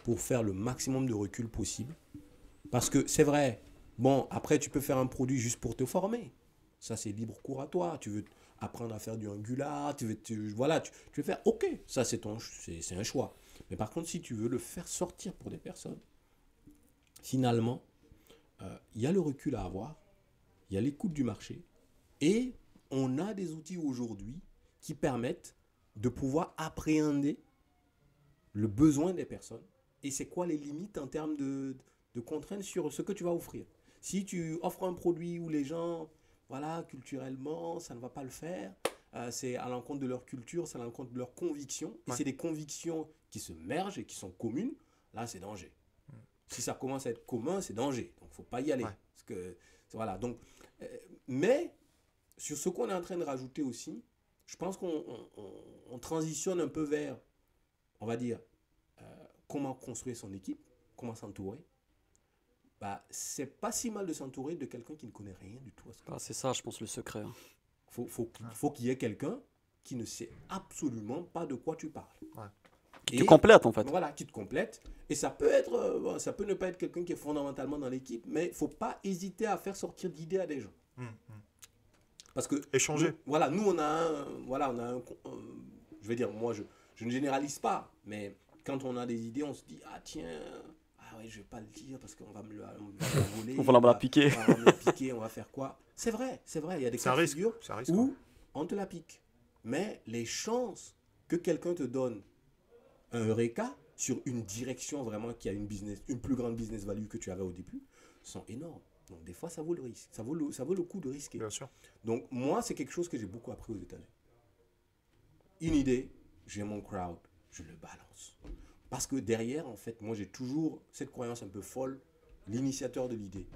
pour faire le maximum de recul possible. Parce que c'est vrai, bon, après tu peux faire un produit juste pour te former. Ça, c'est libre cours à toi. Tu veux apprendre à faire du Angular, tu veux faire, ok, ça c'est un choix. Mais par contre, si tu veux le faire sortir pour des personnes, finalement, il y a le recul à avoir, il y a l'écoute du marché, et on a des outils aujourd'hui qui permettent de pouvoir appréhender le besoin des personnes et c'est quoi les limites en termes de contraintes sur ce que tu vas offrir. Si tu offres un produit où les gens, voilà, culturellement, ça ne va pas le faire, c'est à l'encontre de leur culture, c'est à l'encontre de leurs convictions, et Ouais. c'est des convictions qui se mergent et qui sont communes, là c'est danger. Si ça commence à être commun, c'est danger. Donc, il ne faut pas y aller. Ouais. Parce que, voilà. Donc, mais, sur ce qu'on est en train de rajouter aussi, je pense qu'on transitionne un peu vers, on va dire, comment construire son équipe, comment s'entourer. Bah, c'est pas si mal de s'entourer de quelqu'un qui ne connaît rien du tout à ce que Ah, c'est ça, je pense, le secret. hein. faut qu'il y ait quelqu'un qui ne sait absolument pas de quoi tu parles. Ouais. Qui te complète, en fait. Voilà, qui te complète. Et ça peut être, ça peut ne pas être quelqu'un qui est fondamentalement dans l'équipe, mais il ne faut pas hésiter à faire sortir d'idées à des gens. Parce que Échanger. nous on a un, je vais dire, moi je ne généralise pas, mais quand on a des idées, on se dit ah tiens, ah ouais, je vais pas le dire parce qu'on va me le voler, On va me la piquer. on va me la piquer, on va faire quoi? C'est vrai, il y a des C'est un cas de risque. figure C'est un risque. où on te la pique. Mais les chances que quelqu'un te donne un eureka sur une direction vraiment qui a une plus grande business value que tu avais au début sont énormes. Donc des fois, ça vaut le risque. Ça vaut le coup de risquer. Bien sûr. Donc moi, c'est quelque chose que j'ai beaucoup appris aux États-Unis. Une idée, j'ai mon crowd, je le balance. Parce que derrière, en fait, moi j'ai toujours cette croyance un peu folle, l'initiateur de l'idée.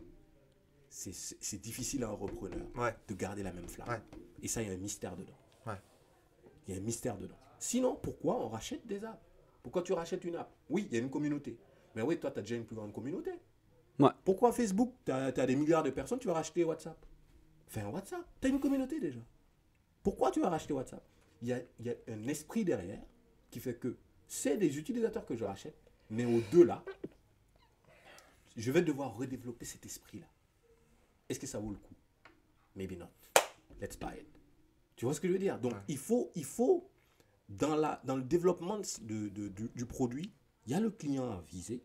C'est difficile à un repreneur Ouais. de garder la même flamme. Ouais. Et ça, il y a un mystère dedans. Ouais. Il y a un mystère dedans. Sinon, pourquoi on rachète des apps? Pourquoi tu rachètes une app? Oui, il y a une communauté. Mais oui, toi, tu as déjà une plus grande communauté. Ouais. Pourquoi Facebook, tu as des milliards de personnes, tu vas racheter WhatsApp? Fais un WhatsApp. Tu as une communauté déjà. Pourquoi tu vas racheter WhatsApp? Il y a un esprit derrière qui fait que c'est des utilisateurs que je rachète, mais au-delà, je vais devoir redévelopper cet esprit-là. Est-ce que ça vaut le coup? Maybe not. Let's buy it. Tu vois ce que je veux dire? Donc, il faut dans le développement du produit, il y a le client à viser.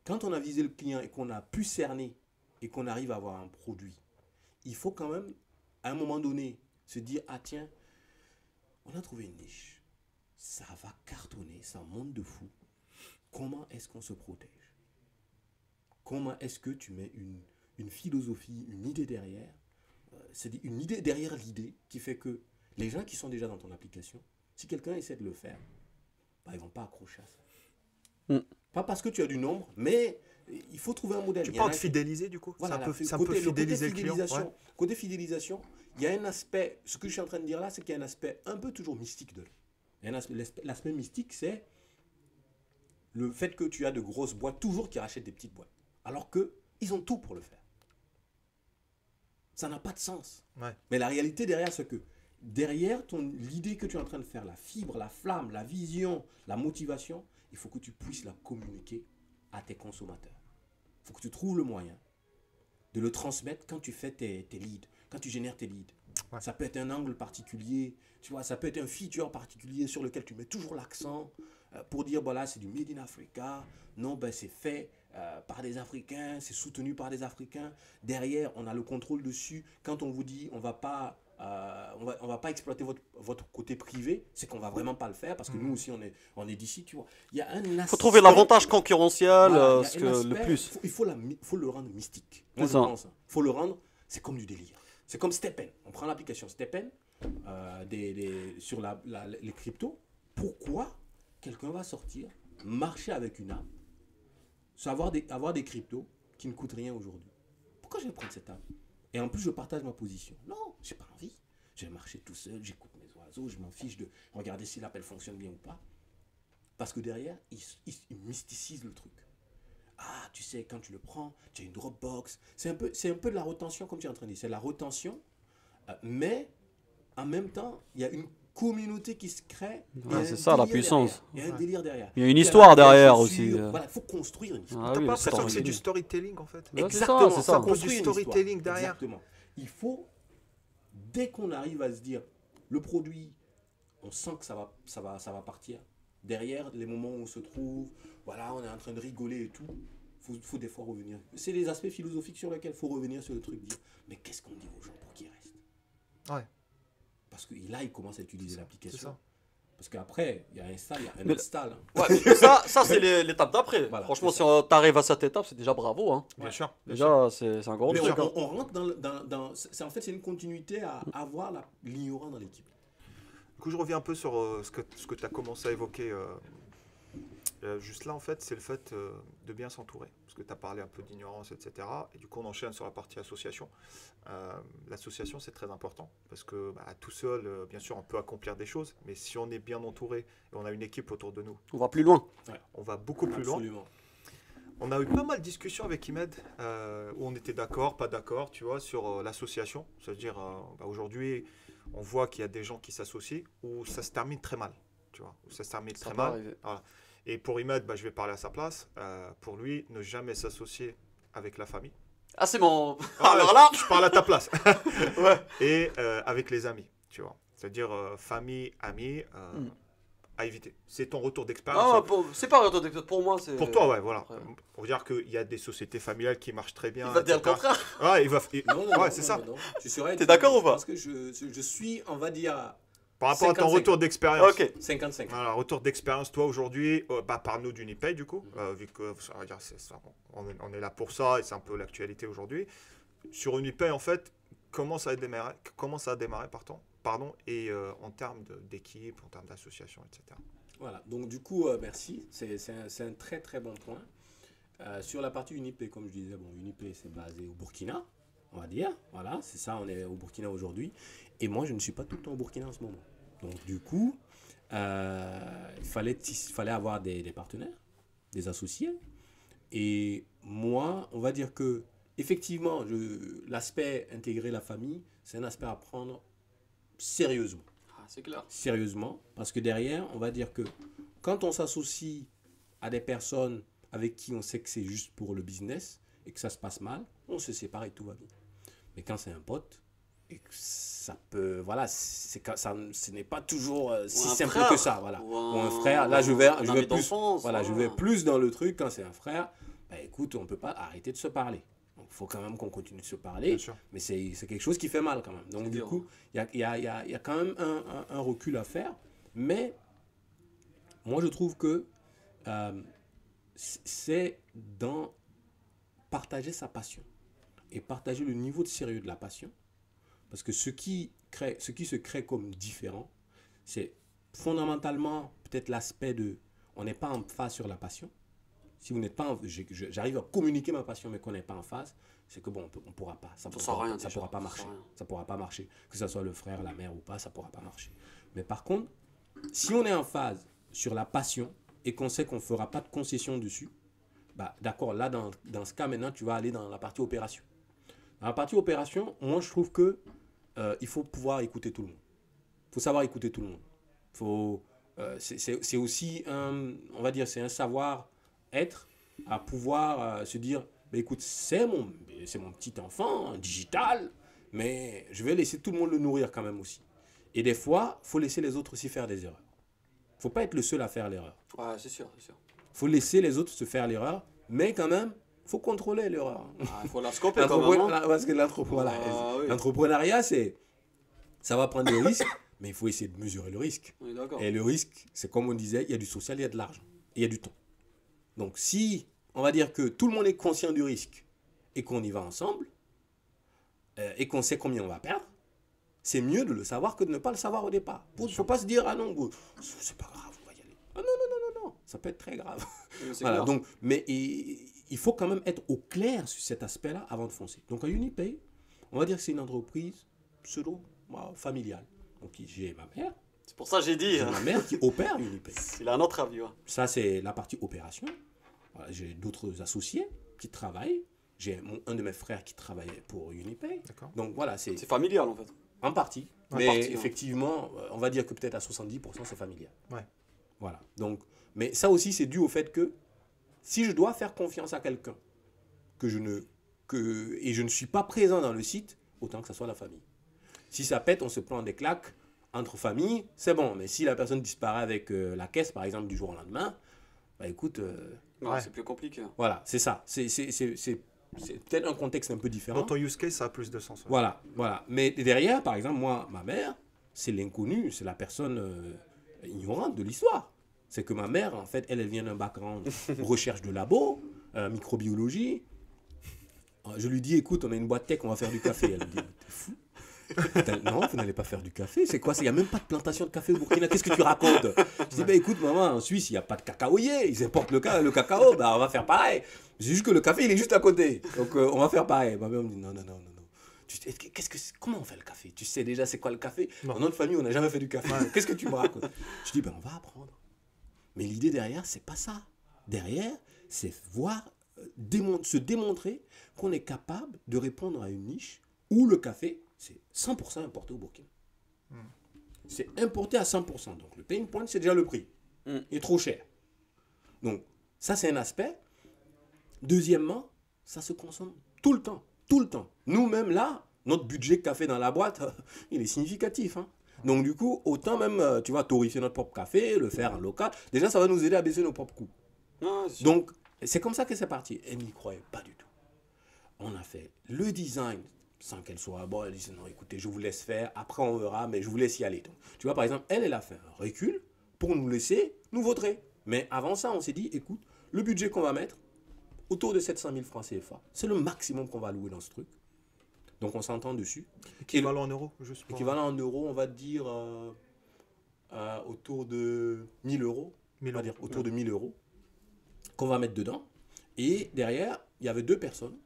Quand on a visé le client et qu'on a pu cerner et qu'on arrive à avoir un produit, il faut quand même, à un moment donné, se dire, ah tiens, on a trouvé une niche. Ça va cartonner, ça monte de fou. Comment est-ce qu'on se protège? Comment est-ce que tu mets une philosophie, une idée derrière? C'est une idée derrière l'idée qui fait que les gens qui sont déjà dans ton application, si quelqu'un essaie de le faire, bah, ils ne vont pas accrocher à ça. Pas parce que tu as du nombre, mais il faut trouver un modèle. Tu parles de fidéliser du coup. Voilà, c'est un peu fidéliser le client. Ouais. Côté fidélisation, il y a un aspect, ce que je suis en train de dire là, c'est qu'il y a un aspect un peu toujours mystique de l'aspect mystique, c'est le fait que tu as de grosses boîtes toujours qui rachètent des petites boîtes. Alors qu'ils ont tout pour le faire. Ça n'a pas de sens. Ouais. Mais la réalité derrière, c'est que derrière l'idée que tu es en train de faire, la fibre, la flamme, la vision, la motivation, il faut que tu puisses la communiquer à tes consommateurs. Il faut que tu trouves le moyen de le transmettre quand tu fais tes leads, quand tu génères tes leads. Ouais. Ça peut être un angle particulier, tu vois, ça peut être un feature particulier sur lequel tu mets toujours l'accent pour dire, voilà, c'est du Made in Africa. Non, ben, c'est fait par des Africains, c'est soutenu par des Africains. Derrière, on a le contrôle dessus. Quand on vous dit, on va pas exploiter votre côté privé, c'est qu'on va vraiment pas le faire parce que nous aussi on est d'ici, tu vois. Il y a un aspect. Il faut trouver l'avantage concurrentiel, voilà, le plus. Il faut le rendre mystique. Moi, je pense. Il faut le rendre, c'est comme du délire. C'est comme STEPN. On prend l'application STEPN sur les cryptos. Pourquoi quelqu'un va sortir, marcher avec une app, avoir des cryptos qui ne coûtent rien aujourd'hui? Pourquoi je vais prendre cette app? Et en plus, je partage ma position. Non, j'ai pas envie. Je vais marcher tout seul, j'écoute mes oiseaux, je m'en fiche de regarder si l'appel fonctionne bien ou pas. Parce que derrière, ils mysticisent le truc. Ah, tu sais, quand tu le prends, tu as une Dropbox. C'est un peu de la retention, comme tu es en train de dire. C'est la retention, mais en même temps, il y a une communauté qui se crée. Ouais, c'est ça la puissance. Il y a un délire derrière. Il y a une histoire derrière aussi. Voilà, il faut construire une histoire. T'as pas l'impression que c'est du storytelling en fait? Exactement, c'est ça. Du storytelling derrière. Exactement. Il faut, dès qu'on arrive à se dire, le produit, on sent que ça va partir. Derrière, les moments où on se trouve, voilà, on est en train de rigoler et tout, faut des fois revenir. C'est les aspects philosophiques sur lesquels il faut revenir sur le truc, dire, mais qu'est-ce qu'on dit aux gens pour qu'ils restent? Ouais. Parce que là, ils commencent à utiliser l'application. C'est ça. Parce qu'après, il y a un install, il y a un install. Hein. Ouais, ça c'est l'étape d'après. Voilà, franchement, si tu arrives à cette étape, c'est déjà bravo. Hein. Bien sûr. Déjà, c'est un grand Mais truc. on rentre dans en fait, c'est une continuité à avoir l'ignorant dans l'équipe. Du coup, je reviens un peu sur ce que tu as commencé à évoquer juste là, en fait, c'est le fait de bien s'entourer. Parce que tu as parlé un peu d'ignorance, etc. Et du coup, on enchaîne sur la partie association. L'association, c'est très important. Parce que tout seul, bien sûr, on peut accomplir des choses. Mais si on est bien entouré et on a une équipe autour de nous, On va plus loin. on va beaucoup plus loin. Absolument. On a eu pas mal de discussions avec Imed où on était d'accord, pas d'accord, tu vois, sur l'association. C'est-à-dire, aujourd'hui, on voit qu'il y a des gens qui s'associent où ça se termine très mal, tu vois, où ça se termine très mal. Voilà. Et pour Imed, je vais parler à sa place. Pour lui, ne jamais s'associer avec la famille. Ah, c'est bon. Ah, Alors là. Je parle à ta place. Ouais. Et avec les amis, tu vois. C'est-à-dire famille, amis, à éviter. C'est ton retour d'expérience. Ah, c'est pas retour d'expérience. Pour moi, c'est. Pour toi, ouais, voilà. Ouais. On veut dire qu'il y a des sociétés familiales qui marchent très bien. Il va dire le contraire. Ouais, Non, c'est ça. Non. Tu serais. T'es d'accord ou pas? Parce que je suis, on va dire. Par rapport 55. à ton retour d'expérience. Ok. 55. Voilà, retour d'expérience, toi aujourd'hui, parle-nous d'Unipay du coup, vu que ça veut dire, on est là pour ça et c'est un peu l'actualité aujourd'hui. Sur Unipay, en fait, comment ça a démarré, et en termes d'équipe, en termes d'association, etc. Voilà, donc du coup, merci. C'est un très très bon point. Sur la partie Unipay, comme je disais, Unipay c'est basé au Burkina, on va dire. Voilà, c'est ça, on est au Burkina aujourd'hui. Et moi, je ne suis pas tout le temps au Burkina en ce moment. Donc du coup, il fallait avoir des partenaires, des associés. Et moi, on va dire que, effectivement, l'aspect intégrer la famille, c'est un aspect à prendre sérieusement. Ah, c'est clair. Sérieusement, parce que derrière, on va dire que quand on s'associe à des personnes avec qui on sait que c'est juste pour le business et que ça se passe mal, on se sépare et tout va bien. Mais quand c'est un pote, et que ça peut, voilà, ce n'est pas toujours si un simple frère, que ça, voilà. ou Ou un frère, là je vais ami plus, d'enfance, voilà, je voilà. vais plus dans le truc quand c'est un frère. Bah, écoute, on peut pas arrêter de se parler. Il faut quand même qu'on continue de se parler, Bien sûr. mais c'est quelque chose qui fait mal quand même. Donc C'est du dur. coup, il y a quand même un recul à faire, mais moi je trouve que c'est dans partager sa passion et partager le niveau de sérieux de la passion. Parce que ce qui se crée comme différent, c'est fondamentalement peut-être l'aspect de on n'est pas en phase sur la passion. Si vous n'êtes pas j'arrive à communiquer ma passion mais qu'on n'est pas en phase, c'est que bon, on pourra pas. Ça sert à rien, ça déjà. pourra pas Ça marcher. sert à rien. Ça pourra pas marcher. Que ce soit le frère, la mère ou pas, ça pourra pas marcher. Mais par contre, si on est en phase sur la passion et qu'on sait qu'on ne fera pas de concession dessus, bah, d'accord, là, dans ce cas, maintenant, tu vas aller dans la partie opération. Dans la partie opération, moi, je trouve que il faut pouvoir écouter tout le monde. Il faut savoir écouter tout le monde. C'est aussi on va dire, c'est un savoir-être à pouvoir se dire, bah, écoute, c'est mon petit enfant digital, mais je vais laisser tout le monde le nourrir quand même aussi. Et des fois, il faut laisser les autres aussi faire des erreurs. Il ne faut pas être le seul à faire l'erreur. Ouais, c'est sûr, c'est sûr. Il faut laisser les autres se faire l'erreur, mais quand même, il faut contrôler l'erreur. Ah, il faut la scoper quand même. Hein. Parce que Oui. l'entrepreneuriat, ça va prendre des risques, mais il faut essayer de mesurer le risque. Oui, d'accord. Et le risque, c'est comme on disait, il y a du social, il y a de l'argent, et il y a du temps. Donc si, on va dire que tout le monde est conscient du risque et qu'on y va ensemble, et qu'on sait combien on va perdre, c'est mieux de le savoir que de ne pas le savoir au départ. Il ne faut pas se dire, ah non, c'est pas grave, on va y aller. Ah non, ça peut être très grave. Oui, c'est Voilà, clair. donc, mais il faut quand même être au clair sur cet aspect-là avant de foncer. Donc à Unipay, on va dire que c'est une entreprise familiale. Donc j'ai ma mère, C'est pour ça que j'ai dit. qui opère Unipay. Il a un autre avis. Ouais. Ça, c'est la partie opération. Voilà, j'ai d'autres associés qui travaillent. J'ai un de mes frères qui travaillait pour Unipay. D'accord. Donc voilà, c'est C'est familial en fait. en partie. En Mais partie, hein. effectivement, on va dire que peut-être à 70%, c'est familial. Ouais. Voilà. Donc, mais ça aussi, c'est dû au fait que si je dois faire confiance à quelqu'un et je ne suis pas présent dans le site, autant que ça soit la famille. Si ça pète, on se prend des claques entre familles, c'est bon. Mais si la personne disparaît avec la caisse, par exemple, du jour au lendemain, bah écoute, Ouais, c'est plus compliqué. voilà, c'est ça. C'est peut-être un contexte un peu différent. Dans ton use case, ça a plus de sens. Ouais. Voilà. Mais derrière, par exemple, moi, ma mère, c'est l'inconnu, c'est la personne ignorante de l'histoire. C'est que ma mère, en fait, elle vient d'un background recherche de labo, microbiologie. Je lui dis, écoute, on a une boîte tech, on va faire du café. Elle me dit, t'es fou? Non, vous n'allez pas faire du café. C'est quoi? Il n'y a même pas de plantation de café au Burkina. Qu'est-ce que tu racontes? Je dis, bah, écoute, maman, en Suisse, il n'y a pas de cacaoyer. Ils importent le cacao. Bah, on va faire pareil. C'est juste que le café, il est juste à côté. Donc, on va faire pareil. Ma mère me dit, non. Comment on fait le café? Tu sais déjà c'est quoi le café? Non. Dans notre famille, on n'a jamais fait du café. Qu'est-ce que tu me racontes? Je dis, ben, on va apprendre. Mais l'idée derrière, c'est pas ça. Derrière, c'est se démontrer qu'on est capable de répondre à une niche où le café, c'est 100% importé au Burkina. C'est importé à 100%. Donc le pain point, c'est déjà le prix. Il est trop cher. Donc ça, c'est un aspect. Deuxièmement, ça se consomme tout le temps. Tout le temps. Nous-mêmes, là, notre budget café dans la boîte, il est significatif. Hein. Donc du coup, autant même, tu vas torréfier notre propre café, le faire en local. Déjà, ça va nous aider à baisser nos propres coûts. Ouais, c'est sûr. Donc, c'est comme ça que c'est parti. Elle n'y croyait pas du tout. On a fait le design sans qu'elle soit... Bon, elle disait, non, écoutez, je vous laisse faire. Après, on verra, mais je vous laisse y aller. Donc, tu vois, par exemple, elle a fait un recul pour nous laisser nous vautrer. Mais avant ça, on s'est dit, écoute, le budget qu'on va mettre, autour de 700 000 francs CFA, c'est le maximum qu'on va allouer dans ce truc. Donc, on s'entend dessus. Équivalent en euros, juste pour... Équivalent en euros, on va dire autour de 1000 euros. 1000 On va dire euros. autour de 1000 euros qu'on va mettre dedans. Et derrière, il y avait 2 personnes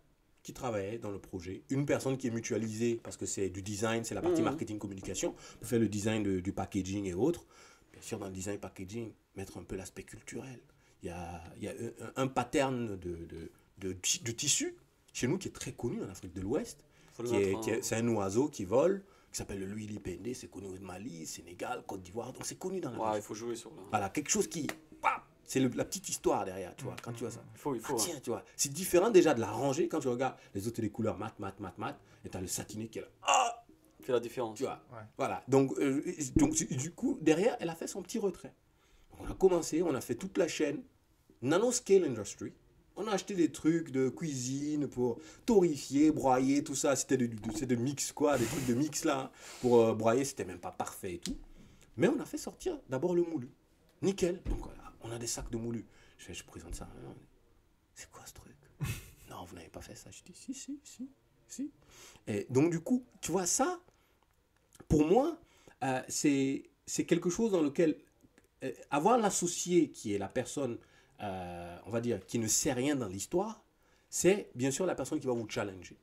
qui travaillaient dans le projet. Une personne qui est mutualisée parce que c'est du design, c'est la partie marketing communication, pour faire le design du packaging et autres. Bien sûr, dans le design packaging, mettre un peu l'aspect culturel. il y a un pattern de tissu chez nous qui est très connu en Afrique de l'Ouest. C'est un oiseau qui vole, qui s'appelle le Louis Lipende, c'est connu au Mali, Sénégal, Côte d'Ivoire, donc c'est connu dans la région. Il faut jouer sur là. Voilà, quelque chose qui... C'est la petite histoire derrière, tu vois, quand tu vois ça. Il faut. Tiens, tu vois, c'est différent déjà de la rangée, quand tu regardes les autres, les couleurs mat, et tu as le satiné qui est là. Ah, fait la différence. tu vois, voilà. Donc, du coup, derrière, elle a fait son petit retrait. On a commencé, on a fait toute la chaîne, nanoscale industry. On a acheté des trucs de cuisine pour torréfier, broyer, tout ça. C'était de mix, quoi, des trucs de mix là. Pour broyer, c'était même pas parfait et tout. Mais on a fait sortir d'abord le moulu. Nickel. Donc voilà, on a des sacs de moulu. Je présente ça. C'est quoi ce truc? Non, vous n'avez pas fait ça. Je dis si. Et donc du coup, tu vois ça, pour moi, c'est quelque chose dans lequel avoir l'associé qui est la personne, on va dire, qui ne sait rien dans l'histoire, c'est bien sûr la personne qui va vous challenger.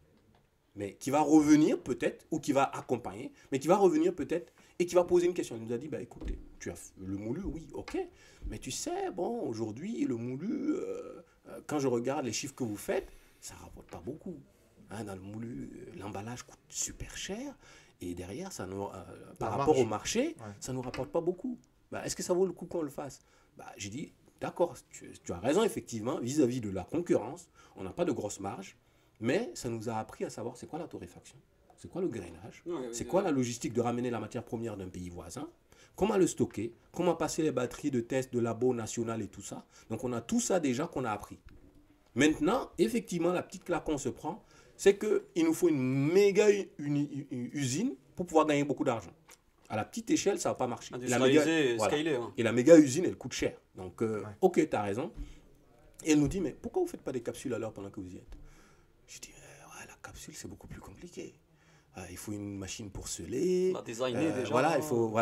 Mais qui va revenir peut-être, ou qui va accompagner, mais qui va revenir peut-être et qui va poser une question. Il nous a dit, bah écoutez, tu as le moulu, oui, ok, mais tu sais, bon, aujourd'hui, le moulu, quand je regarde les chiffres que vous faites, ça ne rapporte pas beaucoup. Hein, dans le moulu, l'emballage coûte super cher, et derrière, ça nous, par rapport au marché, ça ne nous rapporte pas beaucoup. Bah, est-ce que ça vaut le coup qu'on le fasse? Bah, j'ai dit, d'accord, tu as raison, effectivement, vis-à-vis de la concurrence, on n'a pas de grosse marge, mais ça nous a appris à savoir c'est quoi la torréfaction, c'est quoi le grainage, c'est quoi la logistique de ramener la matière première d'un pays voisin, comment le stocker, comment passer les batteries de tests de labo national et tout ça. Donc on a tout ça déjà qu'on a appris. Maintenant, effectivement, la petite claque qu'on se prend, c'est qu'il nous faut une méga usine pour pouvoir gagner beaucoup d'argent. À la petite échelle, ça ne va pas marcher. Scalé. Hein. Et la méga usine, elle coûte cher. Donc, ok, tu as raison. Et elle nous dit, mais pourquoi vous ne faites pas des capsules alors pendant que vous y êtes? Je dis, la capsule, c'est beaucoup plus compliqué. Il faut une machine pour sceller. On a designé déjà. Voilà,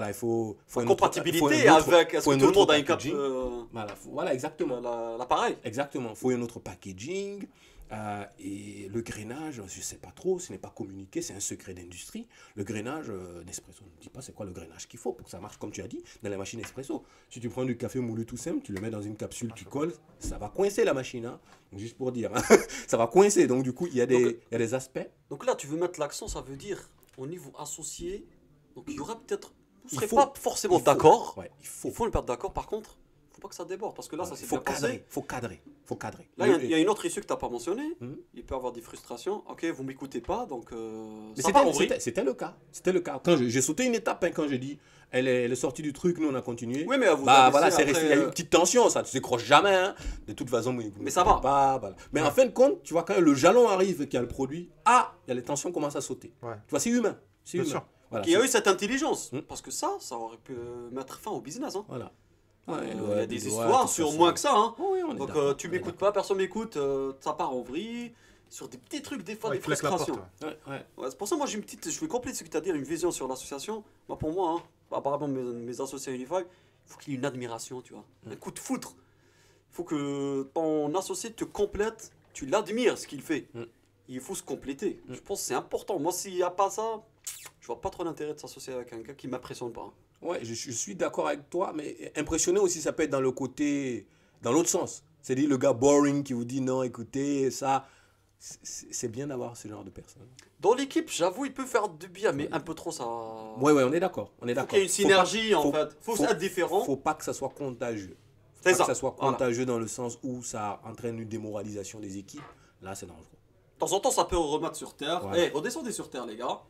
il faut une compatibilité avec. Est-ce que tout le monde a une cap? Voilà, exactement. L'appareil. Exactement. Il faut un autre packaging. Et le grainage, je ne sais pas trop, ce n'est pas communiqué, c'est un secret d'industrie. Le grainage Nespresso, on ne dit pas c'est quoi le grainage qu'il faut pour que ça marche, comme tu as dit, dans la machine Espresso. Si tu prends du café moulu tout simple, tu le mets dans une capsule, tu colles, ça va coincer la machine. Hein. Donc, juste pour dire, hein. Ça va coincer. Donc du coup, il y a des aspects. Donc là, tu veux mettre l'accent, ça veut dire au niveau associé. Donc il y aura peut-être. Vous ne serez pas forcément d'accord. Ouais, il faut le mettre d'accord. Par contre, faut pas que ça déborde parce que là ça s'est bien passé. Faut cadrer. Là il y a une autre issue que tu n'as pas mentionnée. Il peut y avoir des frustrations. Ok, vous m'écoutez pas donc. Mais c'était le cas. Quand j'ai sauté une étape hein, quand j'ai dit elle est sortie du truc, nous on a continué. Oui mais vous voilà, c'est resté. Il y a eu une petite tension, ça ne s'écroche jamais. Hein. De toute façon, mais ça va. Pas, voilà. Mais en fin de compte, tu vois quand le jalon arrive et qu'il y a le produit, les tensions commencent à sauter. Tu vois, c'est humain. C'est humain. Voilà, il y a eu cette intelligence parce que ça aurait pu mettre fin au business. Hein. Voilà. Il y a des histoires sur moins que ça. Hein. Oui, donc tu m'écoutes pas, personne m'écoute, ça part en vrille. Sur des petits trucs, des fois, des frustrations. C'est pour ça, moi, j'ai une petite. Je vais compléter ce que tu as dit, une vision sur l'association. Moi, pour moi, apparemment, mes associés à Unify, il faut qu'il y ait une admiration, tu vois. Un coup de foudre. Il faut que ton associé te complète, tu l'admires ce qu'il fait. Il faut se compléter. Je pense que c'est important. Moi, s'il n'y a pas ça, je vois pas trop l'intérêt de s'associer avec un gars qui m'impressionne pas. Ouais, je suis d'accord avec toi, mais impressionné aussi, ça peut être dans l'autre sens. C'est-à-dire le gars boring qui vous dit non, écoutez, ça, c'est bien d'avoir ce genre de personne. Dans l'équipe, j'avoue, il peut faire du bien, mais un peu trop ça. Ouais, on est d'accord. Faut qu'il y ait une synergie en fait. Faut être différent. Faut pas que ça soit contagieux. C'est ça. Que ça soit contagieux dans le sens où ça entraîne une démoralisation des équipes. Là, c'est dangereux. De temps en temps, ça peut remettre sur terre. Redescendez sur terre, les gars.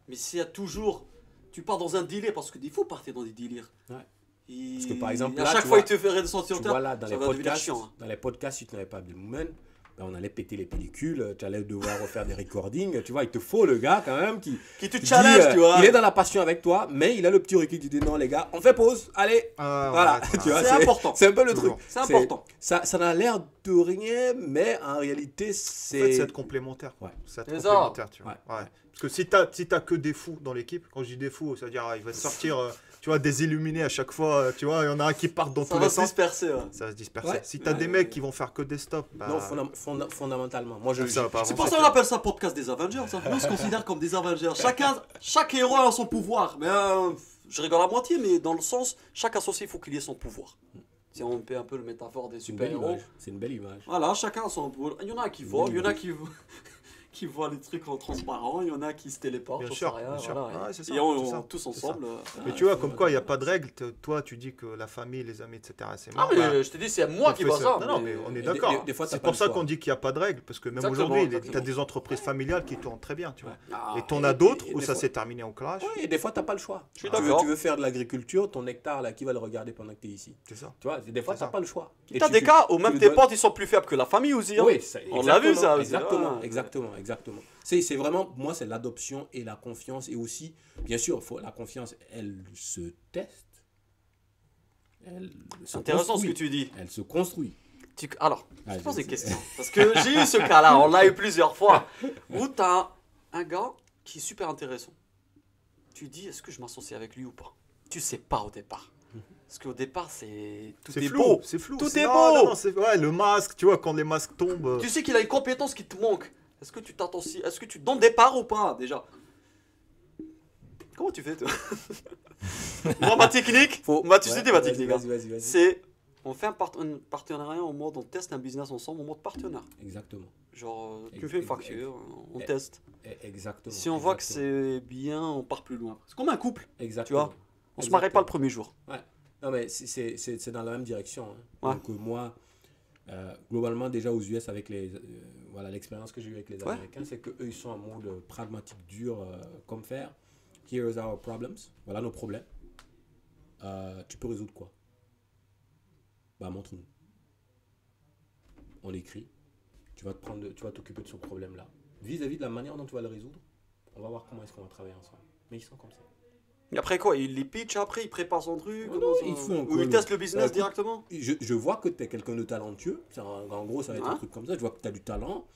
Mais s'il y a toujours. Tu pars dans un délire, parce qu'il faut partir dans des délires. Parce que par exemple, à chaque fois, il te fait redescendre sur terre. Voilà, dans les podcasts, si tu n'avais pas Bill Moomen, on allait péter les pellicules, tu allais devoir refaire des recordings. Tu vois, il te faut le gars quand même qui te challenge, tu vois. Il est dans la passion avec toi, mais il a le petit recul qui dit non, les gars, on fait pause, allez. Voilà, tu vois, c'est important. C'est un peu le truc. C'est important. Ça n'a l'air de rien, mais en réalité, c'est. En fait, c'est être complémentaire. C'est être complémentaire, tu vois. Parce que si t'as que des fous dans l'équipe, quand je dis des fous, ça veut dire il va sortir tu vois, des illuminés à chaque fois, tu vois, il y en a un qui part dans tous les sens. Ça va se disperser. Si t'as des mecs qui vont faire que des stops, non, fondamentalement. Moi, c'est pour ça qu'on appelle ça podcast des Avengers. Hein. Nous, on se considère comme des Avengers. Chaque héros a son pouvoir. Mais je rigole à moitié, mais dans le sens, chaque associé, il faut qu'il ait son pouvoir. Si on fait un peu le métaphore des C'est une belle super-héros. image. C'est une belle image. Voilà, chacun a son boulot. Il y en a qui volent, il y en a qui voient les trucs en transparent, il y en a qui se téléportent, Bien j'en sûr, sais rien, bien sûr. voilà. Ouais, c'est ça, Et on, c'est ça, tous c'est ensemble. Mais Ah, tu vois, c'est comme vrai, quoi, il n'y a c'est pas de vrai. règles. Toi, tu dis que la famille, les amis, etc., c'est Ah, mort. mais Bah, je te dis, c'est moi qui vois ça. non, non, mais on est Et d'accord. des fois, t'as C'est pas pour le ça choix. qu'on dit qu'il n'y a pas de règles. Parce que même Exactement, aujourd'hui, tu exactement. as des entreprises familiales qui tournent très bien. Tu vois. Ah, Et t'en as d'autres où des ça fois- s'est terminé en clash. Ouais, et des fois, tu n'as pas le choix. Je suis Tu veux, d'accord. tu veux faire de l'agriculture, ton hectare, là, qui va le regarder pendant que tu es ici? C'est ça. Tu vois, des fois, C'est tu n'as ça. pas le choix. Et T'as tu- des tu- cas où tu même le tes dois- potes, ils sont plus faibles que la famille aussi. Hein. Oui, On l'a vu, ça, exactement, ouais. exactement, exactement. C'est vraiment, moi, c'est l'adoption et la confiance. Et aussi, bien sûr, la confiance, elle se teste. Elle se Intéressant ce que construit. tu dis. Elle se construit. Alors, Ah, je je pose des sais. questions. Parce que j'ai eu ce cas-là, on l'a eu plusieurs fois. Où tu as un gars qui est super intéressant. Tu dis, est-ce que je m'associe avec lui ou pas? Tu sais pas au départ. Parce qu'au départ, tout C'est est flou. beau. C'est flou. Tout c'est- est non, beau. non, non, ouais, le masque, tu vois, quand les masques tombent. Tu sais qu'il a une compétence qui te manque. Est-ce que tu t'attends si... Est-ce que tu donnes des parts ou pas, déjà? Comment tu fais, toi? Moi, ma technique, tu sais ma Vas-y, technique, hein. vas-y. C'est, on fait un partenariat en mode, on teste un business ensemble en mode partenaire. Exactement. Genre, tu me fais une facture, on teste. Exactement. Si on voit que exactement. c'est bien, on part plus loin. C'est comme un couple, Exactement. tu vois. On se marie pas le premier jour. Ouais. Non, mais c'est dans la même direction. Hein. Ouais. Donc, moi, globalement, déjà aux US, avec voilà, l'expérience que j'ai eue avec les Ouais. Américains, c'est qu'eux, ils sont en mode pragmatique, dur, comme faire. Here's our problems. Voilà nos problèmes. Tu peux résoudre quoi? Bah, montre-nous. On l'écrit. Tu vas t'occuper de ce problème-là. Vis-à-vis de la manière dont tu vas le résoudre, on va voir comment est-ce qu'on va travailler ensemble. Mais ils sont comme ça. Et après quoi? Il les pitch après, il prépare son truc? Non, comment ça- il faut Ou encore il teste le business écoute, directement? Je vois que tu es quelqu'un de talentueux. En gros, ça va être un Ouais. truc comme ça. Je vois que tu as du talent.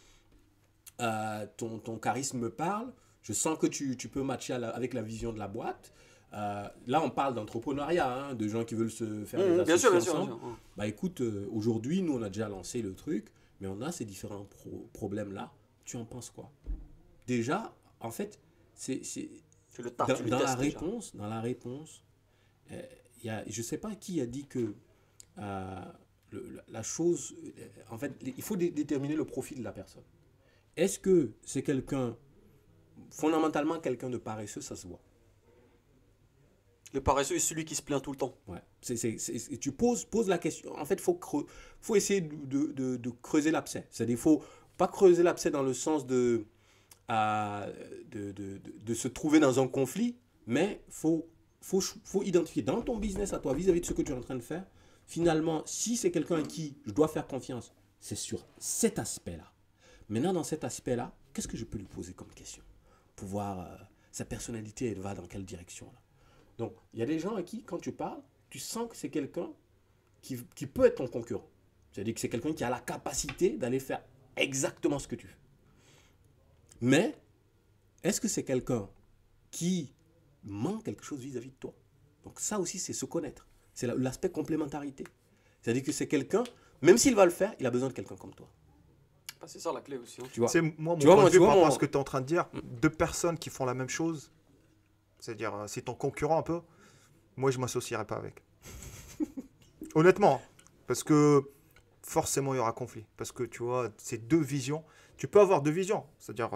Ton charisme me parle. Je sens que tu peux matcher avec la vision de la boîte. Là, on parle d'entrepreneuriat, hein, de gens qui veulent se faire des Bien sûr, associés bien sûr. ensemble. Bien sûr. Bah écoute, aujourd'hui, nous, on a déjà lancé le truc, mais on a ces différents problèmes-là. Tu en penses quoi? Déjà, en fait, c'est Tu le tapes, dans, tu le dans la testes déjà. réponse, je ne sais pas qui a dit que la chose, en fait, il faut déterminer le profil de la personne. Est-ce que c'est fondamentalement quelqu'un de paresseux, ça se voit. Le paresseux est celui qui se plaint tout le temps. Ouais. Tu poses la question. En fait, il faut essayer de creuser l'abcès. C'est-à-dire, il ne faut pas creuser l'abcès dans le sens de se trouver dans un conflit, mais il faut identifier dans ton business à toi, vis-à-vis de ce que tu es en train de faire, finalement, si c'est quelqu'un à qui je dois faire confiance, c'est sur cet aspect-là. Maintenant, dans cet aspect-là, qu'est-ce que je peux lui poser comme question pour voir sa personnalité, elle va dans quelle direction là. Donc, il y a des gens à qui, quand tu parles, tu sens que c'est quelqu'un qui peut être ton concurrent. C'est-à-dire que c'est quelqu'un qui a la capacité d'aller faire exactement ce que tu fais. Mais, est-ce que c'est quelqu'un qui manque quelque chose vis-à-vis de toi? Donc ça aussi, c'est se connaître. C'est l'aspect complémentarité. C'est-à-dire que c'est quelqu'un, même s'il va le faire, il a besoin de quelqu'un comme toi. Ah, c'est ça la clé aussi. Hein. Tu vois? C'est moi, mon Tu vois, point de tu vue vois, par rapport à mon- ce que tu es en train de dire. Deux personnes qui font la même chose, c'est-à-dire c'est ton concurrent un peu, moi je m'associerais pas avec. Honnêtement, parce que forcément il y aura conflit. Parce que tu vois, c'est deux visions. Tu peux avoir deux visions, c'est-à-dire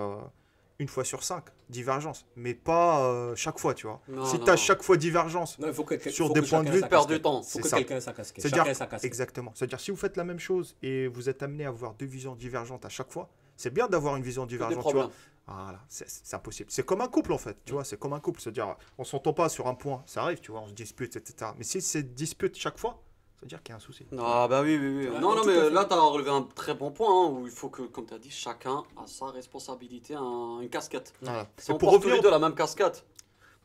une fois sur 5, divergence, mais pas chaque fois, tu vois. Non, Si non, tu as non. chaque fois divergence, Non, il faut que, Sur faut des que points de chacun vue, ait sa perte de casquette. temps. Il faut C'est que ça. quelqu'un ait sa casquette. c'est-à-dire Chacun ait sa casquette. exactement. C'est-à-dire si vous faites la même chose et vous êtes amené à avoir deux visions divergentes à chaque fois, c'est bien d'avoir une vision Que des divergente, tu vois. problèmes. Voilà, c'est impossible. C'est comme un couple en fait, tu vois, c'est comme un couple. C'est-à-dire, on s'entend pas sur un point, ça arrive, tu vois, on se dispute, etc. Mais si c'est dispute chaque fois, ça veut dire qu'il y a un souci. Ah bah oui. Ouais, Non, tout à mais fait. là, tu as relevé un très bon point, hein, où il faut que, comme tu as dit, chacun a sa responsabilité, une casquette. Voilà. Si on pour, porte tous revenir, les deux la même casquette,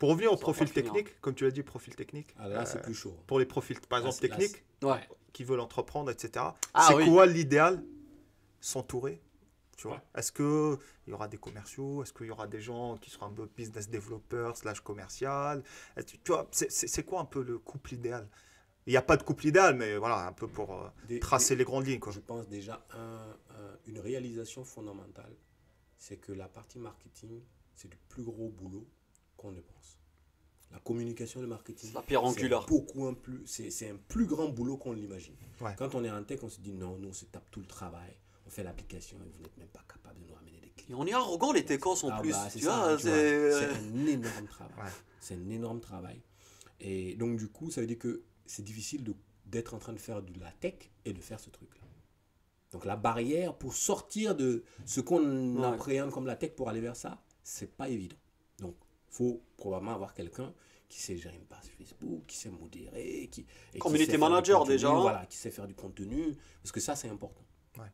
pour revenir au Ça va profil pas finir. technique, comme tu l'as dit, profil technique, Ah, là, c'est plus chaud. pour les profils, par exemple, Là, techniques, ouais. qui veulent entreprendre, etc. Ah c'est oui. quoi l'idéal? S'entourer. Tu vois. Ouais. Est-ce qu'il y aura des commerciaux? Est-ce qu'il y aura des gens qui seront un peu business développeurs / commercial? Tu vois, c'est quoi un peu le couple idéal? Il n'y a pas de couple idéal, mais voilà, un peu pour tracer les grandes lignes, quoi. Je pense déjà, une réalisation fondamentale, c'est que la partie marketing, c'est du plus gros boulot qu'on ne pense. La communication, le marketing, C'est la pierre angulaire. c'est un plus grand boulot qu'on l'imagine. Ouais. Quand on est en tech, on se dit non, nous on se tape tout le travail, on fait l'application et vous n'êtes même pas capable de nous amener des Et clients. on est arrogant les techos en Ah plus. bah, c'est Tu ça, vois, tu vois. c'est... C'est un énorme travail. Ouais. C'est un énorme travail. Et donc, du coup, ça veut dire que c'est difficile d'être en train de faire de la tech et de faire ce truc-là. Donc, la barrière pour sortir de ce qu'on Ouais. appréhende comme la tech pour aller vers ça, c'est pas évident. Donc, il faut probablement avoir quelqu'un qui sait gérer une page Facebook, qui sait modérer, et qui Community sait faire du manager, contenu, déjà. Voilà, qui sait faire du contenu. Parce que ça, c'est important. Ouais.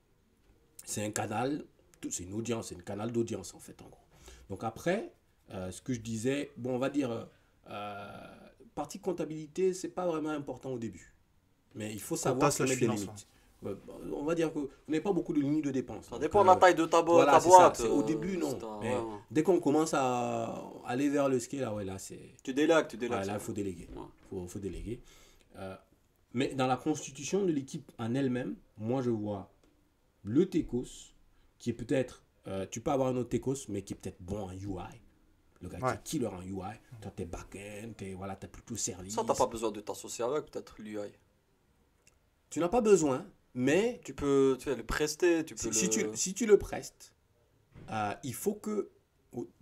C'est un canal, c'est une audience, c'est un canal d'audience en fait, en gros. Donc après, ce que je disais, bon, on va dire, partie comptabilité, c'est pas vraiment important au début. Mais il faut savoir se mettre des finance, limites. On va dire que vous n'avez pas beaucoup de lignes de dépenses. Ça Donc, dépend de la taille de ta voilà, ta c'est boîte. ça. Au début, non. c'est un- Mais ouais. dès qu'on commence à aller vers le scale, là, ouais, là, c'est... Tu délègues, Ouais, là, il faut déléguer. Faut déléguer. Mais dans la constitution de l'équipe en elle-même, moi, je vois le techos qui est peut-être... tu peux avoir un autre techos, mais qui est peut-être bon en UI. Le gars Ouais. qui est killer en UI. Toi, t'es back-end, voilà, t'as plutôt service. Ça, t'as pas besoin de t'associer avec, peut-être, l'UI. Tu n'as pas besoin, mais Tu peux le prester, tu peux si tu le prestes, il faut que,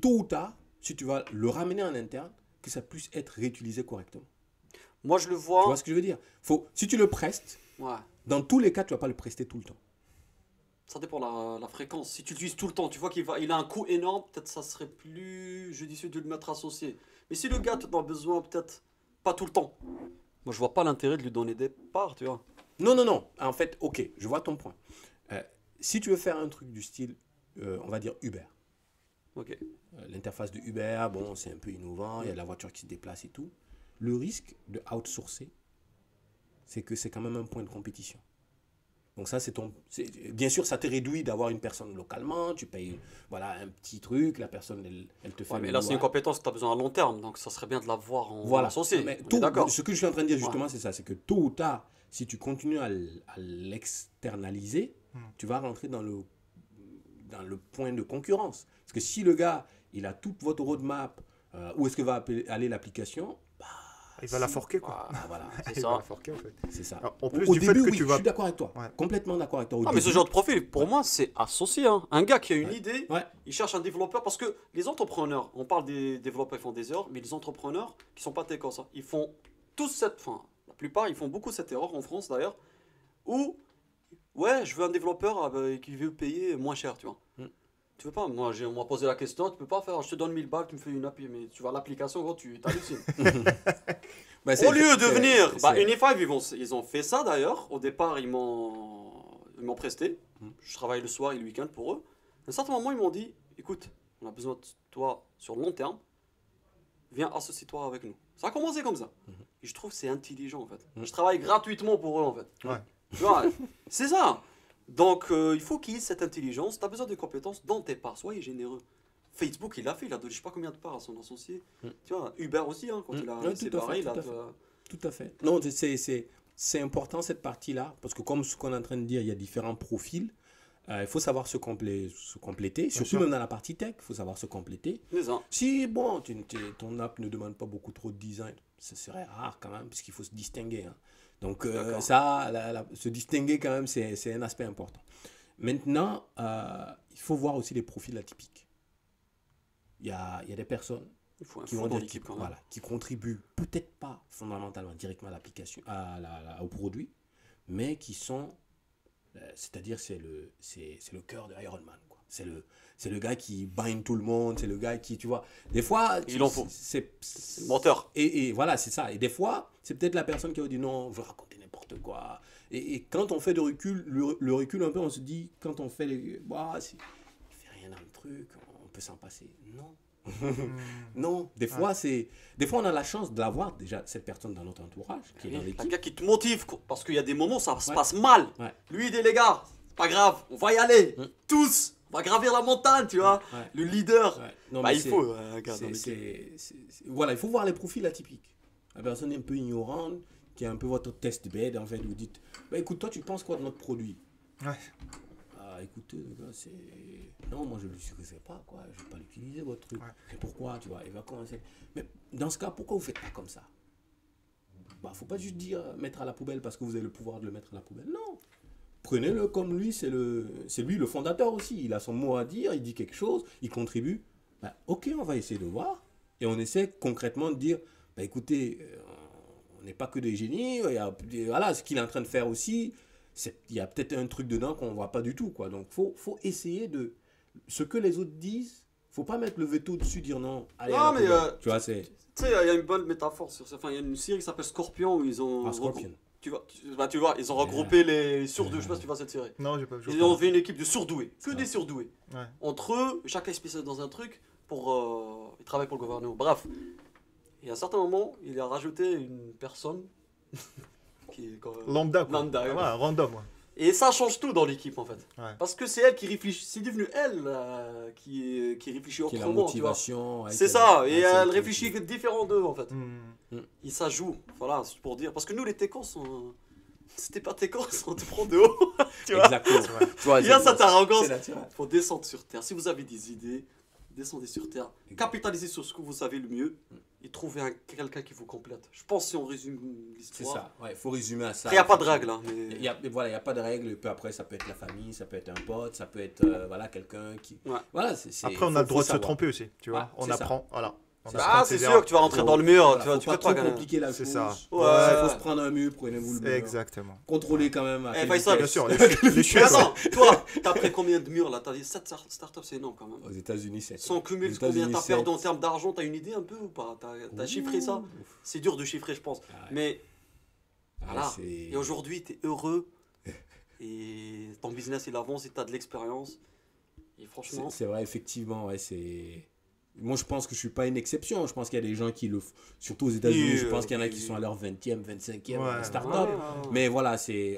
tôt ou tard, si tu vas le ramener en interne, que ça puisse être réutilisé correctement. Moi, je le Tu vois... vois ce que je veux dire? Si tu le prestes, Ouais. dans tous les cas, tu ne vas pas le prester tout le temps. Ça dépend de la fréquence. Si tu l'utilises tout le temps, tu vois il a un coût énorme, peut-être ça serait plus judicieux de le mettre associé. Mais si le gars t'en a besoin, peut-être pas tout le temps. Moi, je vois pas l'intérêt de lui donner des parts, tu vois. Non, non, non. En fait, ok, je vois ton point. Si tu veux faire un truc du style, on va dire Uber. Ok. L'interface de Uber, bon, c'est un peu innovant, il y a la voiture qui se déplace et tout. Le risque de outsourcer, c'est que c'est quand même un point de compétition. Donc ça, bien sûr, ça te réduit d'avoir une personne localement, tu payes voilà, un petit truc, la personne, elle te fait Ouais, le mais là, c'est une boulot. compétence que tu as besoin à long terme, donc ça serait bien de l'avoir en Voilà. associé. Mais On est tôt- d'accord. ce que je suis en train de dire justement, c'est ça, c'est que tôt ou tard, si tu continues à l'externaliser, tu vas rentrer dans le point de concurrence. Parce que si le gars, il a toute votre roadmap, où est-ce que va aller l'application, Il va la forquer, quoi. voilà, C'est Il va ça. la forquer, en fait. c'est ça. Alors, en plus Au du fait début, que oui, tu je vas... suis d'accord avec toi. Ouais. Complètement d'accord avec toi. Au Ah, mais ce début, genre de profil, pour moi, c'est associé. Hein. Un gars qui a une idée, Ouais. il cherche un développeur parce que les entrepreneurs, on parle des développeurs, ils font des erreurs, mais les entrepreneurs qui sont pas techos, hein, ils font tous cette, enfin, la plupart, ils font beaucoup cette erreur en France d'ailleurs, où, ouais, je veux un développeur qui veut payer moins cher, tu vois. Tu veux pas, moi, on m'a posé la question, tu peux pas faire, je te donne 1000 balles, tu me fais une appli, mais tu vois l'application, gros, tu t'hallucines. bah, Au lieu de venir, bah, c'est- Unify, ils ont fait ça d'ailleurs. Au départ, ils m'ont presté. Je travaille le soir et le week-end pour eux. À un certain moment, ils m'ont dit, écoute, on a besoin de toi sur le long terme. Viens, associe-toi avec nous. Ça a commencé comme ça. Et je trouve que c'est intelligent en fait. Je travaille gratuitement pour eux en fait. Ouais. Tu vois, c'est ça. Donc, il faut qu'il y ait cette intelligence. Tu as besoin de compétences dans tes parts. Soyez généreux. Facebook, il l'a fait. Il a donné je sais pas combien de parts à son associé. Tu vois, Uber aussi, hein, quand il a Ouais, tout à séparé, fait, il a... tout à fait. Tout à fait. Non, c'est important cette partie-là, parce que comme ce qu'on est en train de dire, il y a différents profils. Il faut savoir se compléter, surtout sûr. même dans la partie tech, il faut savoir se compléter. C'est ça. Si, bon, ton app ne demande pas beaucoup trop de design, ce serait rare quand même, parce qu'il faut se distinguer. Hein. Donc D'accord. ça, se distinguer quand même, c'est un aspect important. Maintenant, il faut voir aussi les profils atypiques. Il y a des personnes Il faut un qui fond vont dans dire l'équipe quand même. voilà, qui contribuent peut-être pas fondamentalement directement à l'application, au produit, mais qui sont, c'est-à-dire c'est le cœur de Iron Man, quoi. C'est le gars qui bind tout le monde, c'est le gars qui, tu vois, des fois, Il en faut. c'est Le moteur. et voilà, c'est ça. Et des fois, c'est peut-être la personne qui va dire non, on veut raconter n'importe quoi. Et quand on fait de recul, le recul un peu, on se dit, quand on fait il fait rien dans le truc, on peut s'en passer. Non. Non, des fois, on a la chance d'avoir déjà cette personne dans notre entourage, qui est dans Un l'équipe. gars qui te motive, quoi. Parce qu'il y a des moments ça se Ouais. passe mal. Ouais. Lui, il dit les gars, c'est pas grave, on va y aller. Tous, on va gravir la montagne, tu vois. Ouais. Le leader. Ouais. Non, Bah, mais il faut un gars dans c'est- l'équipe. voilà, il faut voir les profils atypiques. La personne un peu ignorante, qui est un peu votre test bed, en fait, vous dites, bah, écoute, toi, tu penses quoi de notre produit? Ouais. écoutez, les gars, c'est. Non, moi je ne l'utiliserai pas, quoi. Je ne vais pas l'utiliser, votre truc. Ouais. Mais pourquoi, tu vois? Il va commencer. Mais dans ce cas, pourquoi vous ne faites pas comme ça? Bah, faut pas juste dire mettre à la poubelle parce que vous avez le pouvoir de le mettre à la poubelle. Non. Prenez-le comme lui, c'est lui le fondateur aussi. Il a son mot à dire, il dit quelque chose, il contribue. Bah, ok, on va essayer de voir. Et on essaie concrètement de dire, bah, écoutez, on n'est pas que des génies. Voilà, ce qu'il est en train de faire aussi, il y a peut-être un truc dedans qu'on ne voit pas du tout, quoi. Donc, faut essayer de... Ce que les autres disent, faut pas mettre le veto dessus, dire non. Allez, Non, à la mais, poubelle. Tu vois, c'est... Tu sais, il y a une bonne métaphore sur ça. Enfin, il y a une série qui s'appelle Scorpion où ils ont. Un scorpion. Tu vois, ils ont regroupé les surdoués. Je sais pas si tu vois cette série. Non, j'ai pas vu. Ils ont fait une équipe de surdoués. Que Ouais. des surdoués. Ouais. Entre eux, chacun est spécialisé dans un truc pour. Ils travaillent pour le gouvernement. Bref. Et à un certain moment, il a rajouté une personne qui est. Lambda, quoi. Lambda, ouais. Ouais, random, ouais. Et ça change tout dans l'équipe en fait. Ouais. Parce que c'est elle qui réfléchit. C'est devenu elle qui réfléchit Qui est la autrement. Tu vois. motivation. C'est ça. Et elle réfléchit différent d'eux en fait. Hmm. Et ça joue, voilà, c'est pour dire. Parce que nous, les techos, c'était pas techos, on te prend de haut. Tu vois, Exactement. Ouais. Tu vois, il y a cette arrogance. c'est naturel. Il faut descendre sur terre. Si vous avez des idées, descendez sur terre. Capitalisez sur ce que vous savez le mieux et trouvez quelqu'un qui vous complète. Je pense si on résume C'est l'histoire. ça. Ouais, il faut résumer à ça. Après, il n'y a pas de règle. Hein, mais... Il y a, voilà, il n'y a pas de règle. Et puis après, ça peut être la famille, ça peut être un pote, ça peut être voilà, quelqu'un qui. Ouais. Voilà, Après, on a le droit de se savoir. tromper aussi, tu vois. Ouais, On c'est ça. apprend, voilà. On C'est apprend Ah, de c'est ses sûr erreurs. que tu vas rentrer dans le mur. Voilà, tu vas, faut tu pas fais trop toi, compliquer la C'est chose. ça. Ouais. Il faut se prendre un mur, prenez-vous le mur. Exactement. Contrôlez quand même. à Eh, quelle Faisal, vitesse. Bien sûr, les Mais chiffres. attends, toi, t'as pris combien de murs là? T'as dit 7 startups, c'est énorme quand même. Aux États-Unis, c'est. Sans cumul, combien t'as perdu en termes d'argent? T'as une idée un peu ou pas? T'as chiffré ça? C'est dur de chiffrer, je pense. Ah ouais. Mais Ah, voilà. c'est- Et aujourd'hui, t'es heureux. Et ton business, il avance et t'as de l'expérience. Et franchement, C'est vrai, effectivement, ouais, c'est. Moi, je pense que je suis pas une exception. Je pense qu'il y a des gens qui le font. Surtout aux États-Unis, Oui, je pense qu'il y en a oui, qui oui. sont à leur 20e, 25e Ouais. start-up. Ouais. Mais voilà,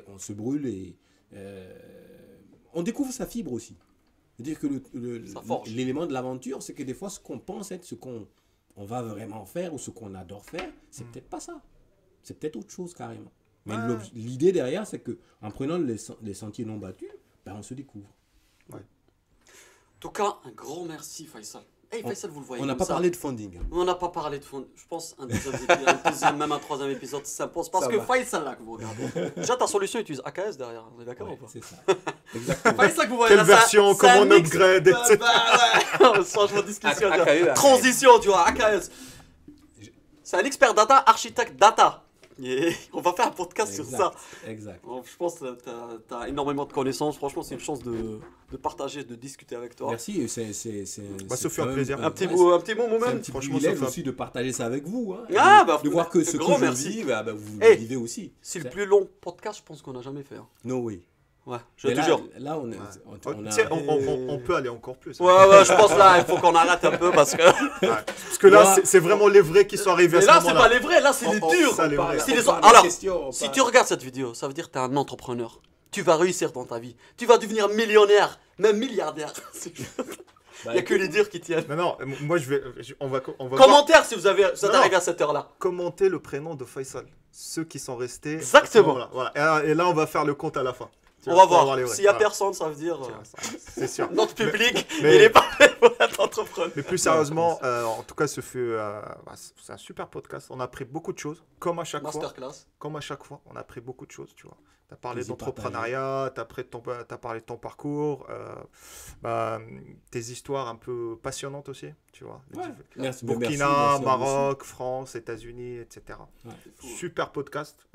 on se brûle et on découvre sa fibre aussi. C'est-à-dire que Ça forge. l'élément de l'aventure, c'est que des fois, ce qu'on pense être ce qu'on va vraiment faire ou ce qu'on adore faire, c'est peut-être pas ça. C'est peut-être autre chose carrément. Mais Ouais. l'idée derrière, c'est que en prenant les sentiers non battus, ben, on se découvre. en tout cas, un grand merci, Faisal. Hey, On- Faisal, vous le voyez. On n'a comme pas ça. parlé de funding. hein. On n'a pas parlé de fond. Je pense un deuxième, même un troisième épisode s'impose. Parce Ça que va. Faisal, là, que vous regardez. Déjà, ta solution utilise AKS derrière. On est d'accord Ouais, ou pas? c'est ça. Exactement. Faisal, que vous voyez Quelle là, version, c'est un comment on mix. upgrade, etc. Ouais. Changement de discussion. tu vois. AKS. Transition, tu vois, AKS. C'est un expert data, architecte data. Et on va faire un podcast sur ça. Exact. Bon, je pense que tu as énormément de connaissances. Franchement, c'est une chance de partager, de discuter avec toi. Merci. C'est Bah, ça fait un quand plaisir. même- Un petit ouais, mot, moment c'est un même. petit Franchement, privilège ça fait un- aussi de partager ça avec vous. Hein, Ah, de, bah, de voir que ce que grand je merci. vis, bah, vous Hey, le vivez aussi. C'est le plus long podcast, je pense, qu'on a jamais fait. Hein. No way. Ouais, je Mais te là, jure. là, on, est, Ouais. on a... Tu sais, on peut aller encore plus. Ouais, ouais, je pense là, il faut qu'on arrête un peu parce que. Parce que là, Ouais. c'est vraiment les vrais qui sont arrivés à Mais ce là, c'est moment-là. pas les vrais, là, c'est les durs. ça, les vrais. Si les parle autres- Alors, des questions, on Si parle- tu regardes cette vidéo, ça veut dire que tu es un entrepreneur. Tu vas réussir dans ta vie. Tu vas devenir millionnaire, même milliardaire. Il n'y a que les dires qui tiennent. Non, moi on va voir- Commentaire si vous êtes Non, arrivé non. à cette heure-là. commenter le prénom de Faisal. Ceux qui sont restés. Exactement. Voilà. Et là, on va faire le compte à la fin. Tu On vois, va pour avoir voir. les vrais. S'il n'y a Voilà. personne, ça veut dire. Tu vois, c'est sûr. Notre public, mais- il est pas fait pour être entrepreneur. Mais plus sérieusement, en tout cas, c'est un super podcast. On a appris beaucoup de choses, comme à chaque fois. Masterclass. Comme à chaque fois, on a appris beaucoup de choses, tu vois. Tu as parlé Vas-y, d'entrepreneuriat, tu as parlé de ton parcours, tes histoires un peu passionnantes aussi, tu vois. Les Ouais. diff- Merci, Burkina, merci à vous Maroc, France, États-Unis, etc. aussi. Ouais. C'est fou. Super podcast,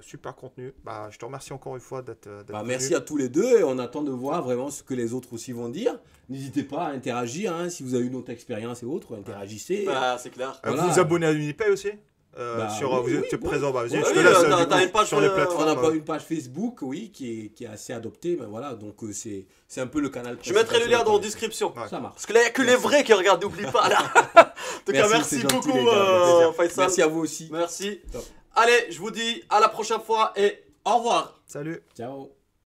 super contenu. Je te remercie encore une fois d'être Bah, venu. merci à tous les deux et on attend de voir vraiment ce que les autres aussi vont dire. N'hésitez pas à interagir, hein, si vous avez une autre expérience et autres, interagissez. Bah, c'est clair. Voilà. Vous vous abonnez à Unipay aussi Bah, vous oui, êtes oui, présent, vas-y, ouais, je te oui, laisse t'as- du t'as coup, une page, sur les on a On plateformes. n'a pas une page Facebook, oui, qui est adoptée, mais voilà, donc c'est un peu le canal. Je mettrai le lien dans la description. description. Ouais. Ça marche. Parce que là, il n'y a que les Merci. vrais qui regardent, n'oublie pas là. En tout cas, Merci, merci c'est gentil, beaucoup, les gars. Faisal. Merci à vous aussi. Merci. Top. Allez, je vous dis à la prochaine fois et au revoir. Salut. Ciao.